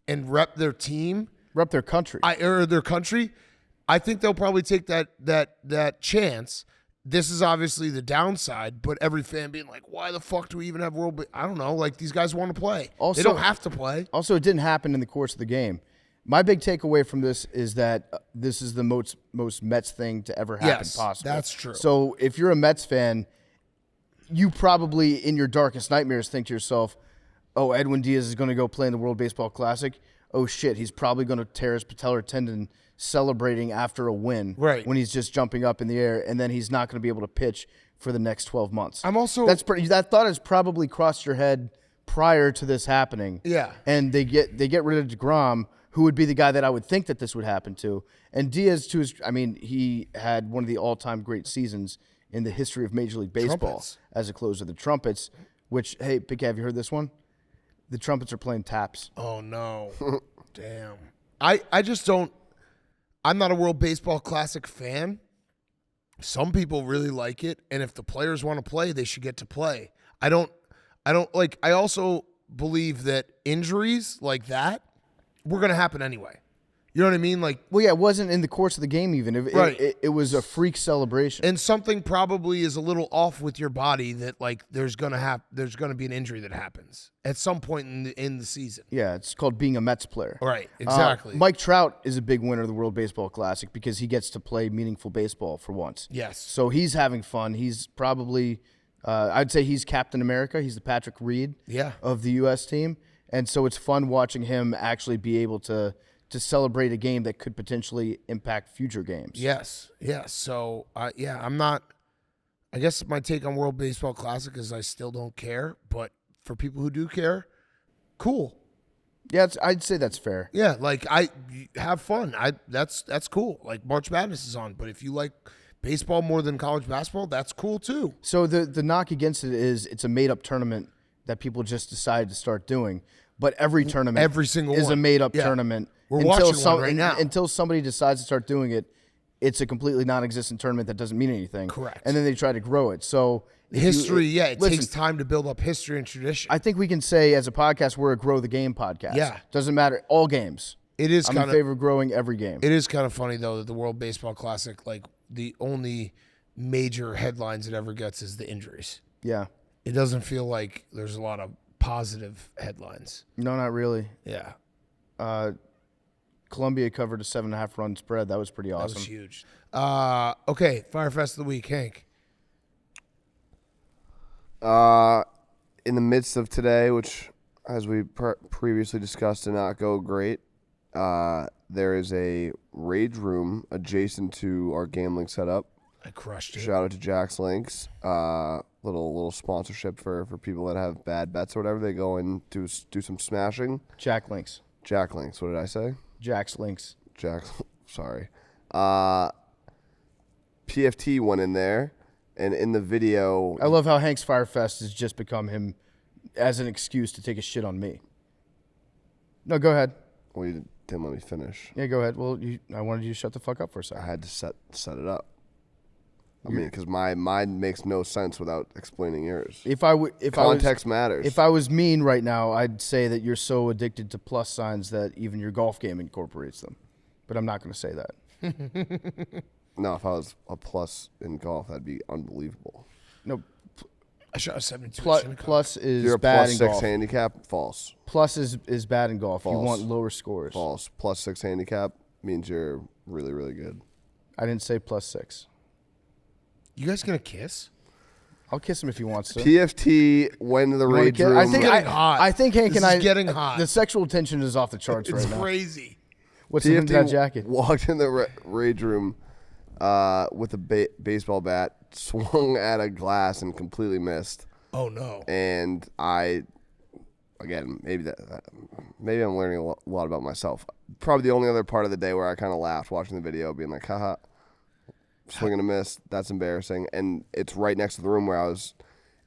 [SPEAKER 3] and rep their team,
[SPEAKER 1] rep their country,
[SPEAKER 3] I think they'll probably take that chance. This is obviously the downside, but every fan being like, why the fuck do we even have I don't know. Like, these guys want to play. Also, they don't have to play.
[SPEAKER 1] Also, it didn't happen in the course of the game. My big takeaway from this is that this is the most Mets thing to ever happen possible.
[SPEAKER 3] That's true.
[SPEAKER 1] So if you're a Mets fan, you probably in your darkest nightmares think to yourself, oh, Edwin Diaz is going to go play in the World Baseball Classic. Oh, shit, he's probably going to tear his patellar tendon celebrating after a win when he's just jumping up in the air, and then he's not going to be able to pitch for the next 12 months. That thought has probably crossed your head prior to this happening.
[SPEAKER 3] Yeah.
[SPEAKER 1] And they get rid of DeGrom, who would be the guy that I would think that this would happen to. And Diaz, he had one of the all-time great seasons in the history of Major League Baseball as a closer. The Trumpets, which, hey, Pick, have you heard this one? The Trumpets are playing taps.
[SPEAKER 3] Oh, no. Damn. I just don't. I'm not a World Baseball Classic fan. Some people really like it, and if the players want to play, they should get to play. I also believe that injuries like that were going to happen anyway. You know what I mean? Like,
[SPEAKER 1] Well, yeah, it wasn't in the course of the game even.
[SPEAKER 3] Right.
[SPEAKER 1] It was a freak celebration.
[SPEAKER 3] and something probably is a little off with your body that like there's gonna be an injury that happens at some point in the season.
[SPEAKER 1] Yeah, it's called being a Mets player.
[SPEAKER 3] Right, exactly.
[SPEAKER 1] Mike Trout is a big winner of the World Baseball Classic because he gets to play meaningful baseball for once.
[SPEAKER 3] Yes.
[SPEAKER 1] So he's having fun. He's probably, I'd say he's Captain America. He's the Patrick Reed
[SPEAKER 3] Yeah.
[SPEAKER 1] of the U.S. team. And so it's fun watching him actually be able to celebrate a game that could potentially impact future games.
[SPEAKER 3] Yes. So, I'm not. I guess my take on World Baseball Classic is I still don't care, but for people who do care, cool.
[SPEAKER 1] Yeah, I'd say that's fair.
[SPEAKER 3] Yeah, like I have fun. That's cool. Like March Madness is on, but if you like baseball more than college basketball, that's cool too.
[SPEAKER 1] So the knock against it is it's a made-up tournament that people just decided to start doing. But every tournament
[SPEAKER 3] Every single
[SPEAKER 1] is a
[SPEAKER 3] one.
[SPEAKER 1] made-up
[SPEAKER 3] Yeah.
[SPEAKER 1] tournament.
[SPEAKER 3] We're watching one right now.
[SPEAKER 1] Until somebody decides to start doing it, it's a completely non-existent tournament that doesn't mean anything.
[SPEAKER 3] Correct.
[SPEAKER 1] And then they try to grow it. So if you-
[SPEAKER 3] History, it
[SPEAKER 1] listen,
[SPEAKER 3] takes time to build up history and tradition.
[SPEAKER 1] I think we can say as a podcast we're a grow the game podcast.
[SPEAKER 3] Yeah.
[SPEAKER 1] Doesn't matter. All games.
[SPEAKER 3] It is
[SPEAKER 1] I'm in
[SPEAKER 3] kind of
[SPEAKER 1] favor of growing every game.
[SPEAKER 3] It is kind of funny though that the World Baseball Classic, like the only major headlines it ever gets is the injuries.
[SPEAKER 1] Yeah.
[SPEAKER 3] It doesn't feel like there's a lot of positive headlines.
[SPEAKER 1] No, not really.
[SPEAKER 3] Yeah,
[SPEAKER 1] Columbia covered a 7.5 run spread. That was pretty
[SPEAKER 3] that
[SPEAKER 1] awesome.
[SPEAKER 3] was huge. Okay, Fyre Fest of the week, Hank.
[SPEAKER 2] In the midst of today, which, as we previously discussed, did not go great, there is a rage room adjacent to our gambling setup.
[SPEAKER 3] I crushed it.
[SPEAKER 2] Shout out to Jack's Links. Little sponsorship for people that have bad bets or whatever. They go and do some smashing.
[SPEAKER 1] Jack Links.
[SPEAKER 2] Jack Links. What did I say?
[SPEAKER 1] Jack's Links.
[SPEAKER 2] Jack. Sorry. PFT went in there, and in the video,
[SPEAKER 1] I love how Hank's Fyre Fest has just become him as an excuse to take a shit on me. No, go ahead.
[SPEAKER 2] well, you didn't let me finish.
[SPEAKER 1] Yeah, go ahead. Well, I wanted you to shut the fuck up for a
[SPEAKER 2] I
[SPEAKER 1] second.
[SPEAKER 2] had to set it up. I mean, because my mind makes no sense without explaining yours. Context matters.
[SPEAKER 1] If I was mean right now, I'd say that you're so addicted to plus signs that even your golf game incorporates them. But I'm not going to say that.
[SPEAKER 2] No, if I was a plus in golf, that'd be unbelievable.
[SPEAKER 1] No,
[SPEAKER 3] I shot a 72.
[SPEAKER 1] plus is
[SPEAKER 2] You're a
[SPEAKER 1] bad
[SPEAKER 2] plus
[SPEAKER 1] in
[SPEAKER 2] 6
[SPEAKER 1] golf.
[SPEAKER 2] handicap? False.
[SPEAKER 1] Plus is bad in golf. You
[SPEAKER 2] False.
[SPEAKER 1] want lower scores.
[SPEAKER 2] False. Plus 6 handicap means you're really, really good.
[SPEAKER 1] I didn't say plus 6.
[SPEAKER 3] You guys gonna kiss?
[SPEAKER 1] I'll kiss him if he wants to.
[SPEAKER 2] PFT went to the
[SPEAKER 1] You wanna
[SPEAKER 2] rage
[SPEAKER 1] kiss?
[SPEAKER 2] room.
[SPEAKER 1] I think
[SPEAKER 3] Getting hot.
[SPEAKER 1] I think Hank
[SPEAKER 3] This
[SPEAKER 1] and
[SPEAKER 3] is
[SPEAKER 1] I
[SPEAKER 3] getting hot.
[SPEAKER 1] The sexual tension is off the charts
[SPEAKER 3] It's
[SPEAKER 1] right now.
[SPEAKER 3] crazy.
[SPEAKER 1] What's in
[SPEAKER 2] PFT
[SPEAKER 1] that jacket?
[SPEAKER 2] walked in the rage room with a baseball bat, swung at a glass, and completely missed.
[SPEAKER 3] Oh no.
[SPEAKER 2] And again, maybe I'm learning a lot about myself. Probably the only other part of the day where I kind of laughed watching the video, being like, haha, swing and a miss. That's embarrassing. And it's right next to the room where I was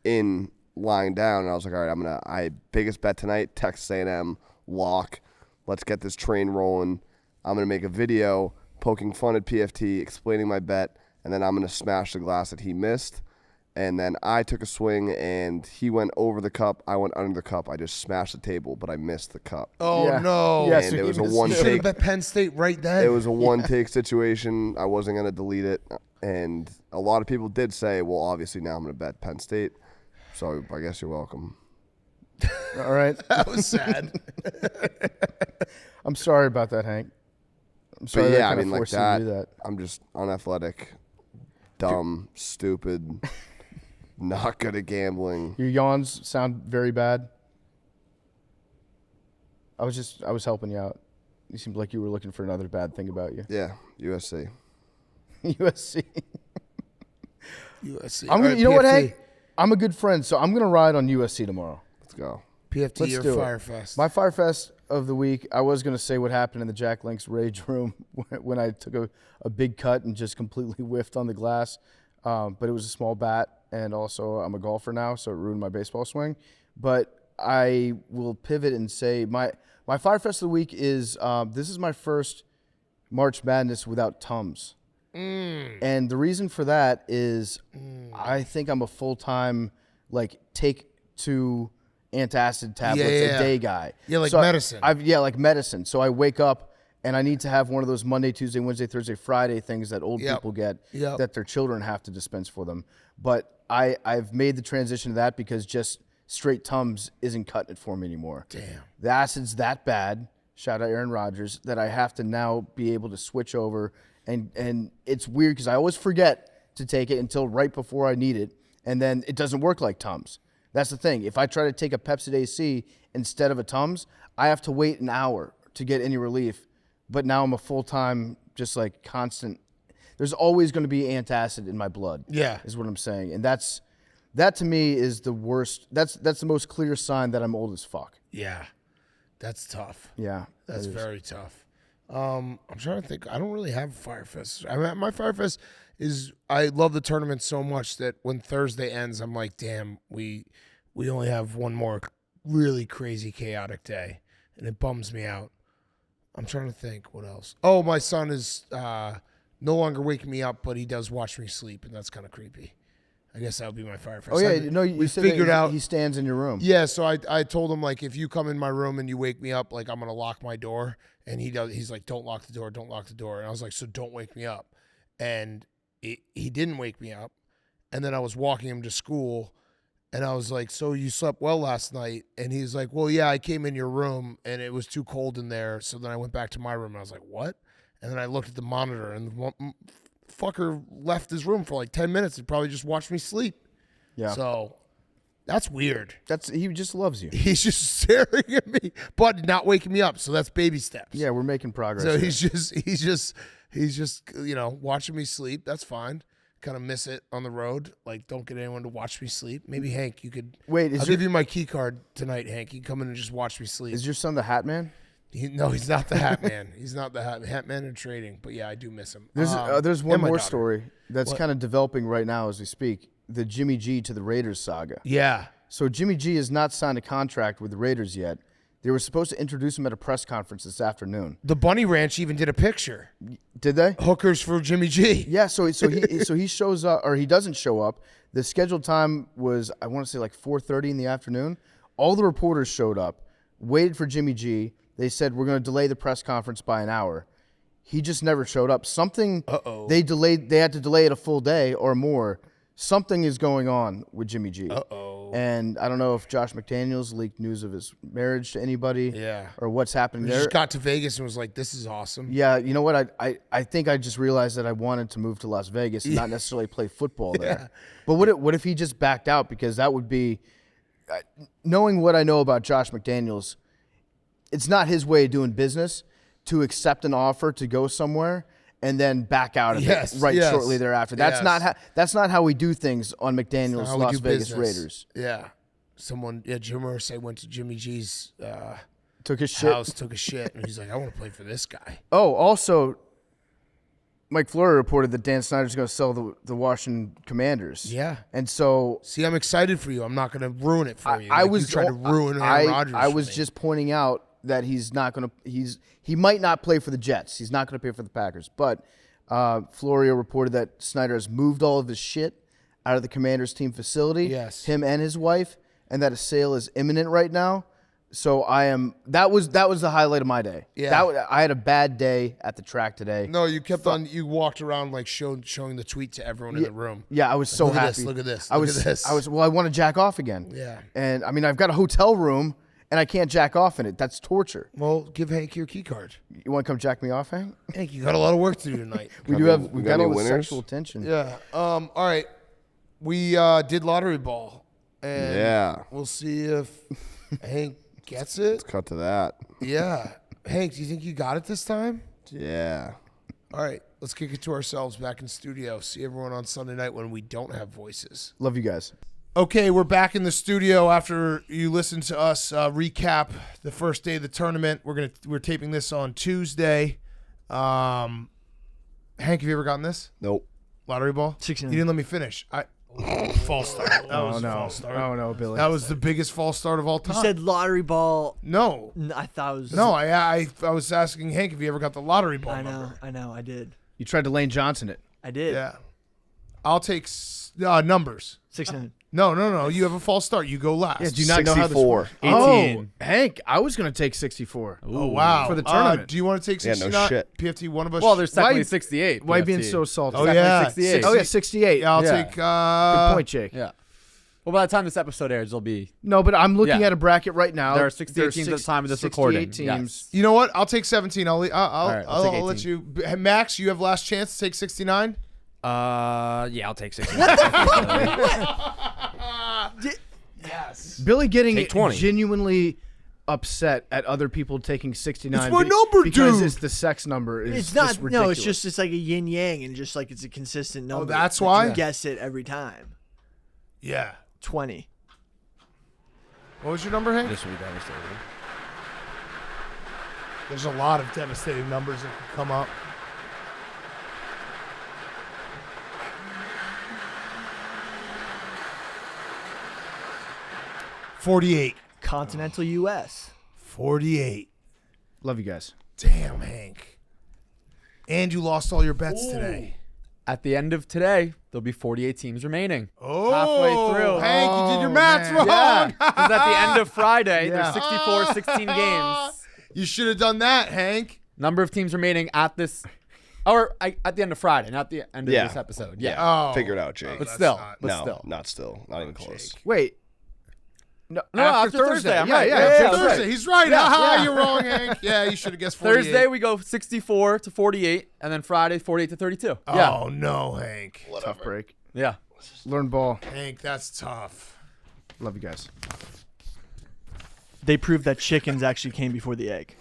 [SPEAKER 2] lying down, and I was like, all right, biggest bet tonight, Texas A&M, lock. Let's get this train rolling. I'm going to make a video poking fun at PFT, explaining my bet, and then I'm going to smash the glass that he missed. And then I took a swing, and he went over the cup. I went under the cup. I just smashed the table, but I missed the cup.
[SPEAKER 3] Oh
[SPEAKER 1] Yeah.
[SPEAKER 3] no.
[SPEAKER 1] Yeah,
[SPEAKER 2] And
[SPEAKER 1] so
[SPEAKER 2] it
[SPEAKER 1] he
[SPEAKER 2] was a
[SPEAKER 1] missed
[SPEAKER 2] one
[SPEAKER 1] it.
[SPEAKER 3] Should have
[SPEAKER 2] take.
[SPEAKER 3] bet Penn State right then.
[SPEAKER 2] It was a one-take situation. I wasn't going to delete it. And a lot of people did say, well, obviously now I'm going to bet Penn State. So I guess you're welcome.
[SPEAKER 1] All right.
[SPEAKER 3] That was sad.
[SPEAKER 1] I'm sorry about that, Hank. I'm
[SPEAKER 2] But
[SPEAKER 1] sorry
[SPEAKER 2] yeah,
[SPEAKER 1] that
[SPEAKER 2] I
[SPEAKER 1] kind of
[SPEAKER 2] mean, like
[SPEAKER 1] forced you to do
[SPEAKER 2] that,
[SPEAKER 1] that.
[SPEAKER 2] I'm just unathletic, dumb, stupid, not good at gambling.
[SPEAKER 1] Your yawns sound very bad. I was helping you out. You seemed like you were looking for another bad thing about you.
[SPEAKER 2] Yeah, USC.
[SPEAKER 1] USC.
[SPEAKER 3] USC.
[SPEAKER 1] I'm gonna.
[SPEAKER 3] All right,
[SPEAKER 1] You know what,
[SPEAKER 3] PFT.
[SPEAKER 1] Hank? I'm a good friend, so I'm gonna ride on USC tomorrow.
[SPEAKER 2] Let's go.
[SPEAKER 3] PFT
[SPEAKER 1] Let's
[SPEAKER 3] or
[SPEAKER 1] do it.
[SPEAKER 3] Fyre Fest.
[SPEAKER 1] My Fyre Fest of the week, I was going to say what happened in the Jack Link's Rage room when I took a big cut and just completely whiffed on the glass. But it was a small bat, and also I'm a golfer now, so it ruined my baseball swing. But I will pivot and say my Fyre Fest of the week is this is my first March Madness without Tums. And the reason for that is I think I'm a full-time, take 2 antacid tablets
[SPEAKER 3] Yeah.
[SPEAKER 1] a day guy.
[SPEAKER 3] Yeah, like
[SPEAKER 1] So
[SPEAKER 3] medicine.
[SPEAKER 1] like medicine. So I wake up and I need to have one of those Monday, Tuesday, Wednesday, Thursday, Friday things that old people get that their children have to dispense for them. But I've made the transition to that because just straight Tums isn't cutting it for me anymore.
[SPEAKER 3] Damn.
[SPEAKER 1] The acid's that bad, shout out Aaron Rodgers, that I have to now be able to switch over. And it's weird because I always forget to take it until right before I need it, and then it doesn't work like Tums. That's the thing. If I try to take a Pepsid AC instead of a Tums, I have to wait an hour to get any relief. But now I'm a full-time, just like constant. There's always going to be antacid in my blood.
[SPEAKER 3] Yeah.
[SPEAKER 1] Is what I'm saying. And that to me is the worst. That's the most clear sign that I'm old as fuck.
[SPEAKER 3] Yeah. That's tough.
[SPEAKER 1] Yeah.
[SPEAKER 3] That's very tough. I'm trying to think. I don't really have Fyre Fest. I mean, my Fyre Fest is, I love the tournament so much that when Thursday ends, I'm like, damn, we only have one more really crazy, chaotic day. And it bums me out. I'm trying to think what else. Oh, my son is no longer waking me up, but he does watch me sleep, and that's kind of creepy. I guess that would be my Fyre Fest.
[SPEAKER 1] Oh, yeah. You said
[SPEAKER 3] figured out
[SPEAKER 1] he stands in your room.
[SPEAKER 3] Yeah, so I told him, like, if you come in my room and you wake me up, like, I'm going to lock my door. And he's like, don't lock the door, don't lock the door. And I was like, so don't wake me up. And he didn't wake me up. And then I was walking him to school, and I was like, so you slept well last night? And he's like, well, yeah, I came in your room, and it was too cold in there. So then I went back to my room, and I was like, what? And then I looked at the monitor, and the fucker left his room for like 10 minutes. He probably just watched me sleep. Yeah. So that's weird.
[SPEAKER 1] He just loves you.
[SPEAKER 3] He's just staring at me, but not waking me up. So that's baby steps.
[SPEAKER 1] Yeah, we're making progress.
[SPEAKER 3] So
[SPEAKER 1] here.
[SPEAKER 3] he's just watching me sleep. That's fine. Kind of miss it on the road. Like, don't get anyone to watch me sleep. Maybe Hank, you could
[SPEAKER 1] wait.
[SPEAKER 3] I'll give you my key card tonight, Hank. You can come in and just watch me sleep.
[SPEAKER 1] Is your son the Hat Man?
[SPEAKER 3] No, he's not the Hat Man. He's not the Hat Man in trading. But yeah, I do miss him.
[SPEAKER 1] There's one more story that's kind of developing right now as we speak. The Jimmy G to the Raiders saga.
[SPEAKER 3] Yeah.
[SPEAKER 1] So Jimmy G has not signed a contract with the Raiders yet. They were supposed to introduce him at a press conference this afternoon.
[SPEAKER 3] The Bunny Ranch even did a picture.
[SPEAKER 1] Did they?
[SPEAKER 3] Hookers for Jimmy G.
[SPEAKER 1] Yeah, so he shows up, or he doesn't show up. The scheduled time was, I want to say, like 4:30 in the afternoon. All the reporters showed up, waited for Jimmy G. They said, we're going to delay the press conference by an hour. He just never showed up. They had to delay it a full day or more. Something is going on with Jimmy G. And I don't know if Josh McDaniels leaked news of his marriage to anybody.
[SPEAKER 3] Yeah.
[SPEAKER 1] Or what's happening there.
[SPEAKER 3] He just got to Vegas and was like, this is awesome.
[SPEAKER 1] Yeah, you know what? I think I just realized that I wanted to move to Las Vegas and not necessarily play football there. But what if he just backed out? Because that would be, knowing what I know about Josh McDaniels, it's not his way of doing business to accept an offer to go somewhere and then back out of it shortly thereafter. That's not how we do things on McDaniel's Las Vegas Raiders.
[SPEAKER 3] Yeah. Jim Irsay went to Jimmy G's
[SPEAKER 1] took a shit.
[SPEAKER 3] house, took a shit, and he's like, I want to play for this guy.
[SPEAKER 1] Oh, also, Mike Fleury reported that Dan Snyder's going to sell the Washington Commanders.
[SPEAKER 3] Yeah.
[SPEAKER 1] And so...
[SPEAKER 3] See, I'm excited for you. I'm not going to ruin it for you. You tried to ruin Aaron Rodgers.
[SPEAKER 1] I was just pointing out that he's not going to... He might not play for the Jets. He's not going to play for the Packers. But Florio reported that Snyder has moved all of his shit out of the Commanders team facility.
[SPEAKER 3] Yes.
[SPEAKER 1] Him and his wife, and that a sale is imminent right now. So that was the highlight of my day.
[SPEAKER 3] Yeah.
[SPEAKER 1] I had a bad day at the track today.
[SPEAKER 3] No, you kept on. You walked around like showing the tweet to everyone in the room.
[SPEAKER 1] Yeah, I was so happy.
[SPEAKER 3] Look at this.
[SPEAKER 1] I want to jack off again.
[SPEAKER 3] Yeah.
[SPEAKER 1] And I mean, I've got a hotel room and I can't jack off in it. That's torture.
[SPEAKER 3] Well, give Hank your key card.
[SPEAKER 1] You want to come jack me off, Hank?
[SPEAKER 3] Hank, you got a lot of work to do tonight.
[SPEAKER 1] we got all the sexual tension.
[SPEAKER 3] Yeah. All right. We did lottery ball. And we'll see if Hank gets it.
[SPEAKER 2] Let's cut to that.
[SPEAKER 3] Yeah. Hank, do you think you got it this time?
[SPEAKER 2] Yeah.
[SPEAKER 3] All right. Let's kick it to ourselves back in studio. See everyone on Sunday night when we don't have voices.
[SPEAKER 1] Love you guys.
[SPEAKER 3] Okay, we're back in the studio after you listened to us recap the first day of the tournament. We're taping this on Tuesday. Hank, have you ever gotten this?
[SPEAKER 2] Nope.
[SPEAKER 3] Lottery ball?
[SPEAKER 6] 69.
[SPEAKER 3] You didn't let me finish. False start. That was a false start.
[SPEAKER 1] Oh no, Billy.
[SPEAKER 3] That was the biggest false start of all time.
[SPEAKER 6] You said lottery ball.
[SPEAKER 3] No.
[SPEAKER 6] I thought it was.
[SPEAKER 3] No, I was asking Hank if he ever got the lottery ball
[SPEAKER 6] I
[SPEAKER 3] number.
[SPEAKER 6] know, I did.
[SPEAKER 1] You tried to Lane Johnson it.
[SPEAKER 6] I did.
[SPEAKER 3] Yeah. I'll take Numbers.
[SPEAKER 6] 69.
[SPEAKER 3] No. You have a false start. You go last.
[SPEAKER 1] Yeah, do you not know how this
[SPEAKER 2] 64.
[SPEAKER 1] works?
[SPEAKER 6] 18.
[SPEAKER 1] Oh, Hank, I was going to take 64.
[SPEAKER 3] Oh, wow.
[SPEAKER 1] For the tournament.
[SPEAKER 3] Do you want to take
[SPEAKER 2] Yeah,
[SPEAKER 3] 69?
[SPEAKER 2] no shit.
[SPEAKER 3] PFT, one of us.
[SPEAKER 7] Well, there's
[SPEAKER 1] Why-
[SPEAKER 7] technically 68.
[SPEAKER 1] Why being
[SPEAKER 7] PFT.
[SPEAKER 1] so salty?
[SPEAKER 3] Oh,
[SPEAKER 7] Definitely
[SPEAKER 3] yeah.
[SPEAKER 7] 68.
[SPEAKER 1] Oh, yeah, 68.
[SPEAKER 3] Yeah, I'll
[SPEAKER 7] Yeah.
[SPEAKER 3] take.
[SPEAKER 1] Good point, Jake.
[SPEAKER 7] Yeah. Well, by the time this episode airs, it'll be.
[SPEAKER 1] No, but I'm looking
[SPEAKER 7] Yeah.
[SPEAKER 1] at a bracket right now.
[SPEAKER 7] There are 68 teams at the time of this recording.
[SPEAKER 1] 68 teams.
[SPEAKER 7] Yes.
[SPEAKER 3] You know what? I'll take 17. I'll
[SPEAKER 7] right, I'll take
[SPEAKER 3] I'll let
[SPEAKER 7] 18.
[SPEAKER 3] you. Max, you have last chance to take 69.
[SPEAKER 4] Yeah, I'll take 60.
[SPEAKER 3] Yes.
[SPEAKER 1] Billy getting
[SPEAKER 4] Take 20.
[SPEAKER 1] genuinely upset at other people taking 69.
[SPEAKER 3] It's my number,
[SPEAKER 1] because
[SPEAKER 3] dude.
[SPEAKER 1] it's the sex number. Is
[SPEAKER 6] It's not.
[SPEAKER 1] just
[SPEAKER 6] No,
[SPEAKER 1] ridiculous.
[SPEAKER 6] it's just like a yin yang, and just like it's a consistent number.
[SPEAKER 3] that's
[SPEAKER 6] Like,
[SPEAKER 3] why?
[SPEAKER 6] you guess it every time.
[SPEAKER 3] Yeah.
[SPEAKER 6] 20.
[SPEAKER 3] What was your number, Hank?
[SPEAKER 4] This will be devastating.
[SPEAKER 3] There's a lot of devastating numbers that can come up. $48.
[SPEAKER 6] Continental U.S.
[SPEAKER 3] 48.
[SPEAKER 1] Love you guys.
[SPEAKER 3] Damn, Hank. And you lost all your bets today.
[SPEAKER 7] At the end of today, there'll be 48 teams remaining.
[SPEAKER 3] Oh,
[SPEAKER 7] Halfway through.
[SPEAKER 3] Hank, you did your math wrong.
[SPEAKER 7] Yeah, because at the end of Friday,
[SPEAKER 1] Yeah.
[SPEAKER 7] there's 64, 16 games.
[SPEAKER 3] You should have done that, Hank.
[SPEAKER 7] Number of teams remaining at this, at the end of Friday, not the end of
[SPEAKER 2] Yeah.
[SPEAKER 7] this episode. Yeah,
[SPEAKER 3] Oh.
[SPEAKER 2] Figure it out, Jake.
[SPEAKER 7] but
[SPEAKER 3] that's
[SPEAKER 7] still,
[SPEAKER 3] not-
[SPEAKER 7] but
[SPEAKER 2] no,
[SPEAKER 7] still.
[SPEAKER 2] not still. Not even close.
[SPEAKER 1] Wait. No,
[SPEAKER 7] No, after Thursday, I'm
[SPEAKER 1] yeah,
[SPEAKER 7] right.
[SPEAKER 1] yeah,
[SPEAKER 7] Yeah,
[SPEAKER 1] after
[SPEAKER 7] yeah,
[SPEAKER 1] Thursday.
[SPEAKER 3] Thursday. He's right.
[SPEAKER 7] Yeah,
[SPEAKER 3] Haha,
[SPEAKER 7] yeah.
[SPEAKER 3] you're wrong, Hank. Yeah, you should have guessed 48.
[SPEAKER 7] Thursday we go 64 to 48, and then Friday 48 to 32. Yeah,
[SPEAKER 3] Oh, no, Hank.
[SPEAKER 1] Tough break.
[SPEAKER 7] yeah.
[SPEAKER 1] Learn ball.
[SPEAKER 3] Hank, that's tough.
[SPEAKER 1] Love you guys.
[SPEAKER 6] They proved that chickens actually came before the egg.